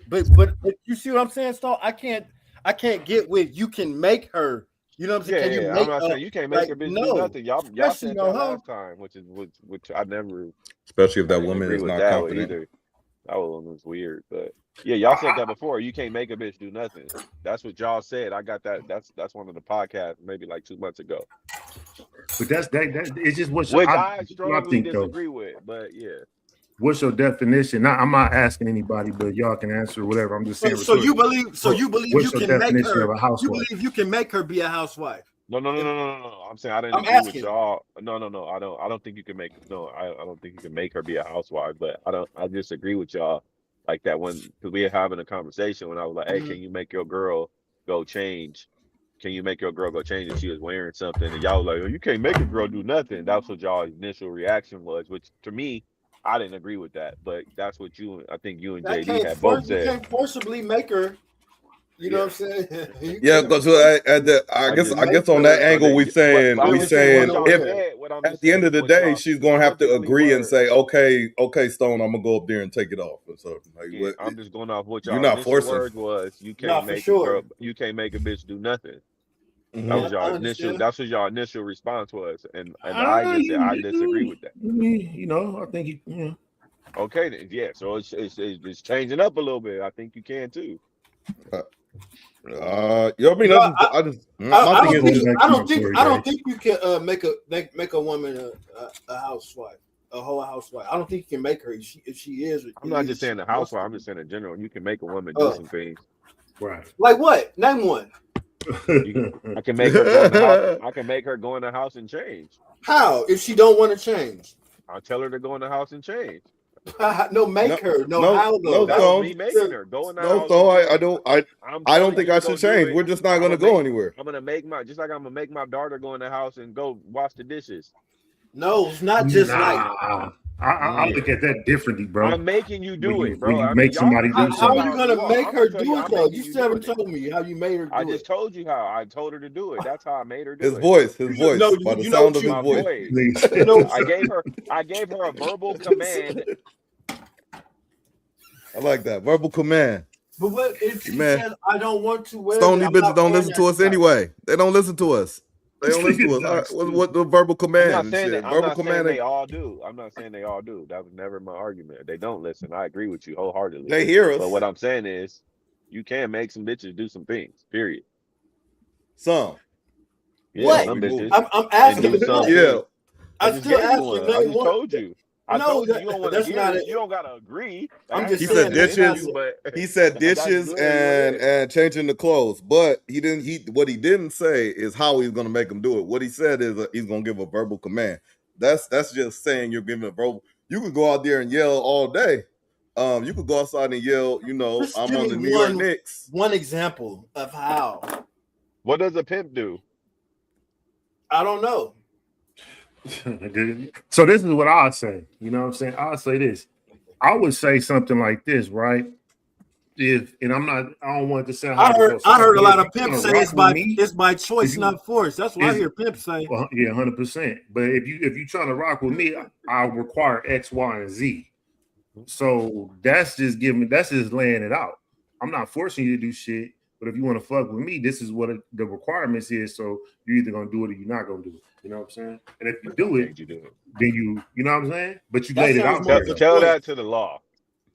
you see what I'm saying, Stall? I can't get with you can make her. You know what I'm saying? Can you Yeah. make I'm not saying you can't make a bitch do nothing. Y'all Especially said no that hoe. last time, which I never Especially if that didn't woman agree is with not that one confident. either. That one was weird, but yeah, y'all said that before. You can't make a bitch do nothing. That's what y'all said. I got that. That's one of the podcasts maybe like 2 months ago. But that's that. It's just what Which I I strongly think though. disagree with, but yeah. What's your definition? I'm not asking anybody, but y'all can answer whatever. I'm just saying. So you believe What's you your can make definition her. of a housewife? You believe you can make her be a housewife. No. I'm saying I didn't I'm agree asking. with y'all. No. I don't think you can make I don't think you can make her be a housewife, but I disagree with y'all like that one because we were having a conversation when I was like, hey, can you make your girl go change? Can you make your girl go change if she was wearing something? And y'all were like, oh, you can't make a girl do nothing. That's what y'all's initial reaction was, which to me, I didn't agree with that. But that's what I think you and JD had both said. You can't forcibly make her. You know what I'm saying? Yeah, because I guess on that angle we saying if at the end of the day she's gonna have to agree and say, okay, Stone, I'm gonna go up there and take it off. So like, I'm just going off what you're y'all not initial forcing. words was. You can't make a girl. You can't make a bitch do nothing. Mm-hmm. That was y'all initial. That's what y'all initial response was, and I just said I disagree with that. You know, I think you. Okay, then, yeah. So it's changing up a little bit. I think you can too. I don't think you can make a woman a housewife, a whole housewife. I don't think you can make her if she is. I'm not just saying a housewife. I'm just saying in general. You can make a woman do some things. Right. Like what? Name one. I can make her go in the house. I can make her go in the house and change. How? If she don't want to change, I'll tell her to go in the house and change. No, make her. How though? No, that was me making her go in the house. No, I don't think I should change. We're just not gonna go anywhere. I'm gonna make I'm gonna make my daughter go in the house and go wash the dishes. No, it's not just like. I look at that differently, bro. I'm making you do it, bro. You make somebody do something. How are you gonna make her do it though? You still haven't told me how you made her do it. I just told you how. I told her to do it. That's how I made her do His it. voice. No, by the sound of his my voice. I gave her a verbal command. I like that verbal command. But what if she says I don't want to wear? Stony bitches don't listen to us anyway. They don't listen to us. They don't listen to us. What the verbal command? I'm not saying they all do. I'm not saying they all do. That was never my argument. They don't listen. I agree with you wholeheartedly. They hear us. But what I'm saying is, you can make some bitches do some things. Period. Some. Yeah, what? Some bitches. I'm asking. Yeah. I'm still asking. I just told you. I told you don't want to hear it. You don't gotta agree. I'm just he saying. Said dishes. He said dishes and changing the clothes, but he didn't. What he didn't say is how he's gonna make them do it. What he said is he's gonna give a verbal command. That's just saying you're giving a verbal. You could go out there and yell all day. You could go outside and yell. You know, I'm on the New York Knicks. One example of how. What does a pimp do? I don't know. So this is what I'll say. You know what I'm saying? I'll say this. I would say something like this, right? I don't want to sound. I heard a lot of pimps say it's by choice, not force. That's what I hear pimps say. Well, yeah, 100%. But if you trying to rock with me, I'll require X, Y, and Z. So that's just laying it out. I'm not forcing you to do shit. But if you want to fuck with me, this is what the requirements is. So you're either gonna do it or you're not gonna do it. You know what I'm saying? And if you do it, then you know what I'm saying? But you laid it out there. Tell that to the law.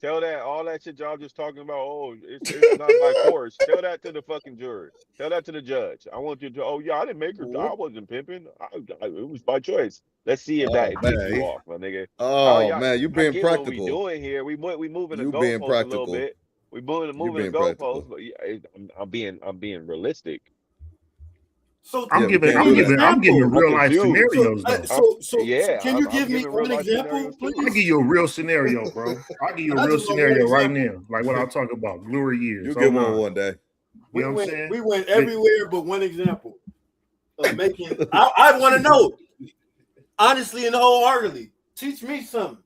Tell that all that shit y'all just talking about. Oh, it's not by force. Tell that to the fucking jury. Tell that to the judge. I want you to. Oh yeah, I didn't make her. I wasn't pimping. It was by choice. Let's see if that gets you off, my nigga. Oh man, you being practical. What we doing here? We moving the goalposts a little bit. We moving the goalposts, but I'm being realistic. So I'm giving real life scenarios. Can you give me one example, please? I'll give you a real scenario, bro. I'll give you a real scenario right now, like what I'm talking about. Glory years. You get one day. You know what I'm saying? We went everywhere but one example. of making. I want to know, honestly and wholeheartedly. Teach me something.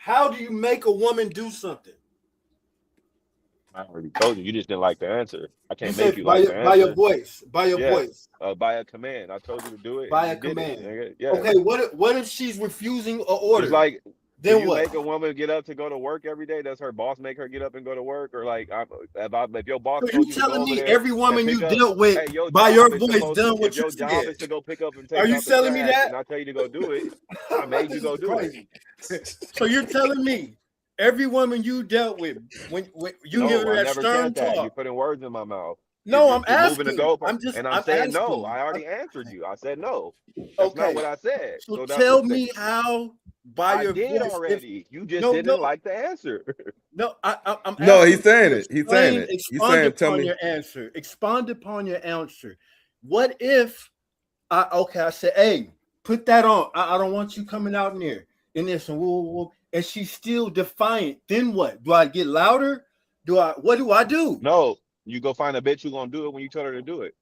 How do you make a woman do something? I already told you. You just didn't like the answer. I can't You make said you by like your, the by your answer. voice. By your Yes. voice. By a command. I told you to do it. By and a you did command. it, nigga. Yeah. Okay, what if she's refusing an order? It's like, do then you what? make a woman get up to go to work every day? Does her boss make her get up and go to work? Or like, if your boss So told you you to go telling over me there every and woman pick you up, dealt with hey, your by job your is voice supposed done to, what if you your job said? is to go pick up and take Are you out the telling me trash, that? and I tell you to go do it, I made you This go is do it. crazy. So you're telling me every woman you dealt with, when you give No, her I that never stern said that. You're talk? putting words in my mouth. No, I'm You're moving the asking. goalpost, and I'm saying no. asking. I already answered you. I said no. That's not Okay. what I said. So So tell me how by I your did voice. already. You just No, didn't like the answer. I'm No, asking he's saying you it. He's saying it. He's Expand saying, tell upon me. your answer. Expand upon your answer. What if I said, hey, put that on. I don't want you coming out in there in this and she's still defiant. Then what? Do I get louder? What do I do? No, you go find a bitch who's gonna do it when you tell her to do it.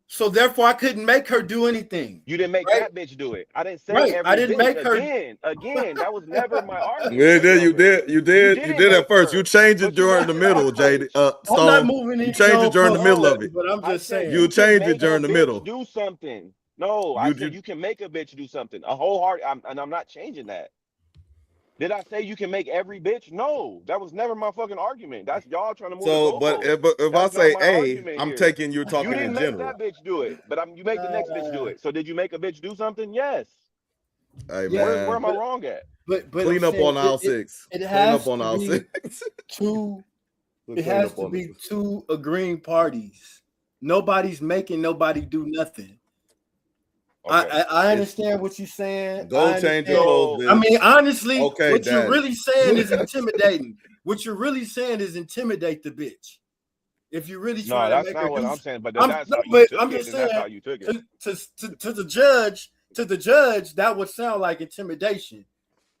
So therefore I couldn't make her do anything. You didn't make that bitch do it. I didn't say every I didn't bitch. make her Again, that was never my argument. Yeah, you did at first. You changed it during the middle, JD. I'm not Stone. moving You changed it during the middle of it. but I'm just saying. You changed it during the middle. Do something. No, I said you can make a bitch do something. A whole heart, and I'm not changing that. Did I say you can make every bitch? No, that was never my fucking argument. That's y'all trying to move the goalpost. But if That's I say not my A, argument I'm here. taking you're You talking didn't in make general. that bitch do it, but you make the next bitch do it. So did you make a bitch do something? Yes. Hey Where man, am I wrong at? But clean up on aisle 6. It Clean has up on to aisle be 6. two. Clean It has up to on be this. two agreeing parties. Nobody's making nobody do nothing. Okay. I understand what you're saying. Go change your clothes, bitch. I mean, honestly, Okay, what you're Daddy. really saying is intimidating. What you're really saying is intimidate the bitch. If you're really No, trying to that's make not her what do, I'm saying. But I'm that's how you took it. just And that's how saying you took it. to the judge, that would sound like intimidation.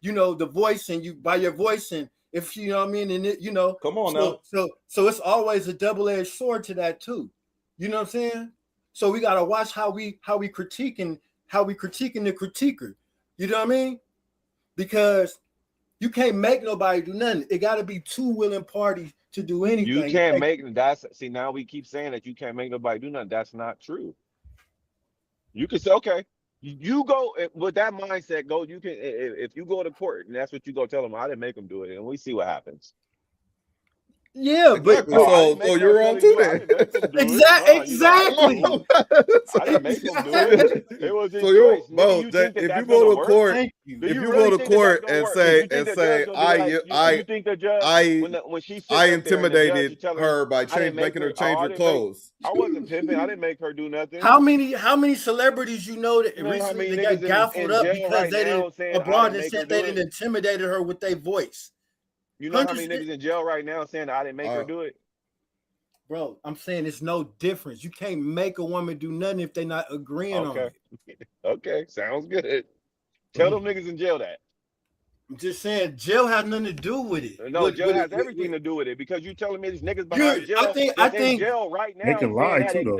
You know, the voice and you by your voice, and if you know what I mean, and it, you know, Come on now. So it's always a double-edged sword to that too. You know what I'm saying? So we gotta watch how we critiquing the critiquer. You know what I mean? Because you can't make nobody do nothing. It got to be two willing parties to do anything. You can't make now we keep saying that you can't make nobody do nothing. That's not true. You can say, okay, you go with that mindset. Go, you can if you go to court and that's what you go tell them. I didn't make them do it, and we see what happens. Yeah, exactly. but so you're wrong too then. Exactly. I didn't make them do it. It was his choice. Bro, if you go to court, if you go to court and say I intimidated her by making her change her clothes. I wasn't pimping. I didn't make her do nothing. How many celebrities you know that recently they got gaffled up because they didn't abroad and said they didn't intimidated her with their voice? You know how many niggas in jail right now saying I didn't make her do it? Bro, I'm saying it's no difference. You can't make a woman do nothing if they're not agreeing on it. Okay, sounds good. Tell them niggas in jail that. I'm just saying jail has nothing to do with it. No, jail has everything to do with it because you telling me these niggas behind jail. I think in jail right now. They can lie too, though.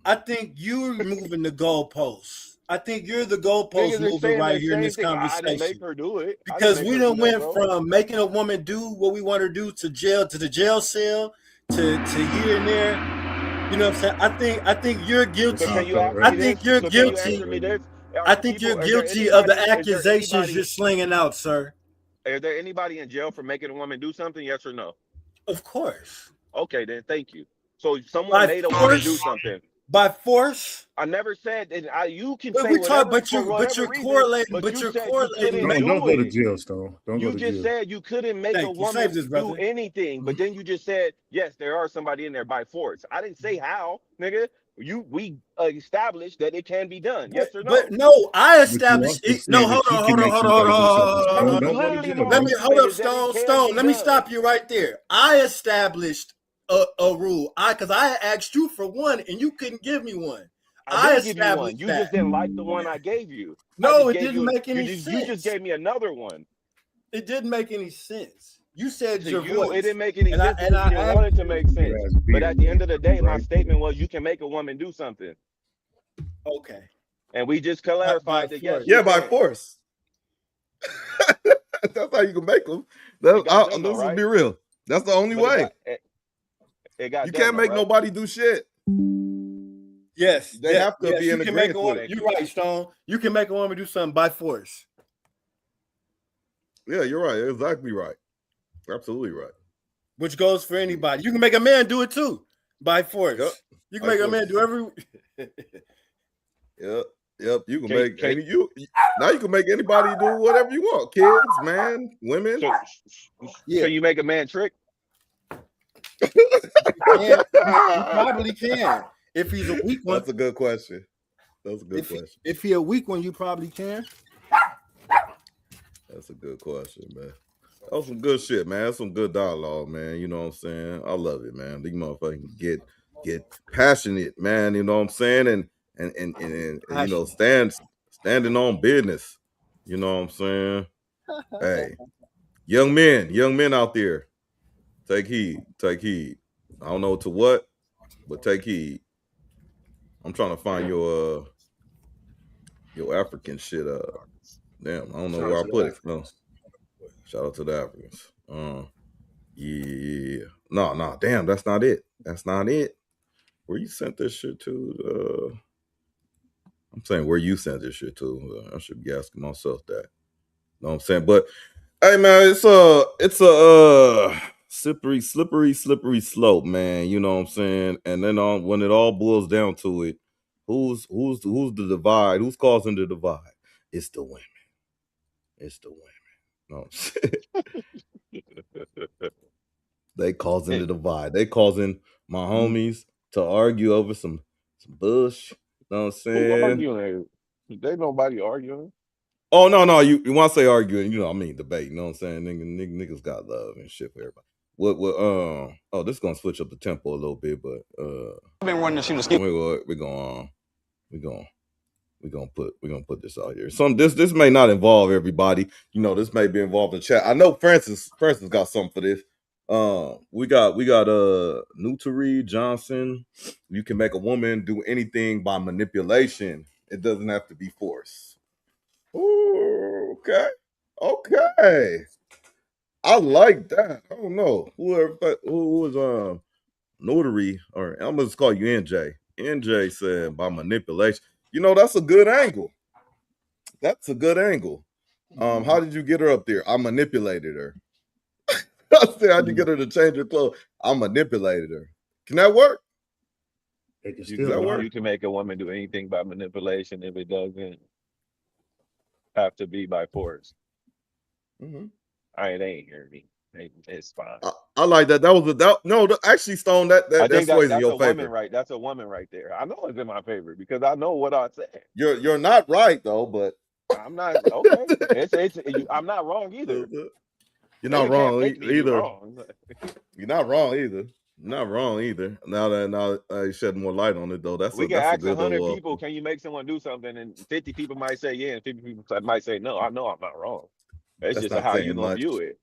I think you're moving the goalposts. I think you're the goalpost mover right here in this conversation. I didn't make her do it because we done went from making a woman do what we want her to do to jail, to the jail cell, to here and there. You know what I'm saying? I think you're guilty. I think you're guilty. I think you're guilty of the accusations you're slinging out, sir. Is there anybody in jail for making a woman do something? Yes or no? Of course. Okay, then thank you. So someone made a woman do something. By force? I never said that. You can but say we talk, whatever, but you're correlating. But you're correlating. Don't go to jail, Stone. Don't go to jail. You just said you couldn't make a woman do anything, but then you just said yes, there are somebody in there by force. I didn't say how, nigga. We established that it can be done. Yes or no? But no, I established it. No, hold on. Let me hold up, Stone. Let me stop you right there. I established a rule. Because I asked you for one, and you couldn't give me one. I give you one. You just didn't like the one I gave you. No, it didn't make any sense. You just gave me another one. It didn't make any sense. You said To your you, voice. it didn't make any And sense I because you didn't want it to make sense. Your ass But at the end of the day, my right. statement was you can make a woman do something. Okay. And we just By clarified that yes, force. you Yeah, by can. force. That's how you can make them. It got done, though, Let's right? be real. That's the only But way. it got You done, can't though, make right? nobody do shit. Yes. They have to be you in can make agreement a to woman. it. You're right, Stone. You can make a woman do something by force. Yeah, you're right. Exactly right. Absolutely right. Which goes for anybody. You can make a man do it too by force. Yep. You can By make a force. man do every. Yep. You can Can- make can- now you can make anybody do whatever you want. Kids, man, women. So, Yeah. Can you make a man trick? You probably can. If he's a weak one. That's a good question. That's a good question. If he a weak one, you probably can. That's a good question, man. That was some good shit, man. That's some good dialogue, man. You know what I'm saying? I love it, man. These motherfuckers get passionate, man. You know what I'm saying? And you know, standing on business. You know what I'm saying? Hey, young men out there, take heed. I don't know to what, but take heed. I'm trying to find your African shit. Damn, I don't know where I put it. No. Shout out to the Africans. Yeah. No, damn, that's not it. Where you sent this shit to? I'm saying where you sent this shit to. I should be asking myself that. Know what I'm saying? But hey man, it's a slippery slope, man. You know what I'm saying? And then when it all boils down to it, who's the divide? Who's causing the divide? It's the women. No, I'm saying? They causing the divide. They causing my homies to argue over some bush. Know what I'm Who saying? arguing? There nobody arguing. Oh no, you want to say arguing? You know, I mean debate. You know what I'm saying? Niggas got love and shit for everybody. What? This is gonna switch up the tempo a little bit, but I've been wanting to see the skip. we're gonna put this out here. This may not involve everybody. You know, this may be involved in chat. I know Francis got something for this. We got Nutari Johnson. You can make a woman do anything by manipulation. It doesn't have to be force. Ooh, okay. I like that. I don't know who was Notary, or I'm gonna just call you NJ. NJ said by manipulation. You know, that's a good angle. How did you get her up there? I manipulated her. I said, how'd you get her to change her clothes? I manipulated her. Can that work? It can Does still that work. work? You can make a woman do anything by manipulation if it doesn't have to be by force. Mm-hmm. They ain't hearing me. It's fine. I like that. Actually, Stone, that sways in your favor. Woman, right? That's a woman right there. I know it's in my favor because I know what I said. You're not right though, but I'm not okay. I'm not wrong either. You're not wrong either. You're not wrong either. Not wrong either. Now you shed more light on it though. We can ask 100 people, can you make someone do something? And 50 people might say yeah, and 50 people might say no. I know I'm not wrong. It's just how you gonna view it.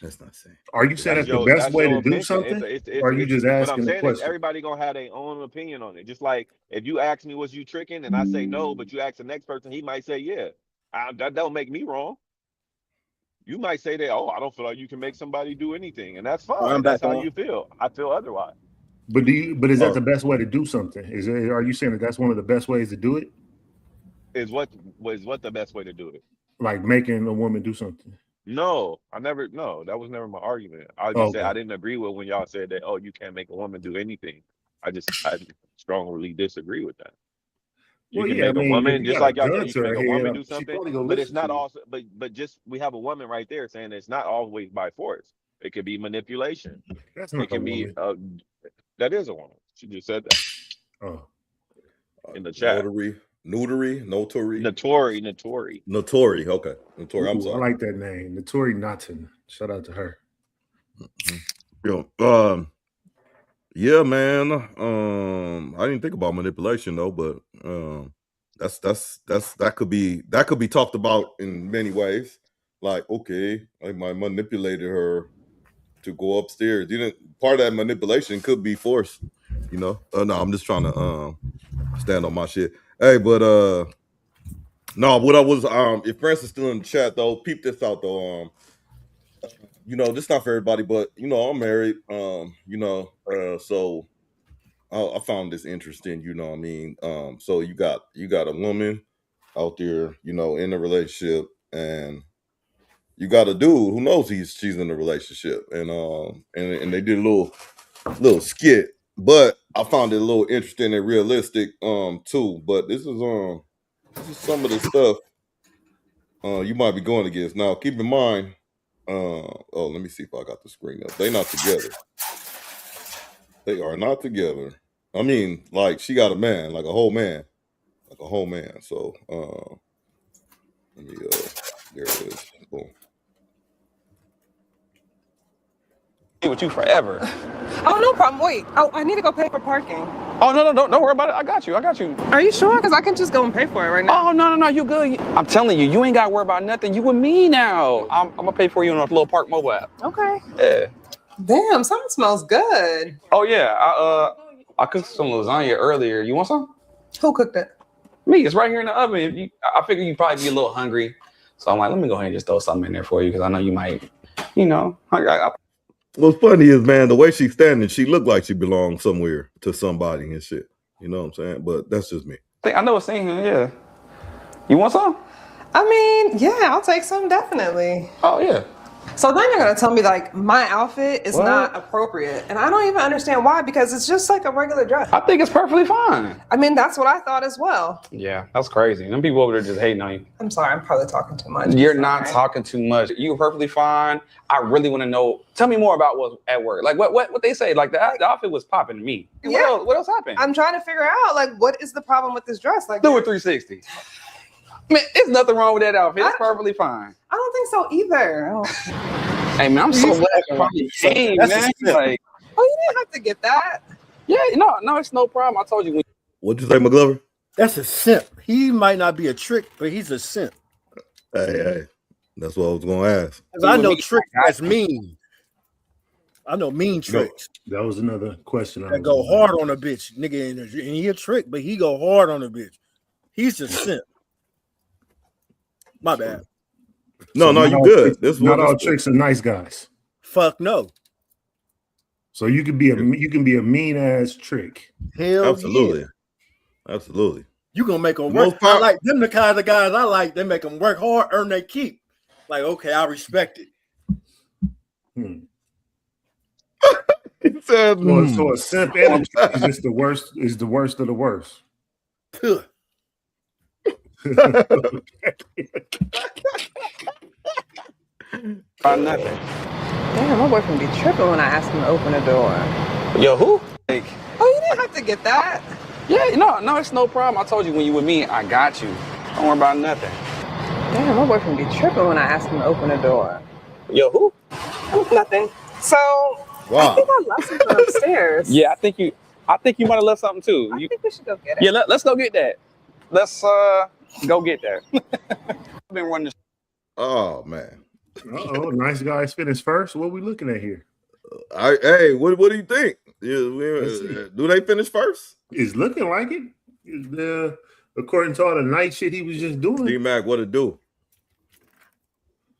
That's not saying. Are you saying that's the best way to do something? Or are you just asking the question? Everybody gonna have their own opinion on it. Just like if you ask me, was you tricking, and I say no, but you ask the next person, he might say yeah. That don't make me wrong. You might say that, I don't feel like you can make somebody do anything, and that's fine. That's how you feel. I feel otherwise. But is that the best way to do something? Are you saying that that's one of the best ways to do it? Is what the best way to do it? Like making a woman do something? No, that was never my argument. I just said I didn't agree with when y'all said that, you can't make a woman do anything. I strongly disagree with that. You can make a woman, just like y'all said, you can make a woman do something, but it's not also, but just, we have a woman right there saying it's not always by force. It could be manipulation. That's not it can be, that is a woman. She just said that. Oh. In the chat. Notori. Okay. Notori. I'm sorry. I like that name. Notori Naughton. Shout out to her. Yeah, man. I didn't think about manipulation though, but that could be talked about in many ways. Like, okay, I might manipulated her to go upstairs. Part of that manipulation could be force, you know. No, I'm just trying to stand on my shit. Hey, but no, what I was if Francis is still in the chat though, peep this out though. You know, this not for everybody, but you know, I'm married. You know, so I found this interesting, you know what I mean? So you got a woman out there, you know, in a relationship, and you got a dude who knows she's in a relationship, and they did a little skit, but I found it a little interesting and realistic too. But this is some of the stuff you might be going against. Now keep in mind, let me see if I got the screen up. They not together. They are not together. I mean, like she got a man, like a whole man. So let me there it is. Boom. With you forever. Oh, no problem. Wait. Oh, I need to go pay for parking. Oh, no, don't worry about it. I got you. Are you sure? Because I can just go and pay for it right now. Oh, no, you good. I'm telling you, you ain't got to worry about nothing. You with me now. I'm going to pay for you on a little Park mobile app. Okay. Yeah. Damn, something smells good. Oh, yeah. I cooked some lasagna earlier. You want some? Who cooked it? Me. It's right here in the oven. I figure you'd probably be a little hungry. So I'm like, let me go ahead and just throw something in there for you because I know you might, you know. What's funny is, man, the way she's standing, she looked like she belonged somewhere to somebody and shit. You know what I'm saying? But that's just me. I know it's in here, yeah. You want some? I mean, yeah, I'll take some, definitely. Oh, yeah. So then you're going to tell me, like, my outfit is not appropriate. And I don't even understand why, because it's just like a regular dress. I think it's perfectly fine. I mean, that's what I thought as well. Yeah, that's crazy. Them people over there just hating on you. I'm sorry, I'm probably talking too much. You're not talking too much. You're perfectly fine. I really want to know. Tell me more about what's at work. Like, what they say. Like, the outfit was popping to me. Yeah. What else happened? I'm trying to figure out, like, what is the problem with this dress? Like, do a 360. Man, there's nothing wrong with that outfit. It's perfectly fine. I don't think so either. Hey, man, I'm so glad you probably came, man. Like, oh, you didn't have to get that. Yeah, no, it's no problem. I told you. What'd you say, Mcglover? That's a simp. He might not be a trick, but he's a simp. Hey, that's what I was gonna ask. Because I know tricks that's mean. I know mean tricks. That was another question. That go hard on a bitch, nigga. And he a trick, but he go hard on a bitch. He's a simp. My bad. No, you good. This not all tricks are nice guys. Fuck no. So you can be a mean ass trick. Hell absolutely, yeah. Absolutely. You gonna make them work. I like them. The kind of guys I like. They make them work hard, earn their keep. Like, okay, I respect it. It said, so a simp energy is just the worst. Is the worst of the worst. Nothing. Damn, my boyfriend be tripping when I ask him to open the door. Yo, who? Like, oh, you didn't have to get that. Yeah, no, it's no problem. I told you when you with me, I got you. Don't worry about nothing. Damn, my boyfriend be tripping when I ask him to open the door. Yo, who? Nothing. So I think I left something upstairs. Yeah, I think you might have left something too. I think we should go get it. Yeah, let's go get that. Let's go get that. I've been running. Oh man. Nice guys finish first. What are we looking at here? Hey, what do you think? Do they finish first? It's looking like it. According to all the night shit he was just doing. D-Mac, what it do?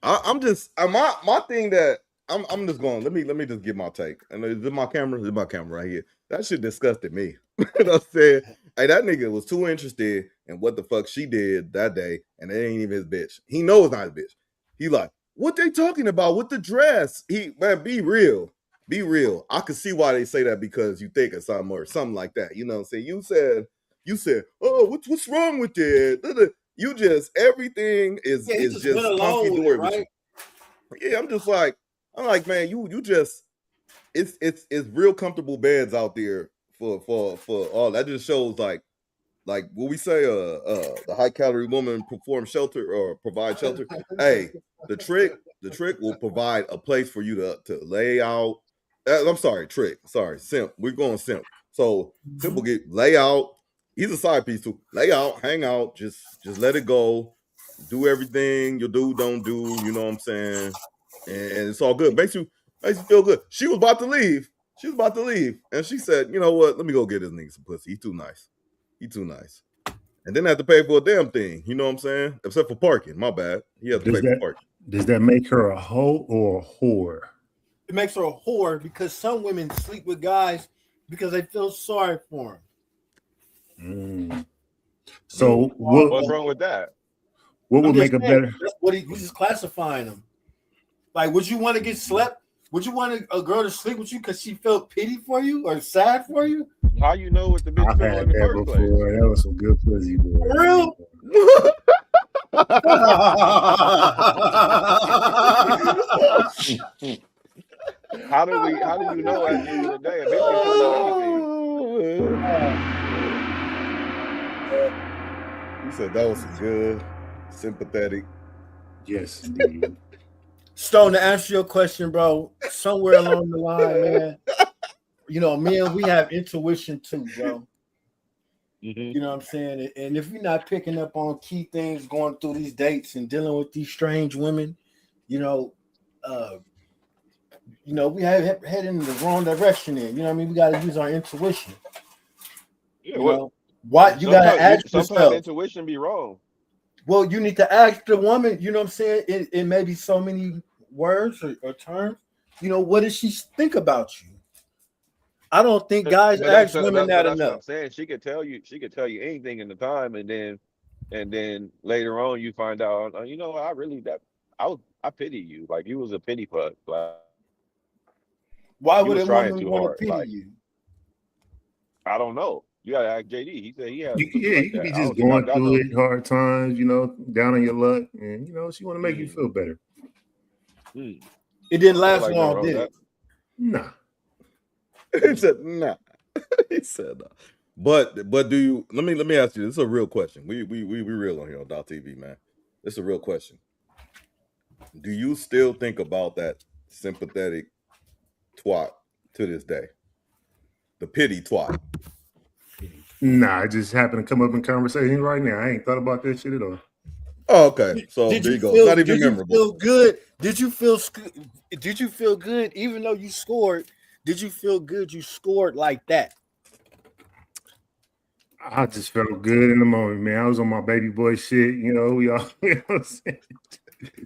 I'm just my thing that I'm just going. Let me just give my take. And is it my camera? Is it my camera right here? That shit disgusted me. I said, hey, that nigga was too interested in what the fuck she did that day, and it ain't even his bitch. He knows it's not his bitch. He like, what they talking about with the dress? Man, be real. Be real. I could see why they say that because you think of something or something like that. You know what I'm saying? You said, oh, what's wrong with it? You just everything is just hunky dory with you. Yeah, I'm like, man, you just it's real comfortable beds out there for all that. Just shows like what we say the high calorie woman perform shelter or provide shelter. Hey, the trick will provide a place for you to lay out. I'm sorry, simp. We're going simp. So simp will get lay out. He's a side piece too. Lay out, hang out, just let it go. Do everything your dude don't do, you know what I'm saying? And it's all good. Makes you Makes you feel good. She was about to leave. And she said, you know what? Let me go get this nigga some pussy. He too nice. And then have to pay for a damn thing. You know what I'm saying? Except for parking. My bad. He has to pay for parking. Does that make her a hoe or a whore? It makes her a whore because some women sleep with guys because they feel sorry for them. So what's wrong with that? What would make a better? That's what he's just classifying them. Like, would you want to get slept? Would you want a girl to sleep with you because she felt pity for you or sad for you? How you know what the bitch felt in the first place? That was some good pussy, boy. For real? How do you know at the end of the day? A bitch can tell you anything. You said that was some good, sympathetic. Yes, indeed. Stone, to answer your question, bro, somewhere along the line, man, men, we have intuition too, bro. You know what I'm saying? And if you're not picking up on key things going through these dates and dealing with these strange women, we have heading in the wrong direction there. You know what I mean? We got to use our intuition. Yeah, what you got to ask yourself. Sometimes intuition be wrong. Well, you need to ask the woman, you know what I'm saying? It may be so many words or terms. What does she think about you? I don't think guys ask women that enough. What I'm saying. She could tell you anything in the time, and then later on you find out, I pity you. Like, you was a pity fuck. Like, why would a woman want to pity you? I don't know. You gotta ask JD. He said he has. You could be just going through it, hard times, down on your luck, and she want to make you feel better. It didn't last long, did it? Nah. He said nah. He said nah. But do you? Let me ask you. This is a real question. We real on here on DOCKTV, man. This is a real question. Do you still think about that sympathetic twat to this day? The pity twat. Nah, it just happened to come up in conversation right now. I ain't thought about that shit at all. Oh, okay. So there you go. It's not even memorable. Did you feel good? Did you feel good even though you scored? Did you feel good you scored like that? I just felt good in the moment, man. I was on my baby boy shit. We all, you know what I'm saying?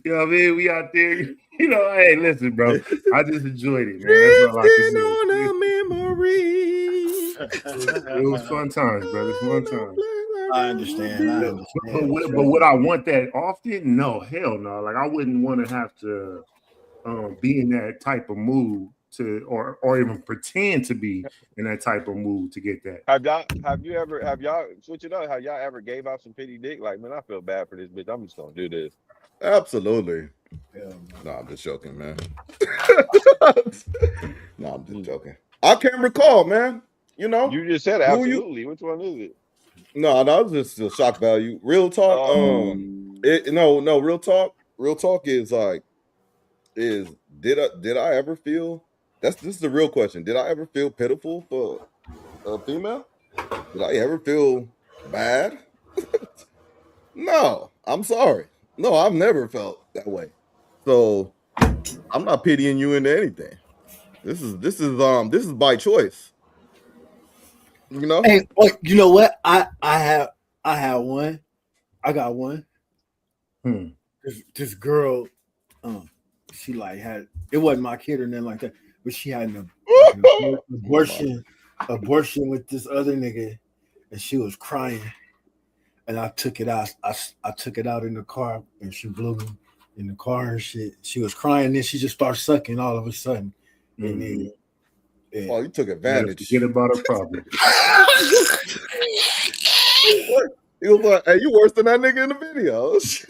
You know what I mean? We out there, hey, listen, bro. I just enjoyed it, man. That's all I can say. It was fun times, brother. Fun times. I understand. But would I want that often? No, hell no. Like, I wouldn't want to have to be in that type of mood or even pretend to be in that type of mood to get that. Have y'all switch it up? Have y'all ever gave out some pity dick? Like, man, I feel bad for this bitch. I'm just gonna do this. Absolutely. No, I'm just joking, man. No, I'm just joking. I can't recall, man. You just said absolutely. Which one is it? No, that was just a shock value. Real talk. Real talk. Real talk is like, did I ever feel? This is the real question. Did I ever feel pitiful for a female? Did I ever feel bad? No, I'm sorry. No, I've never felt that way. So I'm not pitying you into anything. This is by choice. Hey, you know what? I have one. I got one. This girl, she had, it wasn't my kid or nothing like that, but she had an abortion with this other nigga, and she was crying. And I took it out. I took it out in the car, and she blew me in the car and shit. She was crying, and then she just started sucking all of a sudden. And then, oh, you took advantage. Forget about her problem. He was like, "Hey, you worse than that nigga in the video." She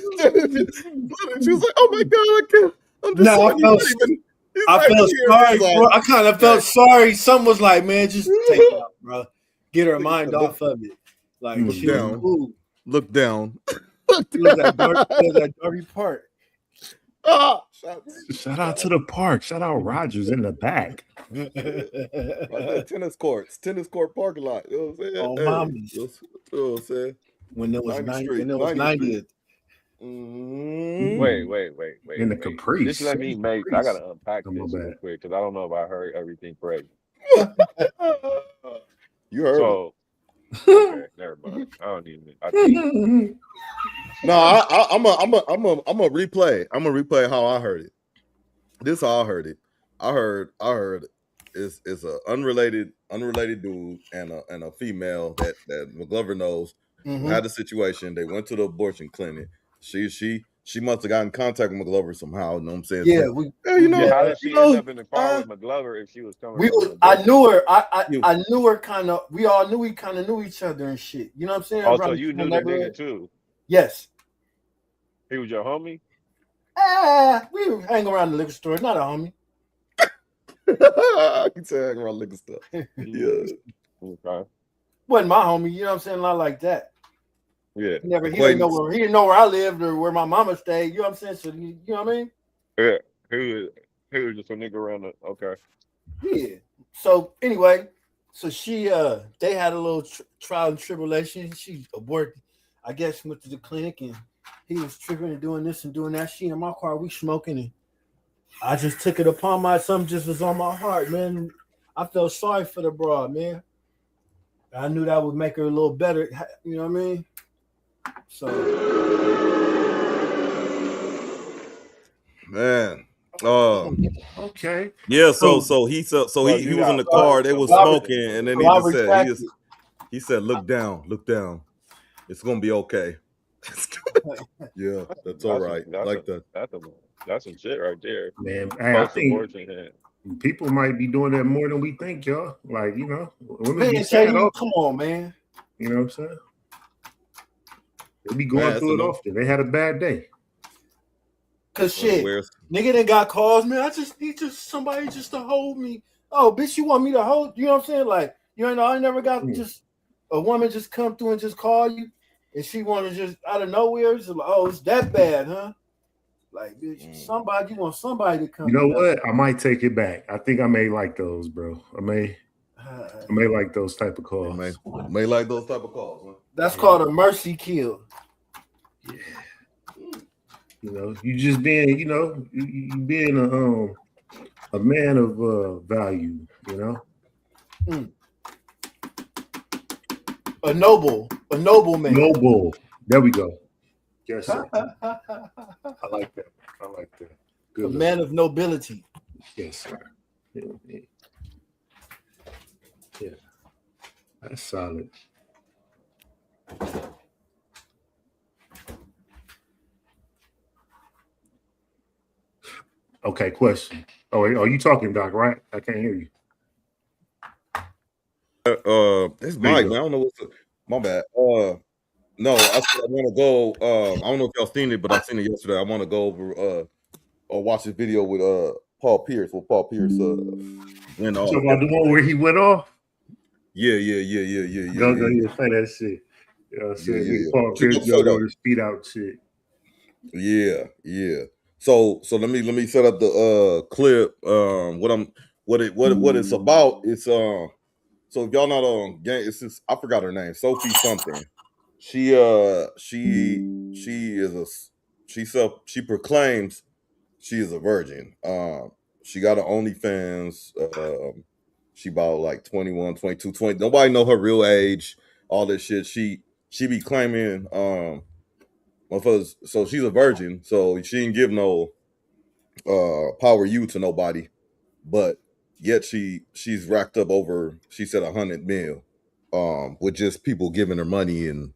was like, "Oh my god, I can't." I'm just I felt sorry. Bro. I kind of felt sorry. Someone was like, "Man, just take it out, bro. Get her mind off of it." Like, look she down. was cool. Look down. It was that dirty part. Shout out to the park. Shout out Rogers in the back. Tennis court parking lot. You know what I'm saying? Oh, mama. You know what I'm saying? When there was 90th 90th. Wait. In the Caprice. Just let me make. I gotta unpack this real quick because I don't know if I heard everything correct. You heard so, okay, never mind. I don't even. I think. No, I'm a replay. I'm gonna replay how I heard it. This is how I heard it. I heard it's a unrelated dude and a female that Mcglover knows who had a situation. They went to the abortion clinic. She must have gotten in contact with Mcglover somehow. You know what I'm saying? Yeah, how did she end up in the car with Mcglover if she was coming? I knew her. I knew her kind of. We all knew we kind of knew each other and shit. You know what I'm saying? Oh, so you knew the nigga too? Yes. He was your homie? We were hanging around the liquor store. Not a homie. He said hang around liquor store. Yeah. Okay. Wasn't my homie. You know what I'm saying? Not like that. Yeah. He didn't know where I lived or where my mama stayed. You know what I'm saying? So you know what I mean? Yeah. He was just a nigga around the. Okay. Yeah. So anyway, so she they had a little trial and tribulation. She aborted. I guess went to the clinic and he was tripping and doing this and doing that. She in my car, we smoking, and I just took it upon something just was on my heart, man. I felt sorry for the broad, man. I knew that would make her a little better, you know what I mean? So, man, okay, yeah. So he was in the car. They was smoking, and then he said, "Look down. It's gonna be okay." Yeah, that's all right. That's some shit right there, man. I think people might be doing that more than we think, y'all. Like, you know, women be come on, man. You know what I'm saying? They be going through it often. They had a bad day. Cause shit, nigga done got calls, man. I just need somebody just to hold me. Oh, bitch, you want me to hold? You know what I'm saying? Like, you know, I never got just a woman just come through and just call you, and she want to just out of nowhere. It's like, oh, it's that bad, huh? Like, bitch, you want somebody to come. You know what? I might take it back. I think I may like those, bro. I may like those type of calls. May like those type of calls. Huh? That's called a mercy kill. Yeah. You know, you just being, you know, you being a man of value. You know, a noble man. Noble. There we go. Yes, sir. I like that. Good. A man of nobility. Yes, sir. Yeah. That's solid. Okay, question. Oh, are you talking, Doc, right? I can't hear you. It's Mike, man. I don't know what's my bad. No, I want to go. I don't know if y'all seen it, but I seen it yesterday. I want to go over or watch this video with Paul Pierce. Well, Paul Pierce went off. So about the one where he went off? Yeah. Go say that shit. Yeah. Paul Pierce go his feet out shit. Yeah. So let me set up the clip. What it's about. It's so if y'all not on game, it's just, I forgot her name, Sophie something. She proclaims she is a virgin. She got an OnlyFans. She about like 21, 22, 20. Nobody know her real age. All this shit. She be claiming so she's a virgin. So she didn't give no power you to nobody, but yet she's racked up over, she said, 100 mil with just people giving her money and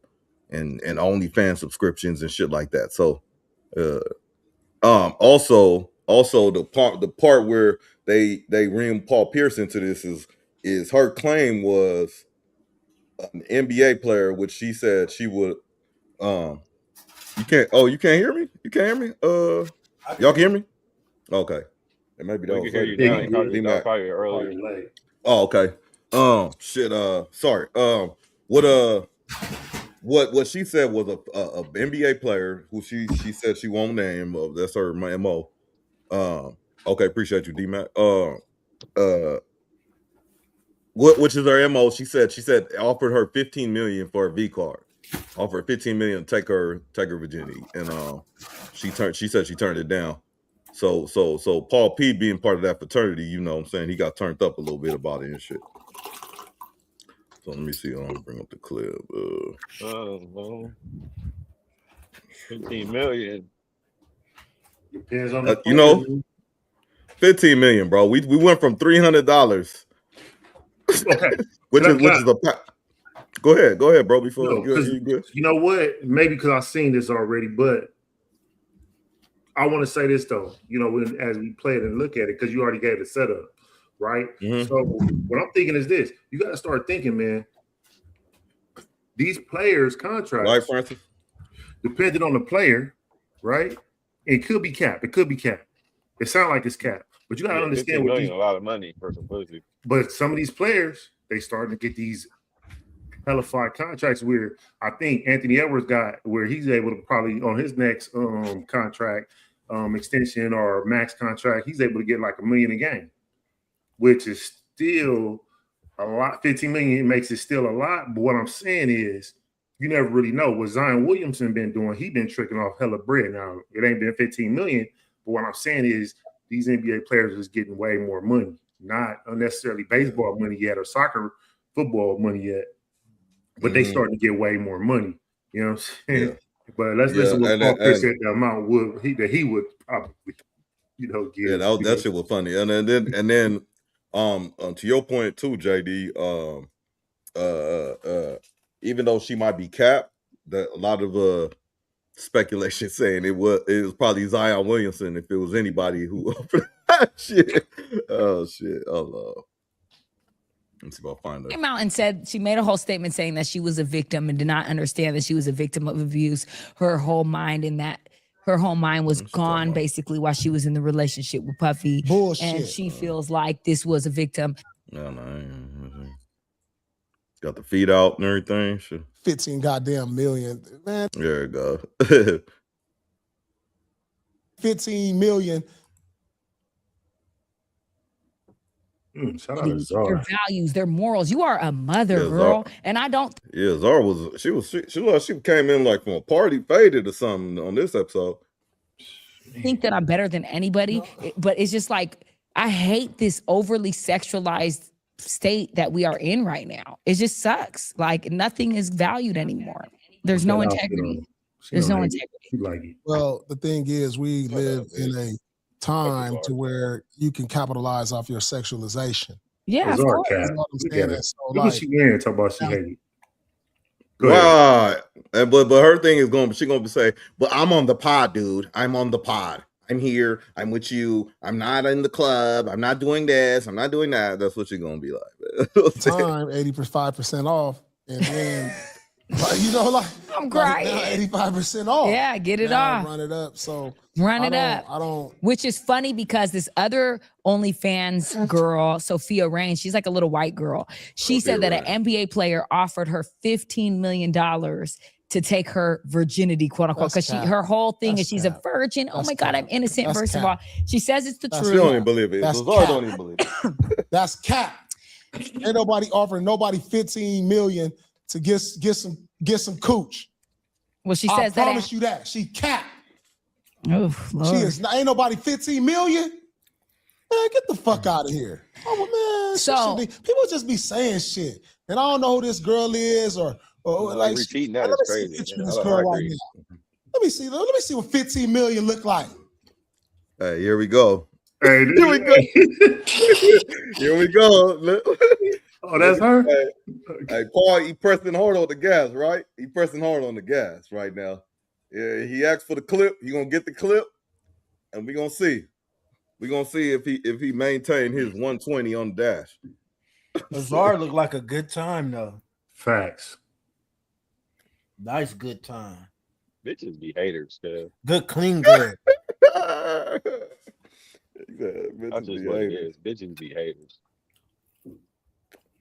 OnlyFans subscriptions and shit like that. So also the part where they ring Paul Pierce into this is her claim was an NBA player, which she said she would you can't hear me? You can't hear me? Y'all can hear me? Okay. And maybe that was hear you now. That probably earlier. Oh, okay. Shit. Sorry. What she said was a NBA player who she said she won't name. That's her MO. Okay. Appreciate you, D-Mac. Which is her MO? She said offered her $15 million for a V card. offered $15 million to take her virginity, and she said she turned it down. So Paul P being part of that fraternity, you know what I'm saying, he got turned up a little bit about it and shit. So let me see. I'm gonna bring up the clip. 15 million. Depends on the you know, 15 million, bro. We went from $300. Okay. which is a go ahead, bro. Before you good. You know what? Maybe because I've seen this already, but I want to say this though. You know, as we play it and look at it, because you already gave the setup, right? Mm-hmm. So what I'm thinking is this: you got to start thinking, man. These players' contracts, right, Francis, depending on the player, right? It could be capped. It could be capped. It sounds like it's capped, but you got to understand what a lot of money for some pussy. But some of these players, they starting to get these hellified contracts where I think Anthony Edwards got where he's able to probably on his next contract extension or max contract, he's able to get like $1 million a game, which is still a lot. 15 million makes it still a lot. But what I'm saying is you never really know what Zion Williamson been doing. He been tricking off hella bread. Now it ain't been 15 million, but what I'm saying is these NBA players is getting way more money, not unnecessarily baseball money yet or soccer, football money yet. But they starting to get way more money, you know what I'm saying? Yeah. But let's listen to what Paul Pierce said the amount he would probably, you know, give. Yeah, that shit was funny. And then to your point too, JD, even though she might be capped, that a lot of speculation saying it was probably Zion Williamson if it was anybody who shit. Oh shit. Oh Lord. Let's see if I'll find her. Came out and said she made a whole statement saying that she was a victim and did not understand that she was a victim of abuse. Her whole mind was gone basically while she was in the relationship with Puffy. Bullshit. And she feels like this was a victim. No. Got the feet out and everything. Shit. 15 goddamn million, man. There you go. 15 million. Shout out to Zara. Their values, their morals. You are a mother, girl. Zara. And I don't. Yeah, Zara she came in like from a party, faded or something on this episode. Think that I'm better than anybody, but it's just like I hate this overly sexualized state that we are in right now. It just sucks. Like nothing is valued anymore. There's no integrity. There's no integrity. Well, the thing is, we live in a time to where you can capitalize off your sexualization. Yeah, of course. Look what she wearing. Talk about she hated. Right. But her thing is she's gonna say, but I'm on the pod, dude. I'm on the pod. I'm here. I'm with you. I'm not in the club. I'm not doing this. I'm not doing that. That's what she's gonna be like. Time 85% off, and then you know, like I'm crying. 85% off. Yeah, get it off. Run it up. So run it up. I don't. Which is funny because this other OnlyFans girl, Sophia Rain, she's like a little white girl. She said that an NBA player offered her $15 million to take her virginity, quote unquote, because her whole thing is she's a virgin. Oh my God, I'm innocent. First of all, she says it's the truth. She don't even believe it. Zara don't even believe it. That's cap. Ain't nobody offering nobody 15 million to get some cooch. Well, she says that. I promise you that. She capped. Oh, Lord. She is. Ain't nobody 15 million. Man, get the fuck out of here. Oh man. So people just be saying shit, and I don't know who this girl is or like. Repeating that is crazy. This girl right now. Let me see what 15 million look like. Hey, here we go. Hey, here we go. Here we go. Oh, that's her? Hey, Paul, he pressing hard on the gas, right? He pressing hard on the gas right now. Yeah, he asked for the clip. He gonna get the clip, and we gonna see. We gonna see if he maintained his 120 on the dash. Zara looked like a good time though. Facts. Nice good time. Bitches be haters, man. Good clean good. That's just what it is. Bitches be haters.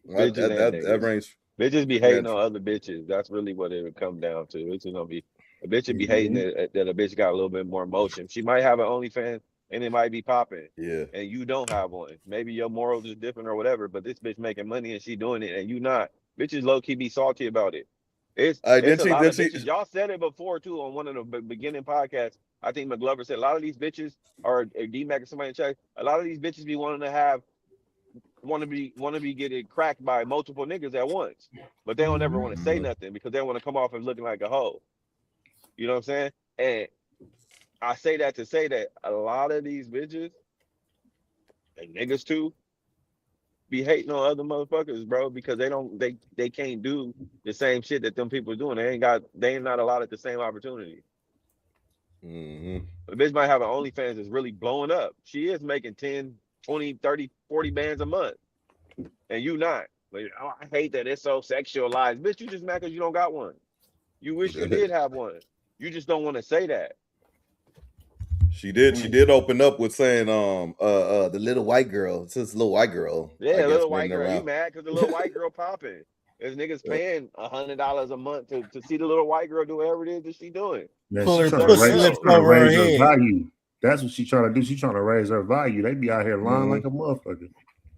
That range. Bitches be hating on other bitches. That's really what it would come down to. It's gonna be a bitch would be hating that a bitch got a little bit more emotion. She might have an OnlyFans and it might be popping. Yeah. And you don't have one. Maybe your morals is different or whatever, but this bitch making money and she doing it and you not. Bitches low key be salty about it. It's a lot of she, bitches. Y'all said it before too on one of the beginning podcasts. I think Mcglover said a lot of these bitches or D-Mac or somebody in chat. A lot of these bitches be wanting to be getting cracked by multiple niggas at once, but they don't ever want to say nothing because they want to come off as looking like a hoe. You know what I'm saying? And I say that to say that a lot of these bitches, and niggas too, be hating on other motherfuckers, bro, because they can't do the same shit that them people are doing. They ain't not allotted the same opportunity. The bitch might have an OnlyFans that's really blowing up. She is making 10, 20, 30, 40 bands a month. And you not. Like, oh, I hate that it's so sexualized. Bitch, you just mad because you don't got one. You wish you did have one. You just don't want to say that. She did open up with saying the little white girl. It's this little white girl. Yeah, little white girl. You mad because the little white girl popping. There's niggas paying $100 a month to see the little white girl do whatever it is that she doing. She's trying to raise her value. That's what she's trying to do. She's trying to raise her value. They be out here lying like a motherfucker.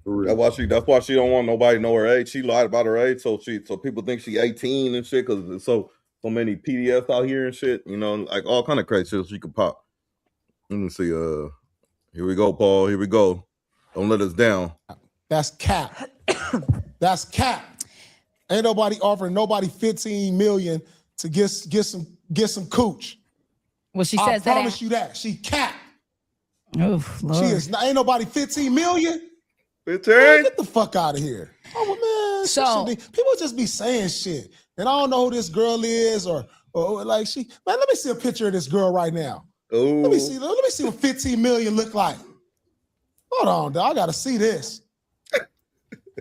For real. That's why she don't want nobody to know her age. She lied about her age, so people think she 18 and shit because there's so many PDFs out here and shit. You know, like all kind of crazy shit she could pop. Let me see. Here we go, Paul. Here we go. Don't let us down. That's cap. That's cap. Ain't nobody offering nobody 15 million to get some cooch. Well, she says that. I promise you that. She cap. Oh, Lord. She is not. Ain't nobody 15 million. 15? Man, get the fuck out of here. Oh man. So people just be saying shit, and I don't know who this girl is or like she. Man, let me see a picture of this girl right now. Ooh. Let me see what 15 million look like. Hold on, dog. I gotta see this.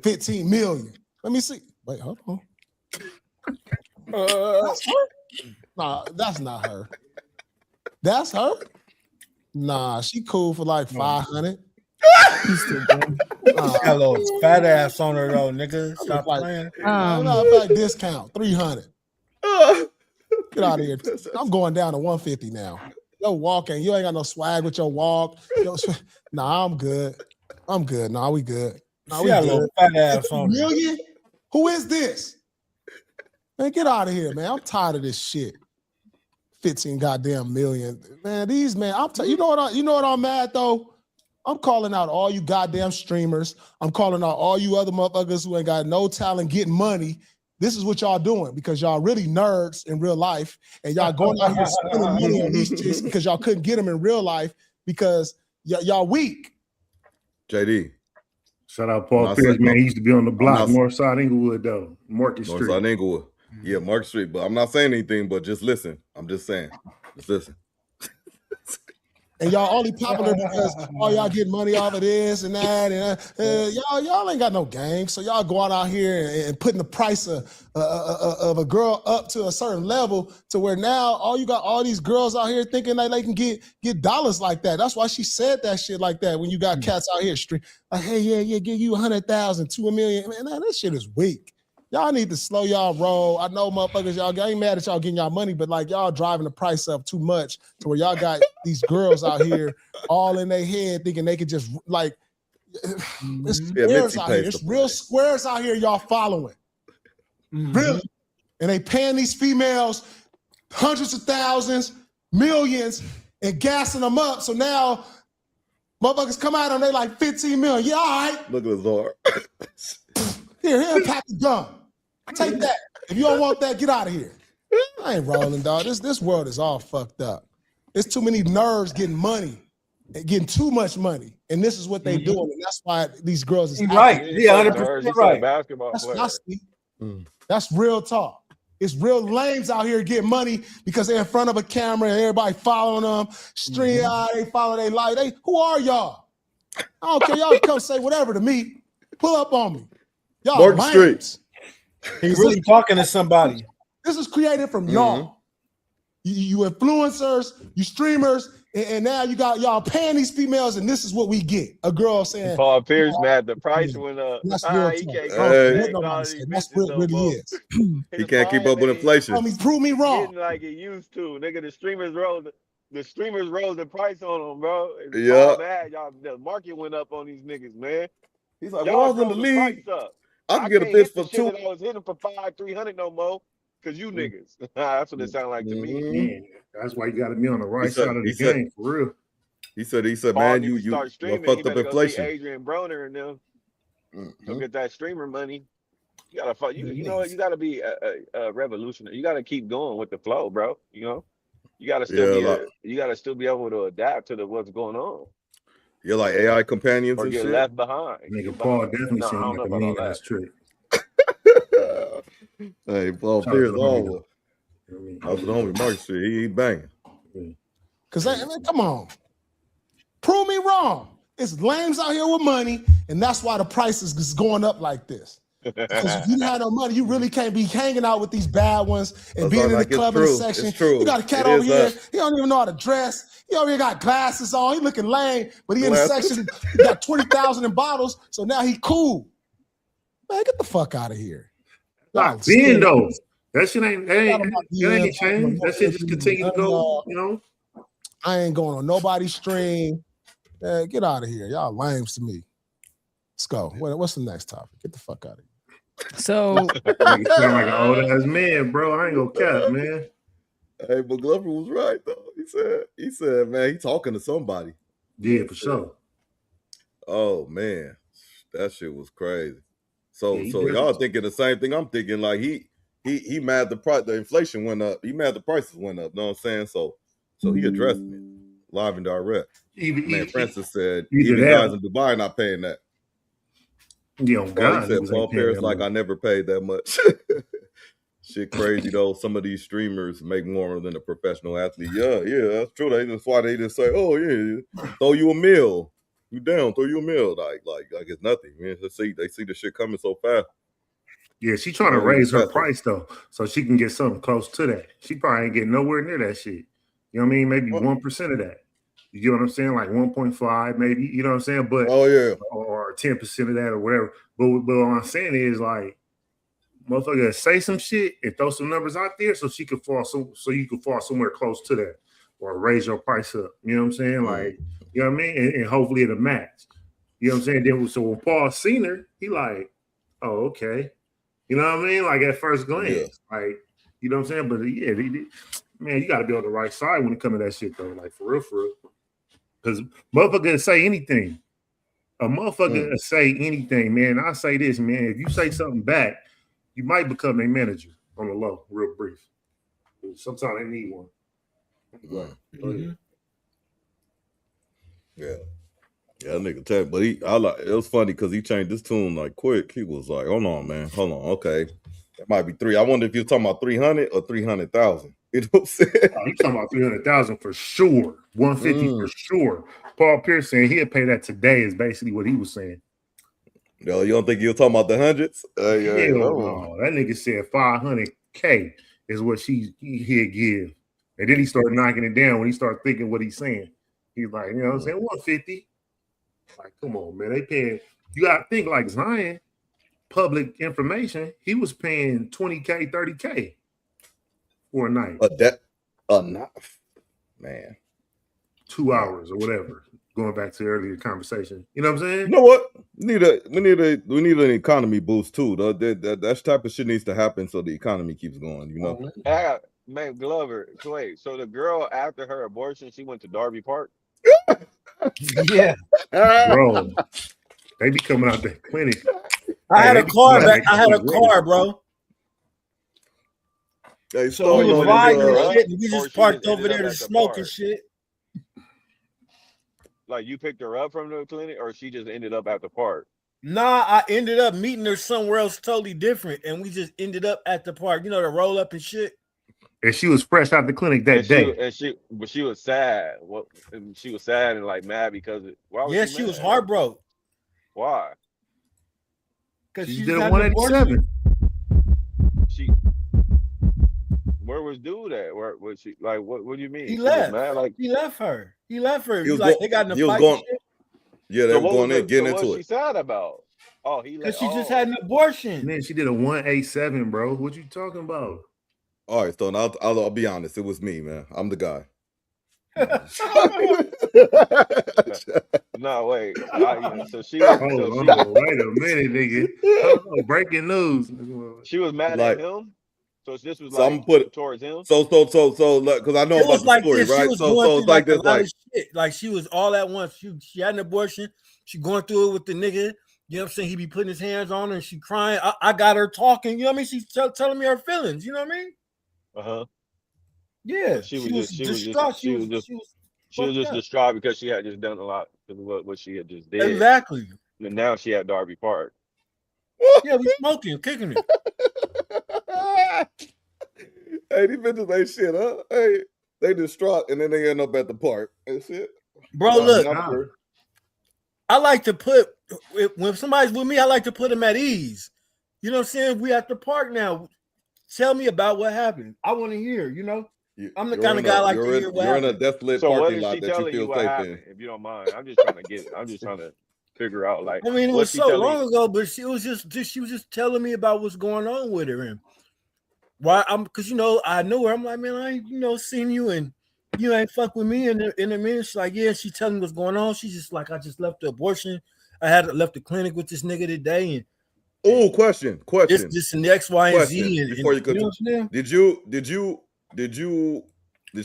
15 million. Let me see. Wait, hold on. That's her? Nah, that's not her. That's her? Nah, she cool for like 500. Hello, fat ass on her though, nigga. Stop playing. Like discount 300. Get out of here. I'm going down to 150 now. Yo, walking. You ain't got no swag with your walk. Nah, I'm good. Nah, we good. Nah, we good. Fat ass on million? Who is this? Man, get out of here, man. I'm tired of this shit. 15 goddamn million. Man, these man, you know what I'm mad though? I'm calling out all you goddamn streamers. I'm calling out all you other motherfuckers who ain't got no talent getting money. This is what y'all doing because y'all really nerds in real life and y'all going out here spending money on these chicks because y'all couldn't get them in real life because y'all weak. JD. Shout out Paul Pierce, man. He used to be on the block, Northside Inglewood, though. Market Street. Northside Inglewood. Yeah, Market Street. But I'm not saying anything, but just listen. I'm just saying. Just listen. And y'all only popular because y'all get money off of this and that, and y'all ain't got no game. So y'all going out here and putting the price of a girl up to a certain level to where now all these girls out here thinking that they can get dollars like that. That's why she said that shit like that when you got cats out here like, hey, yeah, give you 100,000 to $1 million. Man, that shit is weak. Y'all need to slow y'all roll. I know motherfuckers, I ain't mad at y'all getting y'all money, but like y'all driving the price up too much to where y'all got these girls out here all in their head thinking they could just like, it's squares out here. It's real squares out here y'all following. Really. And they paying these females hundreds of thousands, millions, and gassing them up. So now motherfuckers come out and they like 15 million. Yeah, all right. Look at his heart. Here, pack the gun. Take that. If you don't want that, get out of here. I ain't rolling, dog. This world is all fucked up. There's too many nerds getting money and getting too much money. And this is what they doing. And that's why these girls is right. Yeah, 100% right. Basketball that's real talk. It's real lames out here getting money because they're in front of a camera and everybody following them. They follow their life. Who are y'all? I don't care. Y'all come say whatever to me. Pull up on me. Y'all Street. He's really talking to somebody. This is created from y'all. You influencers, you streamers, and now you got y'all paying these females, and this is what we get. A girl saying, Paul Pierce, man, the price went up. That's real he can't that's what it really is. He can't keep up with inflation. Prove me wrong. Getting like it used to. Nigga, the streamers rose the price on them, bro. Yeah. Y'all, the market went up on these niggas, man. He's like, well, I was in the league. I can get a bitch for $200. I was hitting for $500-$300 no more. Cause you niggas. That's what it sounded like to me. Man, that's why you got to be on the right said- side of he the said- game for real. He said, Paul man, needs you to start streaming. He fucked up better go see inflation. Adrian Broner and them. Go Mhm. get that streamer money. You gotta you know what? You gotta be a revolutionary. You gotta keep going with the flow, bro. You know, you gotta still you gotta still be able to adapt to what's going on. You're like AI companions Or and get shit. left behind. Nigga, Paul definitely No, I seemed don't like know a about all mean ass that. trick. Hey, Paul Shout out Pierce to the all homie. over. That's the homie Mark shit. He banging. Cause man, come on, prove me wrong. It's lames out here with money, and that's why the prices is going up like this. Because if you don't have no money, you really can't be hanging out with these bad ones and That's being in the like, it's club in the true. section. It's true. You got a cat It over is here. up. He don't even know how to dress. He over here got glasses on. He looking lame, but he in the Glasses. section. He got 20,000 in bottles, so now he cool. Man, get the fuck out of here. Like then though, that shit ain't changed. That shit just continue to go. You know, I ain't going on nobody's stream. Get out of here. Y'all lames to me. Let's go. What's the next topic? Get the fuck out of here. So nigga sound like an old ass man, bro. I ain't gonna cap, man. Hey, Mcglover was right though. He said, man, he talking to somebody. Yeah, for sure. Oh man, that shit was crazy. So Yeah, he so did. y'all thinking the same thing I'm thinking? Like he mad the inflation went up. He mad the prices went up. Know what I'm saying? So he addressed it live and direct. Francis said even guys in Dubai not paying that. Yeah, He said Paul Pierce like I never paid that much. Shit crazy though. Some of these streamers make more than a professional athlete. Yeah, that's true. That's why they just say, oh yeah, throw you a meal. You down, throw you a meal. Like it's nothing. Man, they see the shit coming so fast. Yeah, she trying to raise her price though, so she can get something close to that. She probably ain't getting nowhere near that shit. You know what I mean? Maybe 1% of that. You get what I'm saying? Like 1.5, maybe. You know what I'm saying? But or 10% of that or whatever. But what I'm saying is like, motherfucker, say some shit and throw some numbers out there so she could fall so you could fall somewhere close to that or raise your price up. You know what I'm saying? Like, you know what I mean? And hopefully it'll match. You know what I'm saying? Then so when Paul seen her, he like, oh, okay. You know what I mean? Like at first glance, like, you know what I'm saying? But yeah, man, you got to be on the right side when it comes to that shit, though. Like for real. Because motherfucker say anything. A motherfucker say anything, man. I say this, man. If you say something back, you might become a manager on the low, real brief. Sometimes they need one. Right. Yeah, nigga tell. But it was funny because he changed his tune like quick. He was like, "Hold on, man. Hold on. Okay, that might be 3. I wonder if you're talking about 300 or 300,000." You know what I'm saying? Oh, he's talking about 300,000 for sure. 150 for sure. Paul Pierce saying he'll pay that today is basically what he was saying. No, you don't think you're talking about the hundreds? Hell no. That nigga said 500K is what he'd give. And then he started knocking it down when he started thinking what he's saying. He's like, you know what I'm saying? 150. Like, come on, man. They paying. You got to think like Zion, public information, he was paying 20K, 30K for a night. Enough, man. 2 hours or whatever. Going back to the earlier conversation. You know what I'm saying? You know what? We need an economy boost too. That type of shit needs to happen so the economy keeps going, you know. Mcglover, wait, so the girl after her abortion, she went to Darby Park? Yeah. Bro. They be coming out the clinic. I had a car, bro. So we was riding and shit, and we just parked over there to smoke and shit. Like you picked her up from the clinic, or she just ended up at the park? Nah, I ended up meeting her somewhere else totally different, and we just ended up at the park. You know, the roll up and shit. And she was fresh out the clinic that day. She was sad. She was sad and like mad because she was heartbroken. Why? Because she did a 187. Where was dude at? Where was she? Like, what do you mean? He left. Mad? Like he left her. He left her. He was like they got in a fight. Yeah, they were going in, getting into it. What's she it. sad about? Oh, he because she just had an abortion. Man, she did a 187, bro. What you talking about? All right, so I'll be honest. It was me, man. I'm the guy. No, wait. So she. Wait a minute, nigga. Breaking news. She was mad at him. So this was So I'm like gonna put towards him. So because I know It about was the like story, this. She right? was So going it's through like like a this, lot like of shit. Like she was all at once. She had an abortion. She going through it with the nigga. You know what I'm saying? He be putting his hands on her and she crying. I got her talking. You know what I mean? She's telling me her feelings. You know what I mean? Uh-huh. Yeah. But she was distraught. She was just distraught because she had just done a lot of what she had just did. Exactly. And now she at Darby Park. Yeah, we smoking, kicking it. Hey, these bitches ain't shit, huh? Hey, they distraught and then they end up at the park. That's it. Bro, look, I like to put, when somebody's with me, I like to put them at ease. You know what I'm saying? We at the park now. Tell me about what happened. I want to hear, you know? I'm the kind of guy I like to hear what happened. You're in a deathlit So what parking is lot she that you telling you feel what safe happened? in. If you don't mind, I'm just trying to figure out, like, I mean, it was what's she so telling long you? ago, but she was just telling me about what's going on with her. And why because I know her. I'm like, man, I ain't seen you and you ain't fuck with me. And in a minute, she's like, yeah, she telling me what's going on. She's just like, I just left the abortion. I had left the clinic with this nigga today. And oh, question. This and the X, Y, and Z. And, before you continue, did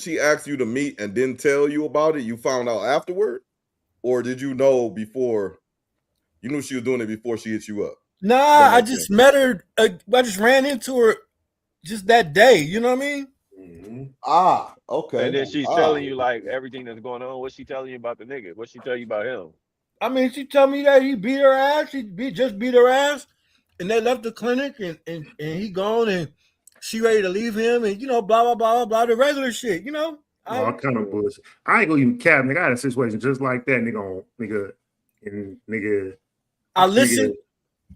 she ask you to meet and didn't tell you about it? You found out afterward, or did you know before? You knew she was doing it before she hit you up. Nah, I just met her. I just ran into her just that day. You know what I mean? Mm-hmm. Ah, okay. And then she's telling you like everything that's going on. What's she telling you about the nigga? What's she tell you about him? I mean, she told me that he beat her ass. Just beat her ass, and they left the clinic, and he gone, and she ready to leave him, and blah blah blah blah, the regular shit. All kind of bullshit. I ain't gonna even cap, nigga. I had a situation just like that, nigga. I listened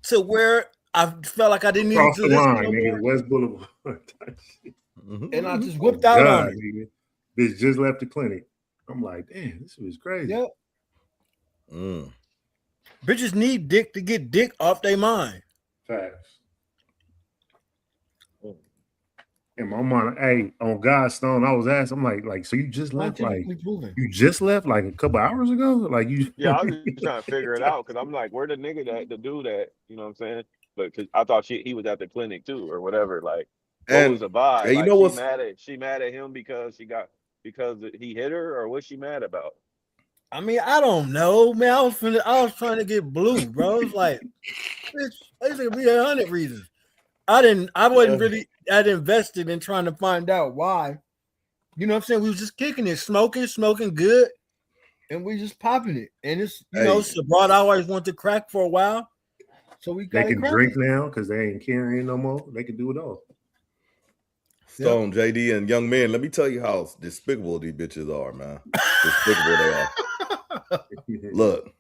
to where I felt like I didn't need to listen line, no nigga, more. West Boulevard. And I just whipped out on it. Nigga. Bitch just left the clinic. I'm like, damn, this was crazy. Yep. Bitches need dick to get dick off their mind. Facts. And my mom, hey, on Godstone, I was asking, I'm like, so you just left, like a couple hours ago? Like you? Yeah, I was just trying to figure it out because I'm like, where the nigga the dude that, you know what I'm saying? But because I thought he was at the clinic too or whatever. Like, what was the vibe? And you like, know what's she mad at him because he hit her, or what's she mad about? I mean, I don't know, man. I was trying to get blue, bro. It's like, there's gonna be 100 reasons. I wasn't really that invested in trying to find out why. You know what I'm saying? We was just kicking it, smoking good, and we just popping it. And it's Sabrat always wanted to crack for a while, so they can drink now because they ain't carrying no more. They can do it all. Stone, JD, and young men, let me tell you how despicable these bitches are, man. Despicable they are. Look,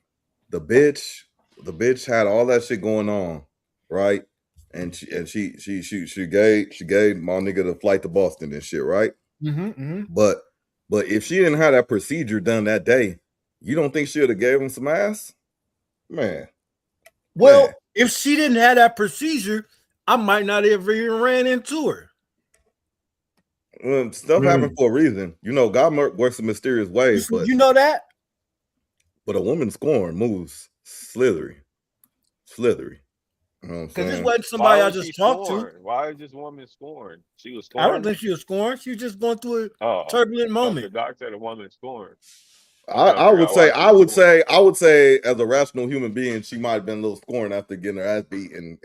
the bitch had all that shit going on, right? And she gave my nigga the flight to Boston and shit, right? But if she didn't have that procedure done that day, you don't think she would have gave him some ass? Man. Well, if she didn't have that procedure, I might not have even ran into her. Well, stuff happened for a reason. God works in mysterious ways, but you know that? But a woman's scorn moves slithery. You know what I'm saying? This wasn't somebody I just talked to. Why is this woman scorned? She was scorned. I don't think she was scorned. She was just going through a turbulent moment. The doc said a woman scorned. I would say, as a rational human being, she might have been a little scorned after getting her ass beat and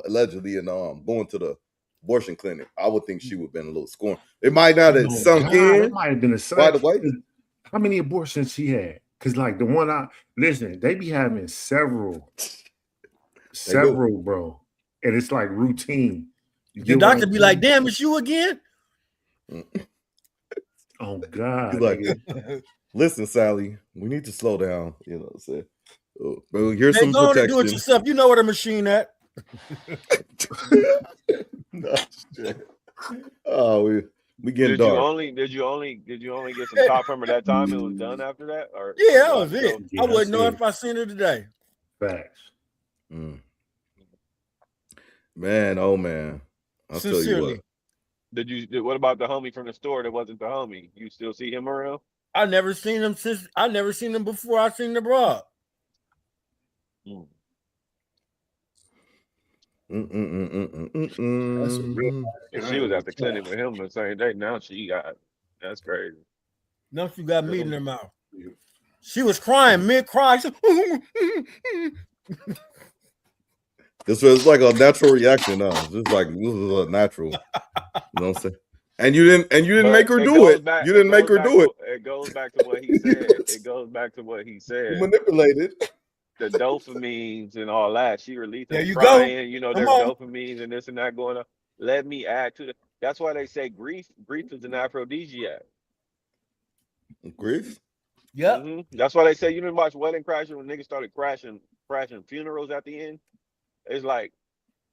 allegedly going to the abortion clinic. I would think she would have been a little scorned. It might not have sunk in. It might have been a sign. By the way, how many abortions she had? Because like the one they be having several, bro, and it's like routine. The doctor be like, "Damn, it's you again." Oh God! Like, listen, Sally, we need to slow down. You know what I'm saying? Bro, here's some protection. Do it yourself. You know where the machine at. No, shit. Oh, we getting dark. Did you only get some top from her that time? It was done after that, or that was it. I wouldn't know if I seen her today. Facts. Man, oh man. I'll tell you what. What about the homie from the store that wasn't the homie? You still see him around? I never seen him before I seen the broad. That's a real. And she was at the clinic with him the same day. Now she got. That's crazy. Now she got meat in her mouth. She was crying mid-cry. This was like a natural reaction now. Just like this is a natural. You know what I'm saying? And you didn't make her do it. You didn't make her do it. It goes back to what he said. It goes back to what he said. Manipulated. The dopamines and all that. She released there you crying, go. you know, there's dopamines and this and that going on. Let me add to that. That's why they say grief is an aphrodisiac. Grief? Yep. Mm-hmm. That's why they say you didn't watch Wedding Crashers when niggas started crashing funerals at the end. It's like,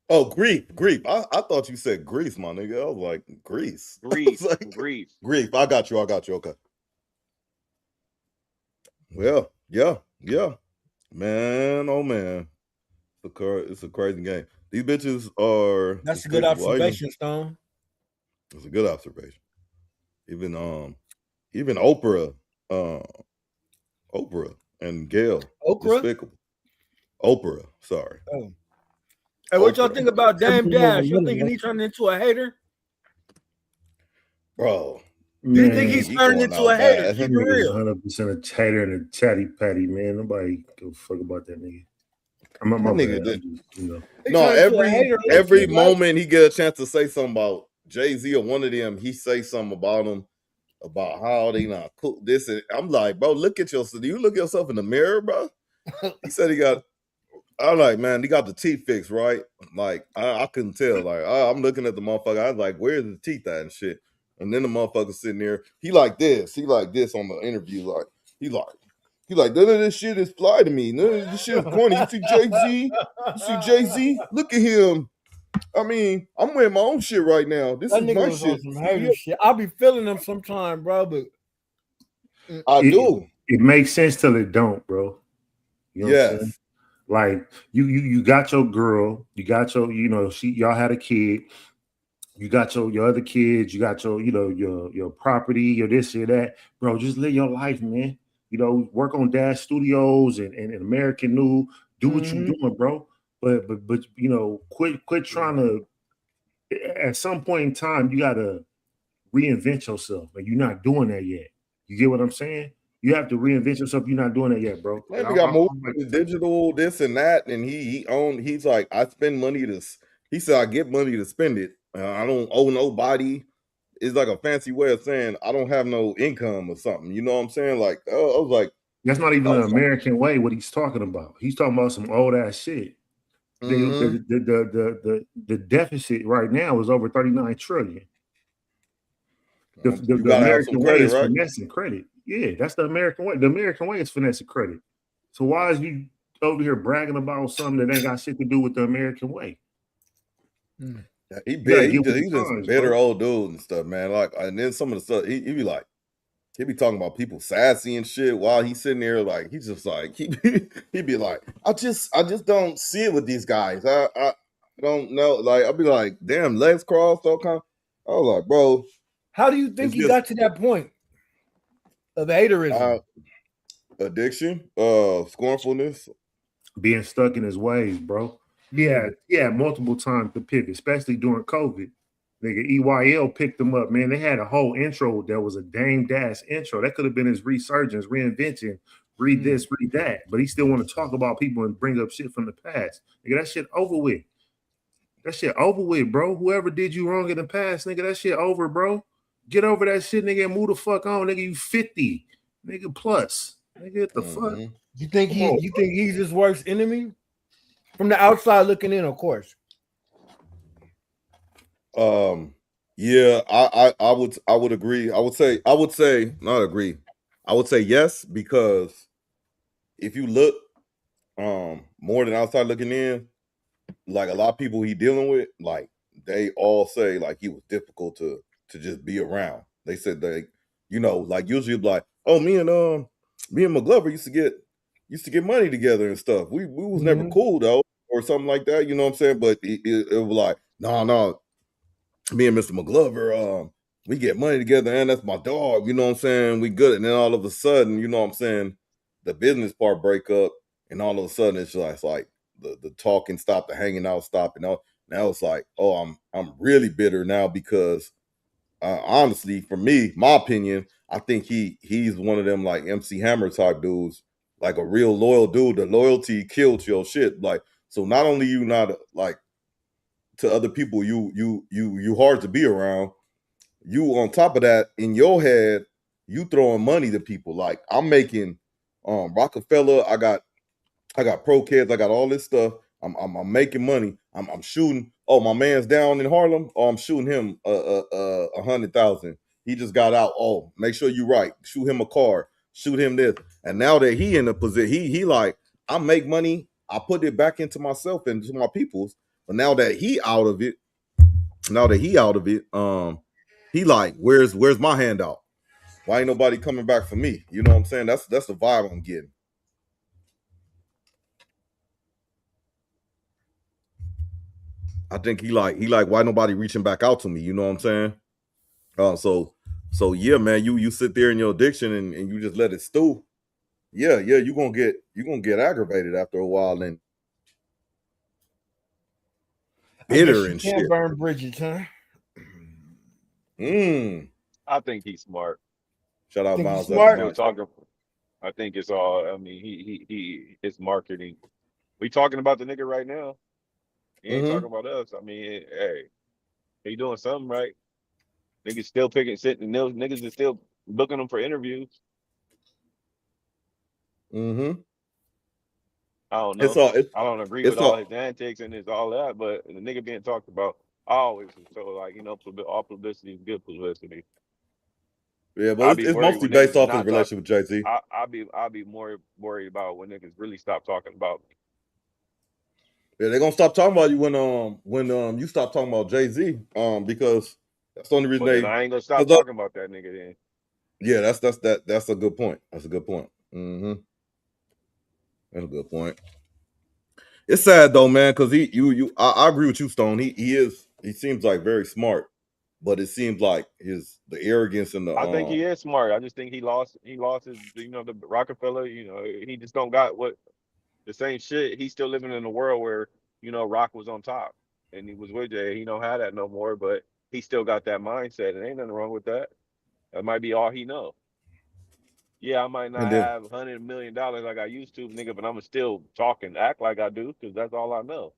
oh, grief. I thought you said Greece, my nigga. I was like, Greece. Grief. Grief. I got you. Okay. Well, yeah. Man, oh man. It's a crazy game. These bitches are. That's a good observation, Stone. It's a good observation. Even Oprah and Gail. Oprah, sorry. Oh. Hey, what y'all think about Dame Dash? You think he turned into a hater? Bro. Do you think he's turning into a hater? Keep it real. 100% a hater and a chatty patty, man. Nobody give a fuck about that nigga. I'm not my nigga bad. You know. No, every moment he get a chance to say something about Jay-Z or one of them, he say something about him, about how they not cook this. And I'm like, bro, look at yourself. Do you look at yourself in the mirror, bro? He said I'm like, man, he got the teeth fixed, right? Like, I couldn't tell. Like, I'm looking at the motherfucker. I was like, where's the teeth at and shit? And then the motherfucker sitting there. He like this on the interview. Like, he like, none of this shit is fly to me. None of this shit is corny. You see Jay-Z? Look at him. I mean, I'm wearing my own shit right now. This that is nigga my was shit. on some hater shit. I'll be feeling them sometime, bro, but I do. It makes sense till it don't, bro. You know yes. What I'm saying? Like you got your girl, you got your, y'all had a kid, you got your other kids, you got your, your property, your this, your that, bro. Just live your life, man. Work on Dash Studios and American New. Do what you're doing, bro. But quit trying to. At some point in time, you gotta reinvent yourself, and you're not doing that yet. You get what I'm saying? You have to reinvent yourself. You're not doing that yet, bro. Man, we got more digital, this and that, and he's like, I spend money he said, I get money to spend it. I don't owe nobody. It's like a fancy way of saying I don't have no income or something. You know what I'm saying? Like, I was like, that's not even an American way. What he's talking about? He's talking about some old ass shit. The deficit right now is over 39 trillion. The American way is finessing credit. Yeah, that's the American way. The American way is finessing credit. So why is you over here bragging about something that ain't got shit to do with the American way? He's just a bitter old dude and stuff, man. Like, and then some of the stuff he be like, he be talking about people sassy and shit while he's sitting there, like he's just like he be like, I just don't see it with these guys. I don't know. Like, I'll be like, damn, legs crossed, all kind. I was like, bro, how do you think he got to that point of haterism? Addiction, scornfulness, being stuck in his ways, bro. Yeah, multiple times to pivot, especially during COVID. Nigga, EYL picked him up, man. They had a whole intro that was a Dame Dash intro. That could have been his resurgence, reinvention, read this, read that. But he still want to talk about people and bring up shit from the past. Nigga, that shit over with. That shit over with, bro. Whoever did you wrong in the past, nigga, that shit over, bro. Get over that shit, nigga, and move the fuck on, nigga. You 50, nigga, plus. Nigga, what the fuck? You think he's his worst enemy? From the outside looking in, of course. Yeah, I would agree. I would say not agree. I would say yes, because if you look more than outside looking in, like a lot of people he dealing with, like they all say like he was difficult to just be around. They said they, like usually like, oh, me and Mcglover used to get money together and stuff. We was never cool though, or something like that. You know what I'm saying? But it was like, no. Me and Mr. Mcglover, we get money together, and that's my dog. You know what I'm saying? We good. And then all of a sudden, you know what I'm saying, the business part break up, and all of a sudden it's just like the talking stopped, the hanging out stopped, and now it's like, oh, I'm really bitter now because honestly, for me, my opinion, I think he's one of them like MC Hammer type dudes, like a real loyal dude. The loyalty killed your shit. Like, so not only you not like to other people, you hard to be around. You on top of that, in your head, you throwing money to people. Like, I'm making Rockefeller, I got pro kids, I got all this stuff. I'm making money. I'm shooting. Oh, my man's down in Harlem. Oh, I'm shooting him 100,000. He just got out. Oh, make sure you right. Shoot him a car. Shoot him this. And now that he in a position, he like, I make money. I put it back into myself and to my peoples. But now that he out of it, he like, where's my handout? Why ain't nobody coming back for me? You know what I'm saying? That's the vibe I'm getting. I think he like why nobody reaching back out to me? You know what I'm saying? So yeah, man, you sit there in your addiction and you just let it stew. Yeah, you gonna get aggravated after a while and bitter and shit. Can't burn bridges, huh? I think he's smart. Shout out Miles. I think it's all. I mean, he it's marketing. We talking about the nigga right now. He ain't talking about us. I mean, hey, he doing something right. Niggas still sitting. Niggas is still booking them for interviews. I don't know. I don't agree with all his antics and all that, but the nigga being talked about always. So like, you know, all publicity is good publicity. Yeah, but it's mostly based off his relationship with Jay-Z. I'll be more worried about when niggas really stop talking about me. Yeah, they're gonna stop talking about you when you stop talking about Jay-Z. Because that's the only reason I ain't gonna stop talking about that nigga then. Yeah, that's a good point. That's a good point. That's a good point. It's sad though, man, because I agree with you, Stone. He seems like very smart, but it seems like the arrogance and the I think he is smart. I just think he lost his, you know, the Rockefeller, you know, he just don't got the same shit. He's still living in a world where, you know, Rock was on top and he was with Jay. He don't have that no more, but he still got that mindset. And ain't nothing wrong with that. That might be all he know. Yeah, I might not have $100 million like I used to, nigga, but I'ma still talk and act like I do because that's all I know.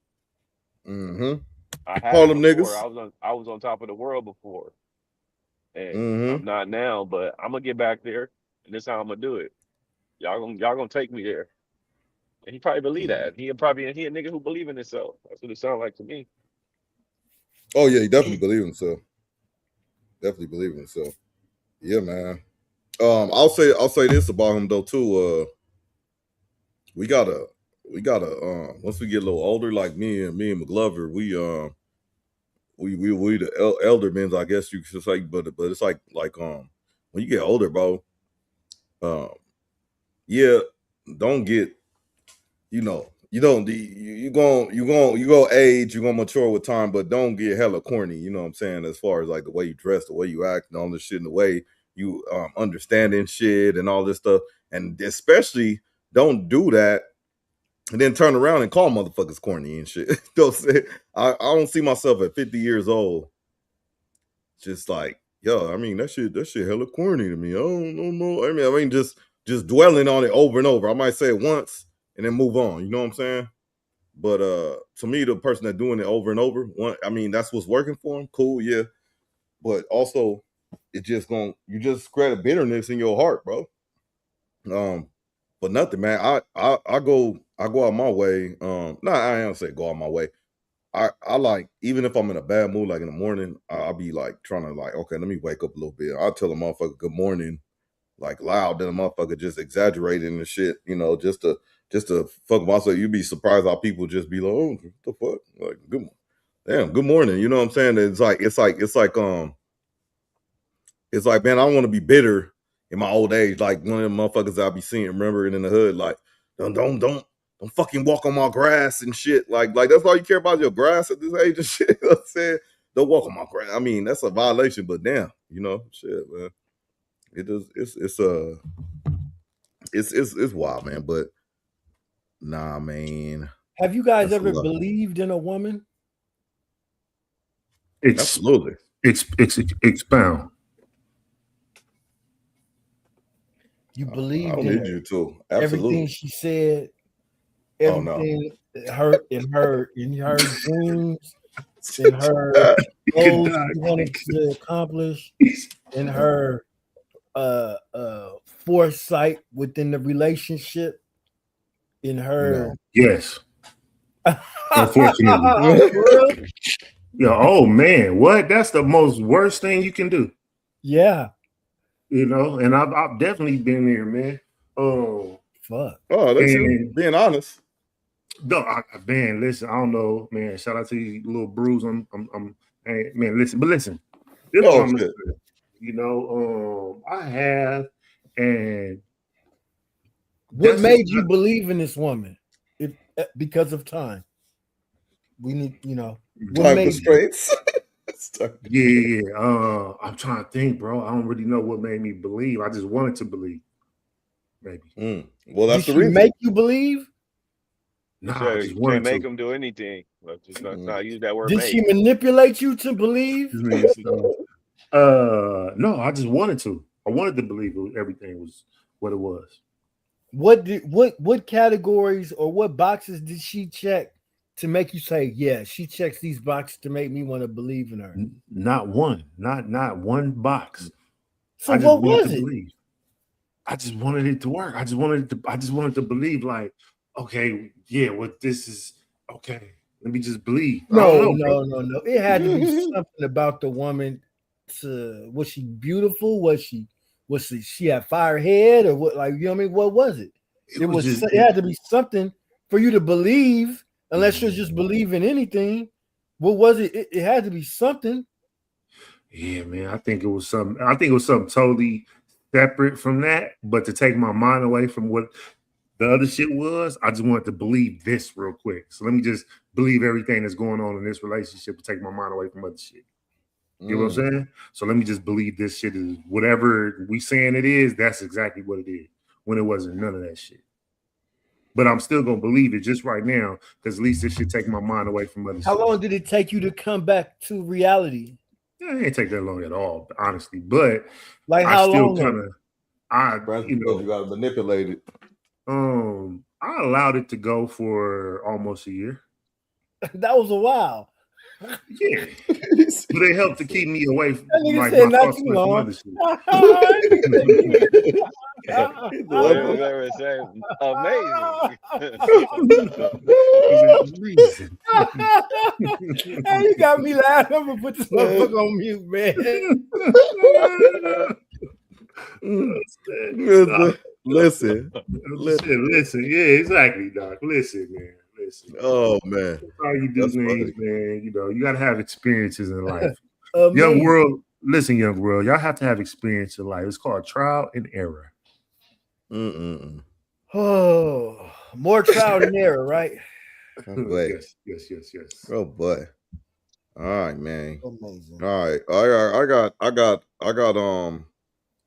I had Harlem it before. niggas. I was on top of the world before, and I'm not now. But I'm gonna get back there, and this is how I'm gonna do it. Y'all gonna take me there, and he probably believe that. He a nigga who believe in himself. That's what it sounds like to me. Oh yeah, he definitely believes in himself. Definitely believe in himself. Yeah, man. I'll say this about him though too. We gotta once we get a little older, like me and Mcglover, we the elder men, I guess you could say, but it's like when you get older, bro, yeah, don't get, you know, you gonna age, you're gonna mature with time, but don't get hella corny, you know what I'm saying, as far as like the way you dress, the way you act, and all this shit, and the way you understanding shit and all this stuff. And especially don't do that and then turn around and call motherfuckers corny and shit. I don't see myself at 50 years old just like, yo, I mean, that shit hella corny to me. I don't know. I mean, just dwelling on it over and over. I might say it once and then move on. You know what I'm saying? But to me, the person that's doing it over and over, I mean, that's what's working for them. Cool, yeah. But also, you just spread a bitterness in your heart, bro. But nothing, man. I go out my way. I don't say go out my way. I like, even if I'm in a bad mood, like in the morning, I'll be like trying to like, okay, let me wake up a little bit. I'll tell a motherfucker good morning, like loud, then a motherfucker just exaggerating and shit, you know, just to fuck myself. You'd be surprised how people just be like, oh, what the fuck? Like, good morning. You know what I'm saying? It's like, man, I don't want to be bitter in my old age. Like one of them motherfuckers I'll be seeing, remembering in the hood, like, don't fucking walk on my grass and shit. Like that's all you care about, your grass at this age and shit. You know what I'm saying? Don't walk on my grass. I mean, that's a violation, but damn, you know, shit, man. It's wild, man. But nah, man. Have you guys ever believed in a woman? Absolutely. Expound. You believed I in need you to. Absolutely. everything she said, everything in her dreams, in her goals she wanted to accomplish, in her foresight within the relationship, in her Yes. Unfortunately. Yeah, oh man, what? That's the most worst thing you can do. Yeah. You know, and I've definitely been there, man. Fuck. Oh, that's you being honest. No, man, listen, I don't know, man. Shout out to you, little Bruce. Hey, man, listen, but listen. This is what I'm saying. You know, I have, and what made you believe in this woman? If because of time, we need, you know, time constraints. Yeah. I'm trying to think, bro. I don't really know what made me believe. I just wanted to believe. Maybe. Well, that's Did the reason. Make you believe? Nah, you can't make them do anything. Let's just not use that word. Did she manipulate you to believe? No, I just wanted to. I wanted to believe everything was what it was. What categories or what boxes did she check to make you say, yeah, she checks these boxes to make me want to believe in her? Not one one box. So what was it? Believe. I just wanted it to work. I just wanted to believe, like, okay, yeah, what this is, okay. Let me just believe. No. It had to be something about the woman. Was she beautiful? Was she had fire head or what? Like, you know what I mean? What was it? It had to be something for you to believe, unless you're just believing anything. What was it? It had to be something. Yeah, man. I think it was something totally separate from that. But to take my mind away from what the other shit was, I just wanted to believe this real quick. So let me just believe everything that's going on in this relationship and take my mind away from other shit. You know what I'm saying? So let me just believe this shit is whatever we saying it is, that's exactly what it is. When it wasn't none of that shit. But I'm still gonna believe it just right now, because at least it should take my mind away from other shit. How long did it take you to come back to reality? Yeah, it ain't take that long at all, honestly. But like how long? You gotta manipulate it. I allowed it to go for almost a year. That was a while. Yeah, but it helped to keep me away from my thoughts from other shit. Amazing. Hey, you got me laughing. I'm gonna put this motherfucker on mute, man. Listen. Yeah, exactly, Doc. Listen, man. Listen. Oh man, that's how you do things, man. You know, you gotta have experiences in life. Young world, y'all have to have experience in life. It's called trial and error. Oh, more trial and error, right? Yes. Oh boy. All right, man. Amazing. All right. I got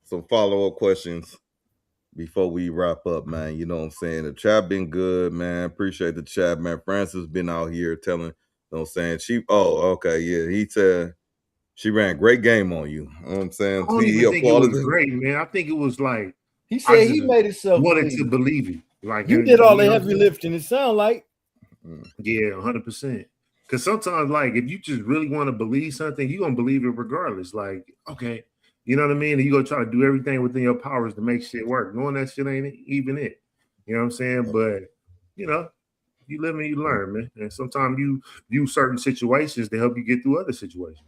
some follow-up questions before we wrap up, man. You know what I'm saying? The chat been good, man. Appreciate the chat, man. Francis been out here telling, you know what I'm saying? He said she ran a great game on you. You know what I'm saying? I don't even think it was great, man. I think it was like, he said he made himself wanted to believe it. Like, you did all the heavy lifting. It sounded like. Yeah, 100%. Because sometimes, like, if you just really want to believe something, you're going to believe it regardless. Like, okay, you know what I mean? And you're going to try to do everything within your powers to make shit work. Knowing that shit ain't even it. You know what I'm saying? But, you know, you live and you learn, man. And sometimes you use certain situations to help you get through other situations.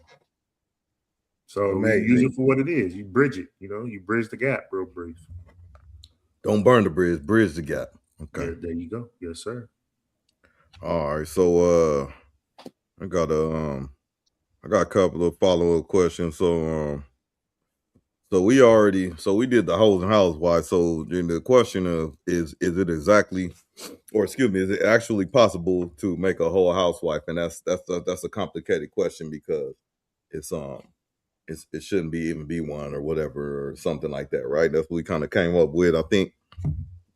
So you use it for what it is. You bridge it, you know, you bridge the gap real brief. Don't burn the bridge, bridge the gap. Okay. Yeah, there you go. Yes, sir. All right. So I got a couple of follow-up questions. So we did the hoes and housewives. So then the question of is it exactly, or excuse me, is it actually possible to make a whole housewife? And that's a complicated question because it shouldn't even be one or whatever or something like that, right? That's what we kind of came up with. I think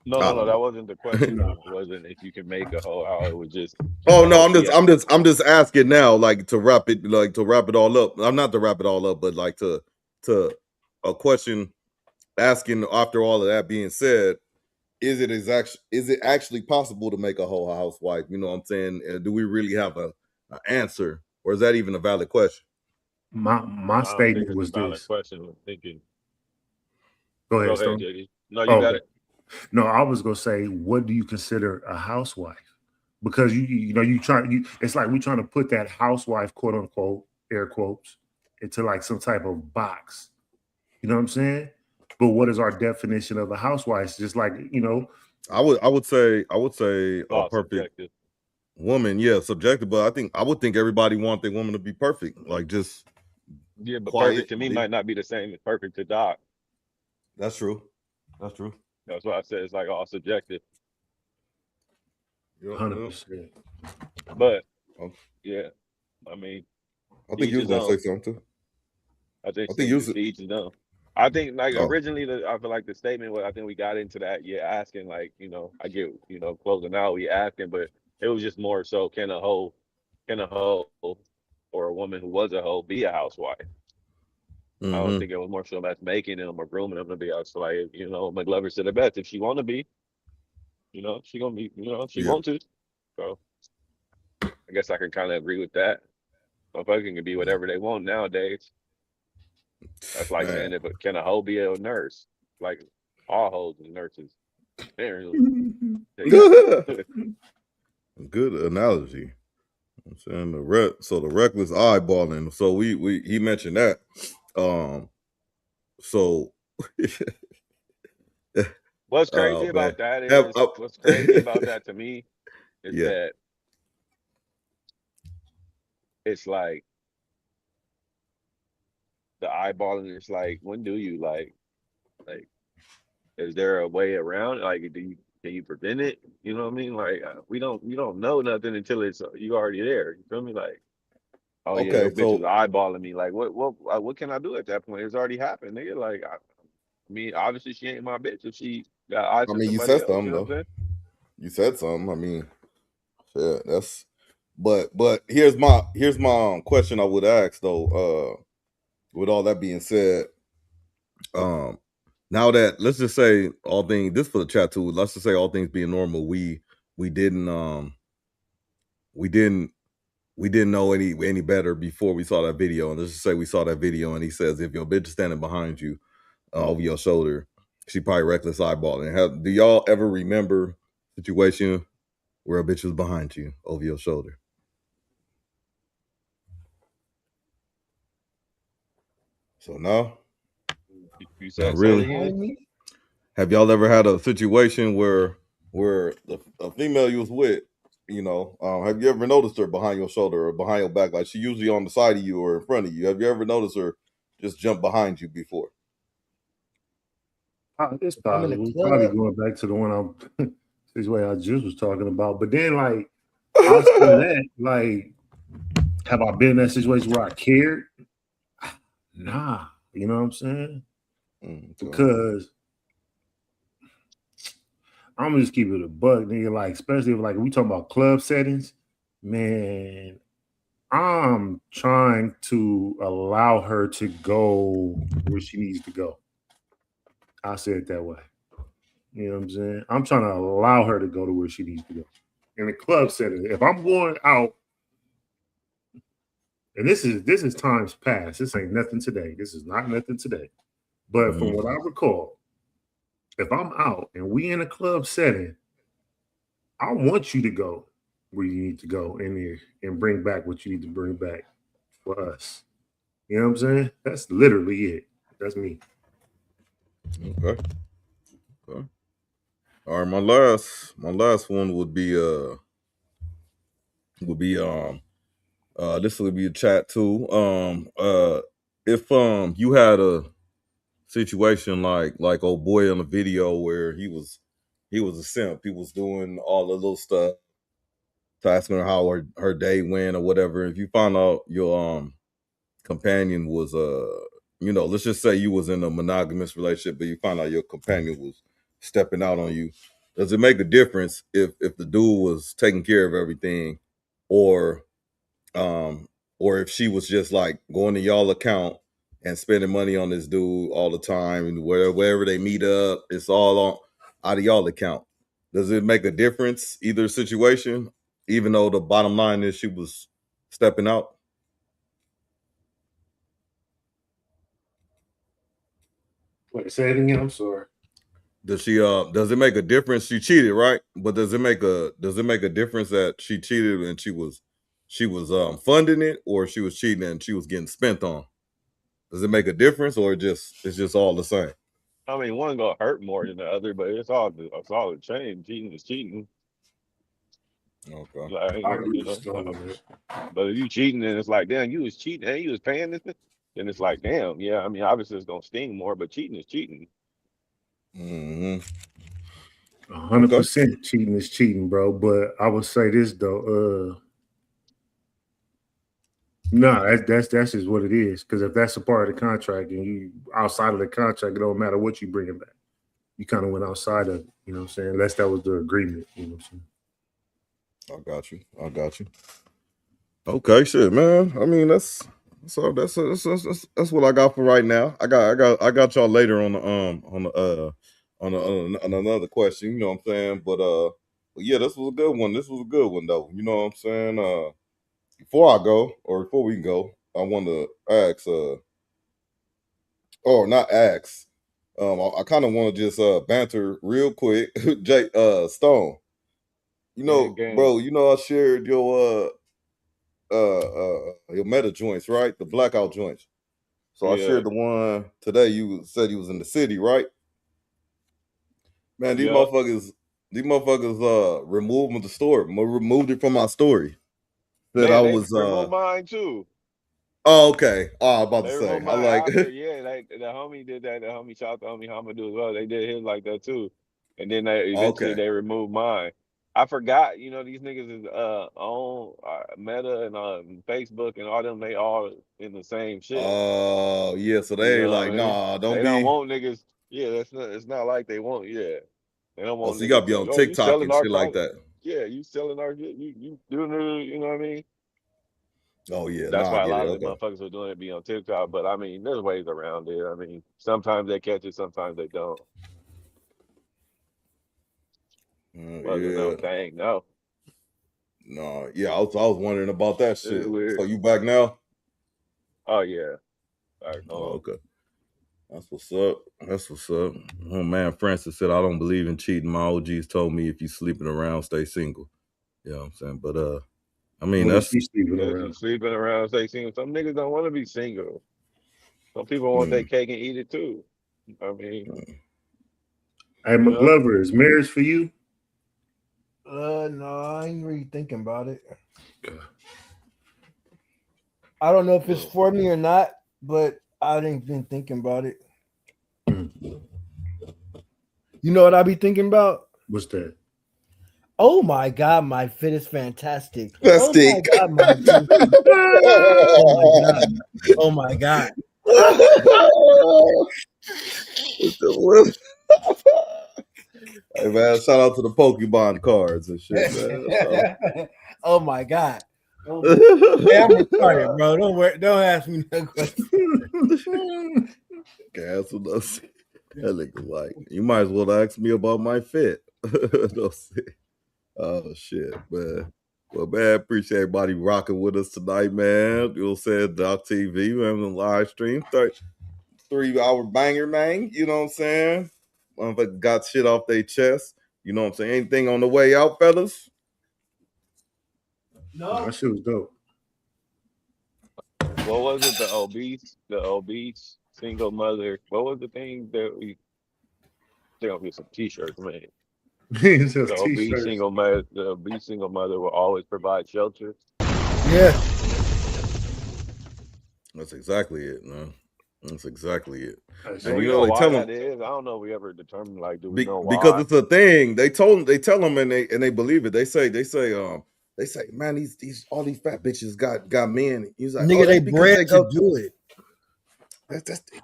No, that wasn't the question. Though. It wasn't if you can make a hoe out. It was just. Oh no, I'm just asking now, like to wrap it all up. I'm not to wrap it all up, but like to a question asking after all of that being said, is it actually possible to make a hoe a housewife? You know what I'm saying? Do we really have an answer, or is that even a valid question? My statement was this. Question. I'm thinking. Go ahead, JD. No, you got it. No, I was gonna say, what do you consider a housewife? Because it's like we're trying to put that housewife, quote unquote, air quotes, into like some type of box. You know what I'm saying? But what is our definition of a housewife? It's just like, I would say a perfect subjective. Woman, subjective, but I would think everybody want their woman to be perfect, like just but quiet, perfect to me might not be the same as perfect to Doc. That's true. That's why I said it's like all subjective. 100%. But yeah, I mean, I think you was gonna say something too. I think you was each and done. I think like originally, I feel like the statement was, I think we got into that. Asking like, I get, closing out, we asking, but it was just more so, can a hoe or a woman who was a hoe be a housewife? I don't think it was more so that's making them or grooming them to be a housewife. Mcglover said it best. If she want to be, she gonna be, if she want to. So I guess I can kind of agree with that. Motherfucker can be whatever they want nowadays. That's like saying, can a hoe be a nurse? Like all hoes and nurses. Good analogy. I'm saying the reckless eyeballing. So he mentioned that. So what's crazy about that is what's crazy about that to me is that it's like the eyeballing is like, when do you like is there a way around it? Like can you prevent it? You know what I mean? Like you don't know nothing until it's you already there. You feel me? Like, oh yeah, no bitch is eyeballing me. Like what can I do at that point? It's already happened, nigga. Like I mean, obviously she ain't my bitch if she got eyes for somebody you said else, something though. You said something. I mean, that's. But here's my question I would ask though. With all that being said, now that let's just say all things, this for the chat too. Let's just say all things being normal, we didn't know any better before we saw that video. And let's just say we saw that video and he says, if your bitch is standing behind you over your shoulder, she probably reckless eyeballing. Do y'all ever remember a situation where a bitch was behind you over your shoulder? So no. You said really? Have y'all ever had a situation where a female you was with, have you ever noticed her behind your shoulder or behind your back? Like she usually on the side of you or in front of you. Have you ever noticed her just jump behind you before? It's possible. Probably going back to the one this way I just was talking about. But then like outside of that, like, have I been in that situation where I cared? Nah. You know what I'm saying? Because I'm gonna just keep it a buck, nigga. Like, especially if like we talking about club settings, man. I'm trying to allow her to go where she needs to go. I'll say it that way. You know what I'm saying? I'm trying to allow her to go to where she needs to go. In the club setting, if I'm going out, and this is times past. This ain't nothing today. This is not nothing today. But from what I recall, if I'm out and we in a club setting, I want you to go where you need to go and bring back what you need to bring back for us. You know what I'm saying? That's literally it. That's me. Okay. All right, my last one would be this would be a chat too. If you had a situation like old boy on the video where he was a simp, he was doing all the little stuff, asking her how her day went or whatever. If you found out your companion was let's just say you was in a monogamous relationship, but you found out your companion was stepping out on you. Does it make a difference if the dude was taking care of everything, or if she was just like going to y'all account and spending money on this dude all the time, and wherever they meet up, it's all out of y'all account? Does it make a difference either situation, even though the bottom line is she was stepping out? Wait, say it again. I'm sorry. Does it make a difference? She cheated, right? But does it make a difference that she cheated and she was funding it, or she was cheating and she was getting spent on? Does it make a difference, or it's just all the same? I mean, one gonna hurt more than the other, but it's all the same. Cheating is cheating. Okay. Like, you know, but if you cheating and it's like, damn, you was cheating and you was paying this, then it's like, damn, yeah. I mean, obviously it's gonna sting more, but cheating is cheating. 100% cheating is cheating, bro. But I would say this though, that's just what it is. Because if that's a part of the contract and you outside of the contract, it don't matter what you bring back. You kind of went outside of it, you know what I'm saying? Unless that was the agreement, you know what I'm saying? I got you. Okay, shit, man. I mean, that's what I got for right now. I got y'all later on another question. You know what I'm saying? But yeah, this was a good one. This was a good one though. You know what I'm saying? Before we go, I want to ask. Not ask. I kind of want to just banter real quick, Jay Stone. You know, bro. You know, I shared your meta joints, right? The blackout joints. So I shared the one today. You said you was in the city, right? Man, these motherfuckers removed removed it from my story. That Man, I they was removed mine too. Oh, okay. Oh, I'm about They to say. removed I mine like after, the homie did that. The homie shot the homie Hamadu as well. They did his like that too. And then eventually they removed mine. I forgot, you know, these niggas is on Meta and Facebook and all them, they all in the same shit. Oh, yeah. So they like, nah, they don't want niggas. Yeah, it's not like they want, They don't want so you gotta niggas be like, on oh, you TikTok selling and our shit like product. that. Yeah, you selling our shit. You doing it, you know what I mean? Oh yeah, That's why I a get lot it. of the motherfuckers are doing it be on TikTok. But I mean, there's ways around it. I mean, sometimes they catch it, sometimes they don't. Wasn't no thing, no. No, yeah, I was wondering about that shit. Weird. So you back now? Oh yeah. Back Oh, okay. That's what's up. Oh man, Francis said, I don't believe in cheating. My OGs told me if you sleeping around, stay single. You know what I'm saying? But I mean, that's you sleeping around, stay single. Some niggas don't want to be single. Some people want their cake and eat it too. I mean, hey, Mcglover, is marriage for you? No, I ain't really thinking about it. I don't know if it's for me or not, but I ain't been thinking about it. You know what I be thinking about? What's that? Oh my God, my fit is fantastic. Oh my God, my fit Oh my God. Hey man, shout out to the Pokemon cards and shit, man. Oh my God. Hey, I'm retarded, bro. Don't ask me no questions. Cancel those. That nigga like, you might as well ask me about my fit. Oh shit, man. Well, man, appreciate everybody rocking with us tonight, man. You'll say DOCKTV, we're having a live stream, 3-hour banger, man. You know what I'm saying? Motherfucker got shit off their chest. You know what I'm saying? Anything on the way out, fellas? No, that shit was dope. What was it? The obese single mother. What was the thing that we? They're gonna get some T-shirts, man. The obese single mother will always provide shelter. Yeah, that's exactly it, man. That's exactly it. Do we know why that is? I don't know if we ever determined, like, do we know why? Because it's a thing. They tell them and they believe it. They say, man, all these fat bitches got men. He's like, nigga, they bred to do it.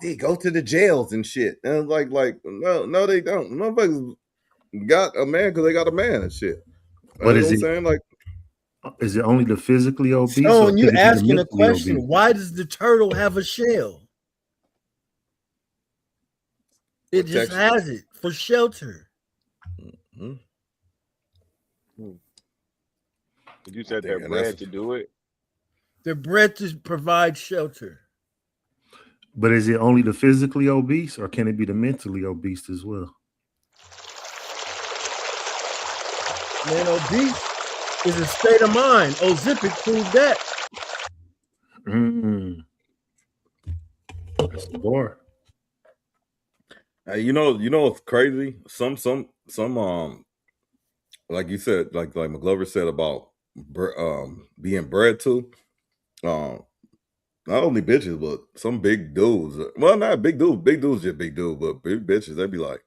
They go to the jails and shit. And like no, they don't. Motherfuckers got a man because they got a man and shit. But you know what I'm saying? Like, is it only the physically obese? So or you could it be the asking a mentally question, obese? why does the turtle have a shell? It just has it for shelter. Mm-hmm. You said they're bred to do it? They're bred to provide shelter. But is it only the physically obese, or can it be the mentally obese as well? Man, obese is a state of mind. Ozempic proved that. That's the bar. You know what's crazy? Some like you said, like Mcglover said about being bred to, not only bitches, but some big dudes. Well, not big dudes. Big dudes just big dudes, but big bitches. They be like,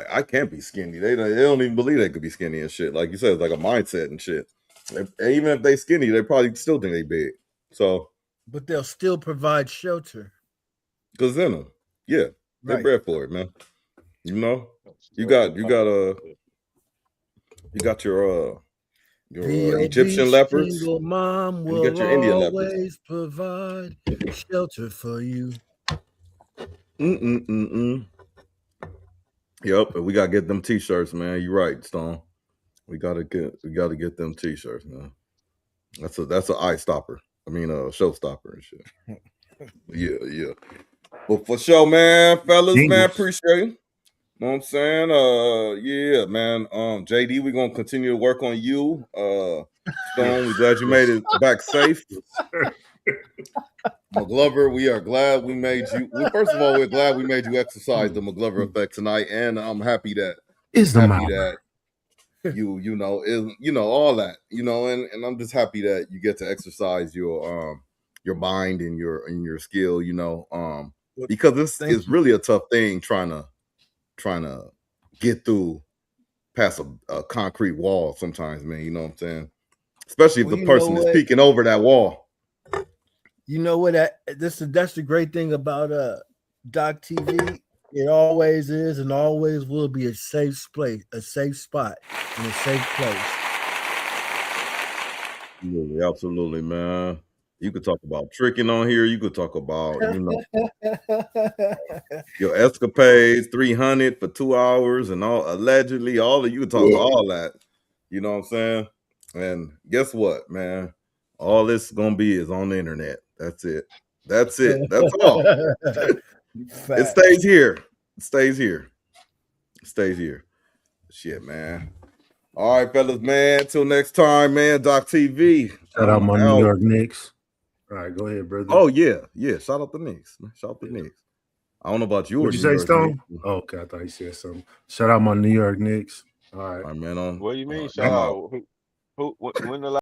I can't be skinny. They don't even believe they could be skinny and shit. Like you said, it's like a mindset and shit. Even if they skinny, they probably still think they big. So, but they'll still provide shelter. Cause in them, yeah, they're bred for it, man. You know, you got your Egyptian leopards. Single mom will you got your Indian leopards. Always provide shelter for you. Yep, and we gotta get them t-shirts, man. You're right, Stone. We gotta get them t-shirts, man. That's an eye stopper. I mean, showstopper and shit. Yeah. But for sure, man, fellas, man, appreciate you. Know what I'm saying? Yeah, man. JD, we're gonna continue to work on you. Stone, we're glad you made it back safe. Mcglover, we are glad we made you. Well, first of all, we're glad we made you exercise the Mcglover effect tonight, and I'm happy that you know all that, and I'm just happy that you get to exercise your mind and your skill, because it's really a tough thing trying to get through past a concrete wall sometimes, man. You know what I'm saying? Especially if the person is peeking over that wall. You know what? That's the great thing about DOCKTV. It always is and always will be a safe place, a safe spot, and a safe place. Yeah, absolutely, man. You could talk about tricking on here. You could talk about, your escapades, 300 for 2 hours, and allegedly you could talk about all that. You know what I'm saying? And guess what, man? All this is gonna be is on the internet. That's it. That's all. It stays here. Shit, man. All right, fellas, man. Till next time, man. DOCKTV. Shout out my New York Knicks. All right, go ahead, brother. Oh yeah. Shout out the Knicks. I don't know about yours. What'd you say, Stone? Oh, okay, I thought you said something. Shout out my New York Knicks. All right, man. What do you mean? Shout out. When the